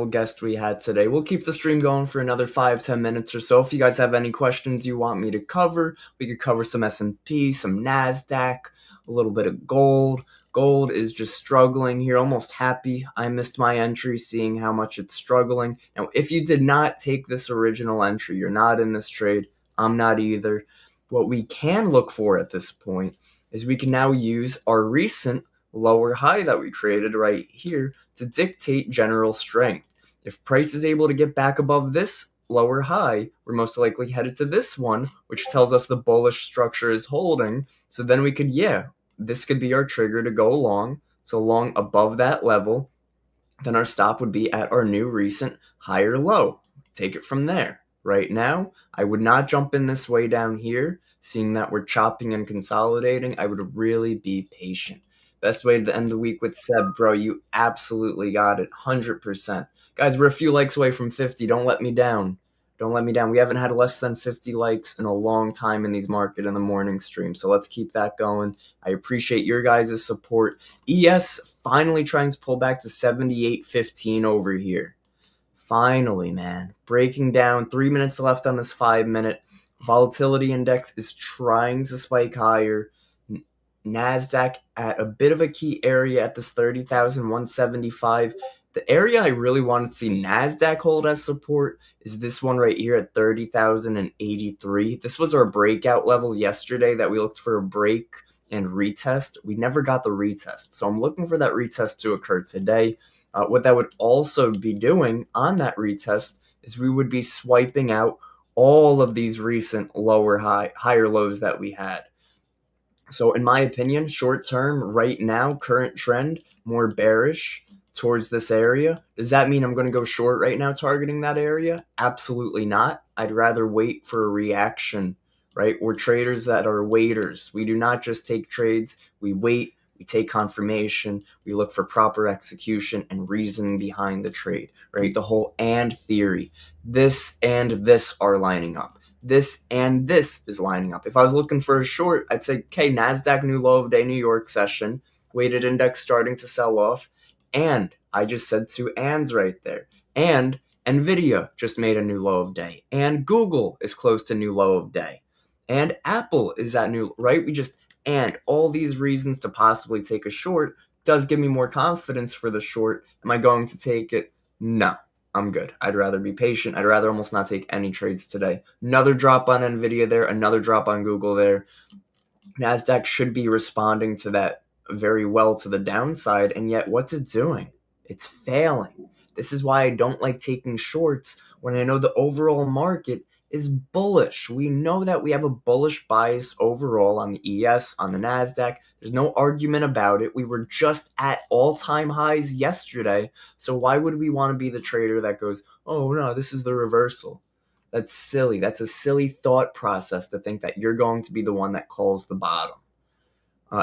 guest we had today. We'll keep the stream going for another 5-10 minutes or so. If you guys have any questions you want me to cover, we could cover some S&P, some NASDAQ, a little bit of gold. Gold is just struggling here, almost happy. I missed my entry seeing how much it's struggling. Now, if you did not take this original entry, you're not in this trade. I'm not either. What we can look for at this point is we can now use our recent lower high that we created right here to dictate general strength. If price is able to get back above this lower high, we're most likely headed to this one, which tells us the bullish structure is holding. So then we could, yeah, this could be our trigger to go long. So long above that level, then our stop would be at our new recent higher low. Take it from there. Right now, I would not jump in this way down here. Seeing that we're chopping and consolidating, I would really be patient. Best way to end the week with Seb, bro. You absolutely got it. 100%. Guys, we're a few likes away from 50. Don't let me down. Don't let me down. We haven't had less than 50 likes in a long time in these market in the morning stream. So let's keep that going. I appreciate your guys' support. ES finally trying to pull back to 78.15 over here. Finally, man. Breaking down. 3 minutes left on this 5 minute. Volatility index is trying to spike higher. NASDAQ at a bit of a key area at this 30,175. The area I really wanted to see NASDAQ hold as support is this one right here at 30,083. This was our breakout level yesterday that we looked for a break and retest. We never got the retest. So I'm looking for that retest to occur today. What that would also be doing on that retest is we would be swiping out all of these recent higher lows that we had. So, in my opinion, short term, right now, current trend, more bearish towards this area. Does that mean I'm going to go short right now targeting that area? Absolutely not. I'd rather wait for a reaction, right? We're traders that are waiters. We do not just take trades, we wait, we take confirmation, we look for proper execution and reasoning behind the trade, right? The whole and theory. This and this are lining up. This and this is lining up. If I was looking for a short, I'd say, okay, NASDAQ new low of day New York session, weighted index starting to sell off, and I just said two ands right there. And Nvidia just made a new low of day, and Google is close to new low of day, and Apple is at new, right? We just, and all these reasons to possibly take a short does give me more confidence for the short. Am I going to take it? No. I'm good. I'd rather be patient. I'd rather almost not take any trades today. Another drop on Nvidia there, another drop on Google there. NASDAQ should be responding to that very well to the downside, and yet what's it doing? It's failing. This is why I don't like taking shorts when I know the overall market is bullish. We know that we have a bullish bias overall on the ES, on the NASDAQ. There's no argument about it. We were just at all-time highs yesterday, so why would we want to be the trader that goes, oh no, this is the reversal? That's silly. That's a silly thought process to think that you're going to be the one that calls the bottom.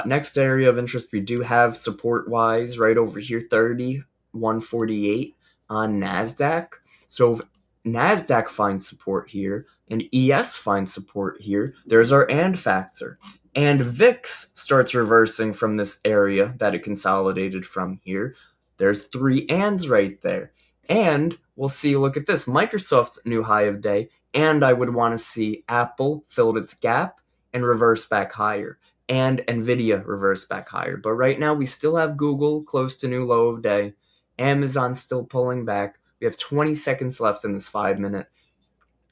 Next area of interest we do have support-wise right over here, 30,148 on NASDAQ. So if NASDAQ finds support here and ES finds support here, there's our and factor. And VIX starts reversing from this area that it consolidated from here. There's three ands right there. And we'll see, look at this, Microsoft's new high of day, and I would want to see Apple filled its gap and reverse back higher, and Nvidia reverse back higher. But right now we still have Google close to new low of day, Amazon still pulling back. We have 20 seconds left in this 5 minute.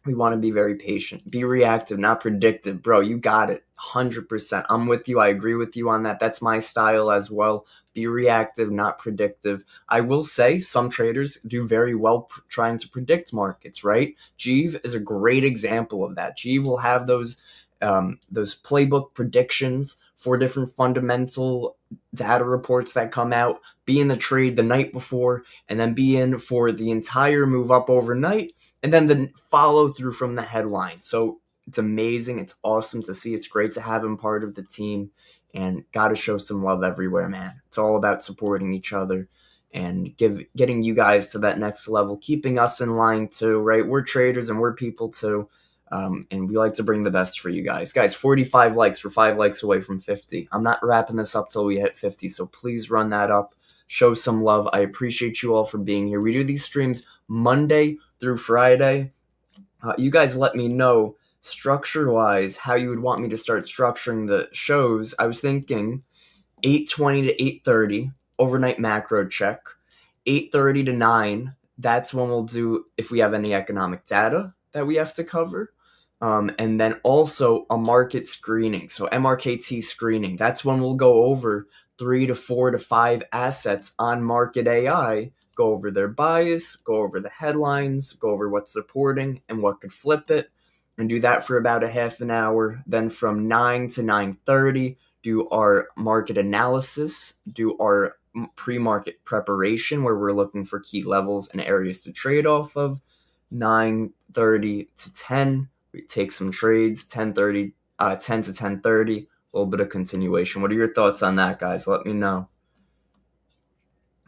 We want to be very patient, be reactive, not predictive. Bro, you got it. 100%. I'm with you. I agree with you on that. That's my style as well. Be reactive, not predictive. I will say some traders do very well trying to predict markets, right? Jeev is a great example of that. Jeev will have those playbook predictions for different fundamental data reports that come out, be in the trade the night before, and then be in for the entire move up overnight, and then the follow through from the headline. So it's amazing. It's awesome to see. It's great to have him part of the team, and got to show some love everywhere, man. It's all about supporting each other and getting you guys to that next level, keeping us in line too, right? We're traders and we're people too. And we like to bring the best for you guys. Guys, 45 likes. We're 5 likes away from 50. I'm not wrapping this up till we hit 50, so please run that up. Show some love. I appreciate you all for being here. We do these streams Monday through Friday. You guys let me know structure-wise how you would want me to start structuring the shows. I was thinking 8:20 to 8:30, overnight macro check. 8:30 to 9, that's when we'll do if we have any economic data that we have to cover. And then also a market screening. So MRKT screening. That's when we'll go over 3 to 4 to 5 assets on Market AI, go over their bias, go over the headlines, go over what's supporting and what could flip it, and do that for about a half an hour. Then from 9 to 9:30, do our market analysis, do our pre-market preparation where we're looking for key levels and areas to trade off of. 9:30 to 10, we take some trades. 10 to 10:30, a little bit of continuation. What are your thoughts on that, guys? Let me know.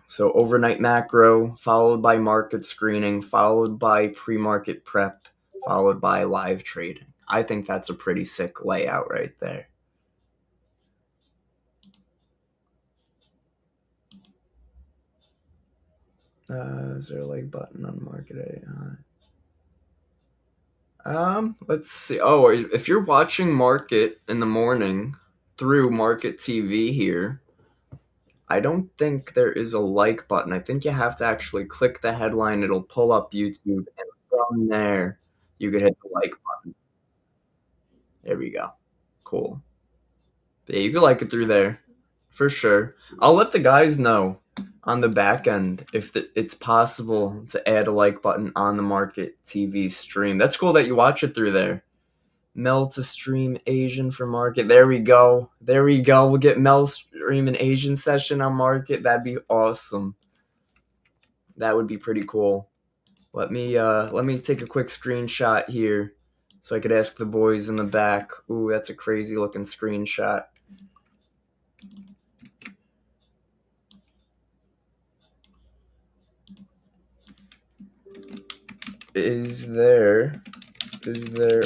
So overnight macro, followed by market screening, followed by pre-market prep, followed by live trading. I think that's a pretty sick layout right there. Is there a like button on market AI? Let's see. Oh, if you're watching market in the morning through market TV here, I don't think there is a like button. I think you have to actually click the headline. It'll pull up YouTube, and from there, you could hit the like button. There we go. Cool. Yeah, you could like it through there for sure. I'll let the guys know on the back end if it's possible to add a like button on the Market TV stream. That's cool that you watch it through there. Mel to stream Asian for Market. There we go. There we go. We'll get Mel stream an Asian session on Market. That'd be awesome. That would be pretty cool. Let me take a quick screenshot here so I could ask the boys in the back. Ooh, that's a crazy looking screenshot. Is there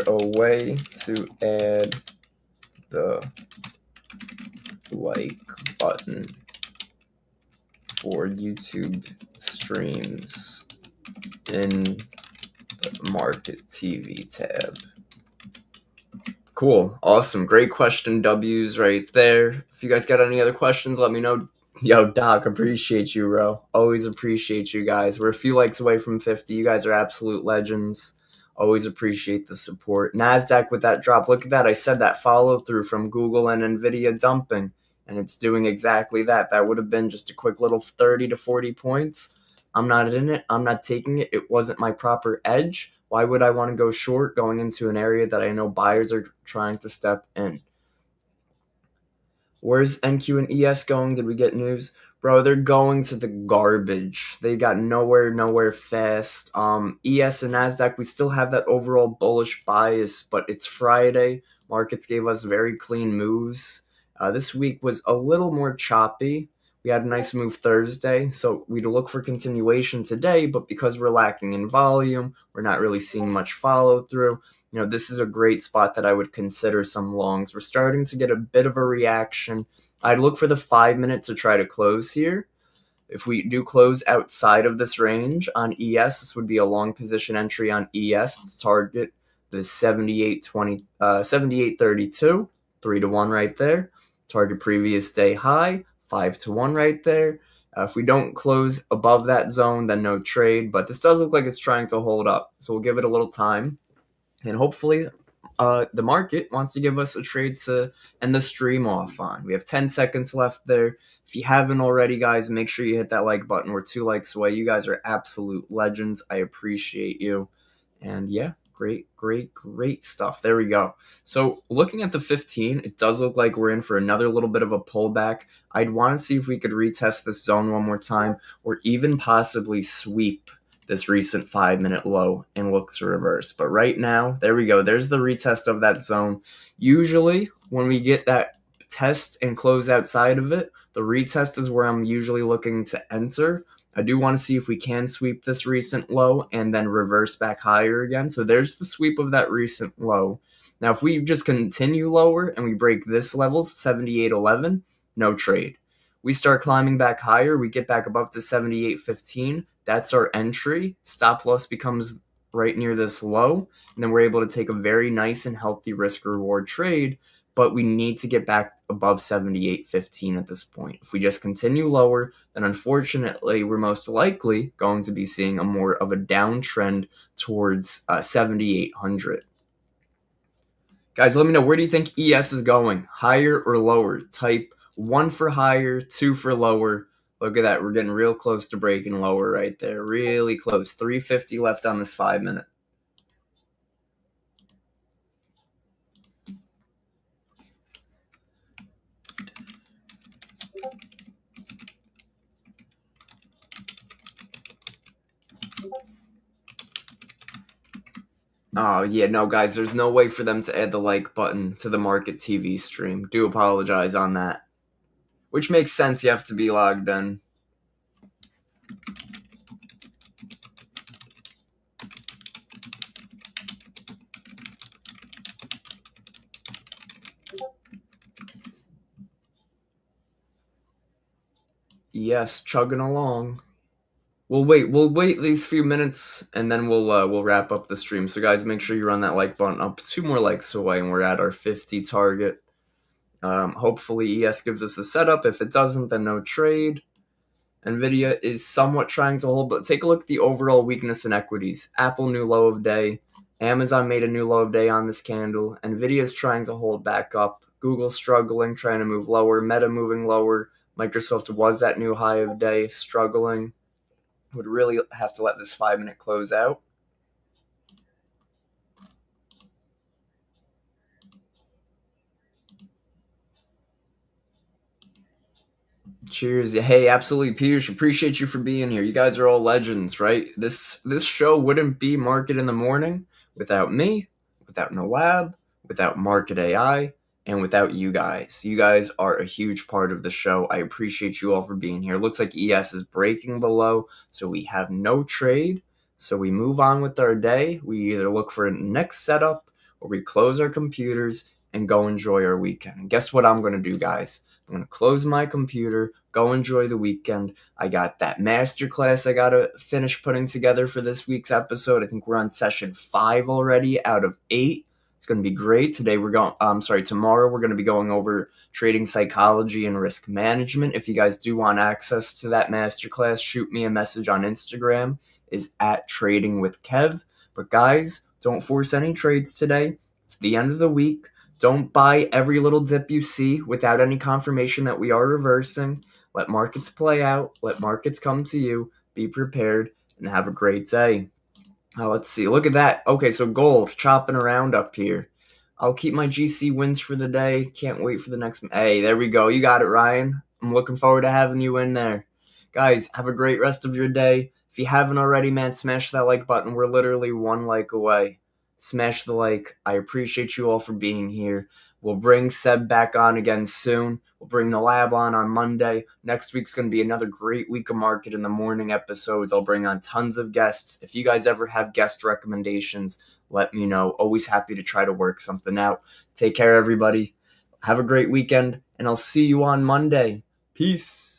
a way to add the like button for YouTube streams in the Market TV tab? Cool. Awesome. Great question, W's right there. If you guys got any other questions, let me know. Yo, Doc, appreciate you, bro. Always appreciate you guys. We're a few likes away from 50. You guys are absolute legends. Always appreciate the support. NASDAQ with that drop. Look at that. I said that follow through from Google and NVIDIA dumping, and it's doing exactly that. That would have been just a quick little 30 to 40 points. I'm not in it. I'm not taking it. It wasn't my proper edge. Why would I want to go short going into an area that I know buyers are trying to step in? Where's NQ and ES going? Did we get news? Bro, they're going to the garbage. They got nowhere fast. ES and NASDAQ, we still have that overall bullish bias, but it's Friday. Markets gave us very clean moves. This week was a little more choppy. We had a nice move Thursday, so we'd look for continuation today, but because we're lacking in volume, we're not really seeing much follow through. This is a great spot that I would consider some longs. We're starting to get a bit of a reaction. I'd look for the 5 minute to try to close here. If we do close outside of this range on ES, this would be a long position entry on ES to target the 78.32, 3 to 1 right there. Target previous day high, 5 to 1 right there. If we don't close above that zone, then no trade, but this does look like it's trying to hold up. So we'll give it a little time. And hopefully the market wants to give us a trade to end the stream off on. We have 10 seconds left there. If you haven't already, guys, make sure you hit that like button. We're 2 likes away. You guys are absolute legends. I appreciate you. And yeah, great stuff. There we go. So looking at the 15, it does look like we're in for another little bit of a pullback. I'd want to see if we could retest this zone one more time or even possibly sweep this recent 5 minute low and look to reverse. But right now, there we go. There's the retest of that zone. Usually, when we get that test and close outside of it, the retest is where I'm usually looking to enter. I do want to see if we can sweep this recent low and then reverse back higher again. So there's the sweep of that recent low. Now, if we just continue lower and we break this level, 78.11, no trade. We start climbing back higher, we get back above to 78.15. That's our entry. Stop loss becomes right near this low, and then we're able to take a very nice and healthy risk reward trade, but we need to get back above 78.15 at this point. If we just continue lower, then unfortunately we're most likely going to be seeing a more of a downtrend towards 7,800. Guys, let me know, where do you think ES is going? Higher or lower? Type 1 for higher, 2 for lower. Look at that. We're getting real close to breaking lower right there. Really close. 350 left on this 5-minute. Oh, yeah, no, guys, there's no way for them to add the like button to the Market TV stream. Do apologize on that. Which makes sense. You have to be logged in. Yes, chugging along. We'll wait these few minutes and then we'll wrap up the stream. So guys, make sure you run that like button up. 2 more likes away and we're at our 50 target. Hopefully ES gives us the setup. If it doesn't, then no trade. Nvidia is somewhat trying to hold, but take a look at the overall weakness in equities. Apple, new low of day. Amazon made a new low of day on this candle. Nvidia is trying to hold back up. Google struggling, trying to move lower. Meta moving lower. Microsoft was at new high of day, struggling. Would really have to let this 5-minute close out. Cheers. Hey, absolutely, Peters. Appreciate you for being here. You guys are all legends, right? This show wouldn't be Market in the Morning without me, without Nawab, without Market AI, and without you guys. You guys are a huge part of the show. I appreciate you all for being here. Looks like ES is breaking below, so we have no trade. So we move on with our day. We either look for a next setup or we close our computers and go enjoy our weekend. And guess what I'm going to do, guys? I'm going to close my computer, go enjoy the weekend. I got that masterclass I got to finish putting together for this week's episode. I think we're on session 5 already out of 8. It's going to be great. Tomorrow we're going to be going over trading psychology and risk management. If you guys do want access to that masterclass, shoot me a message on Instagram. Is at Trading with Kev. But guys, don't force any trades today. It's the end of the week. Don't buy every little dip you see without any confirmation that we are reversing. Let markets play out. Let markets come to you. Be prepared and have a great day. Let's see. Look at that. Okay, so gold chopping around up here. I'll keep my GC wins for the day. Can't wait for the next. Hey, there we go. You got it, Ryan. I'm looking forward to having you in there. Guys, have a great rest of your day. If you haven't already, man, smash that like button. We're literally 1 like away. Smash the like. I appreciate you all for being here. We'll bring Seb back on again soon. We'll bring the lab on Monday. Next week's going to be another great week of Market in the Morning episodes. I'll bring on tons of guests. If you guys ever have guest recommendations, let me know. Always happy to try to work something out. Take care, everybody. Have a great weekend, and I'll see you on Monday. Peace.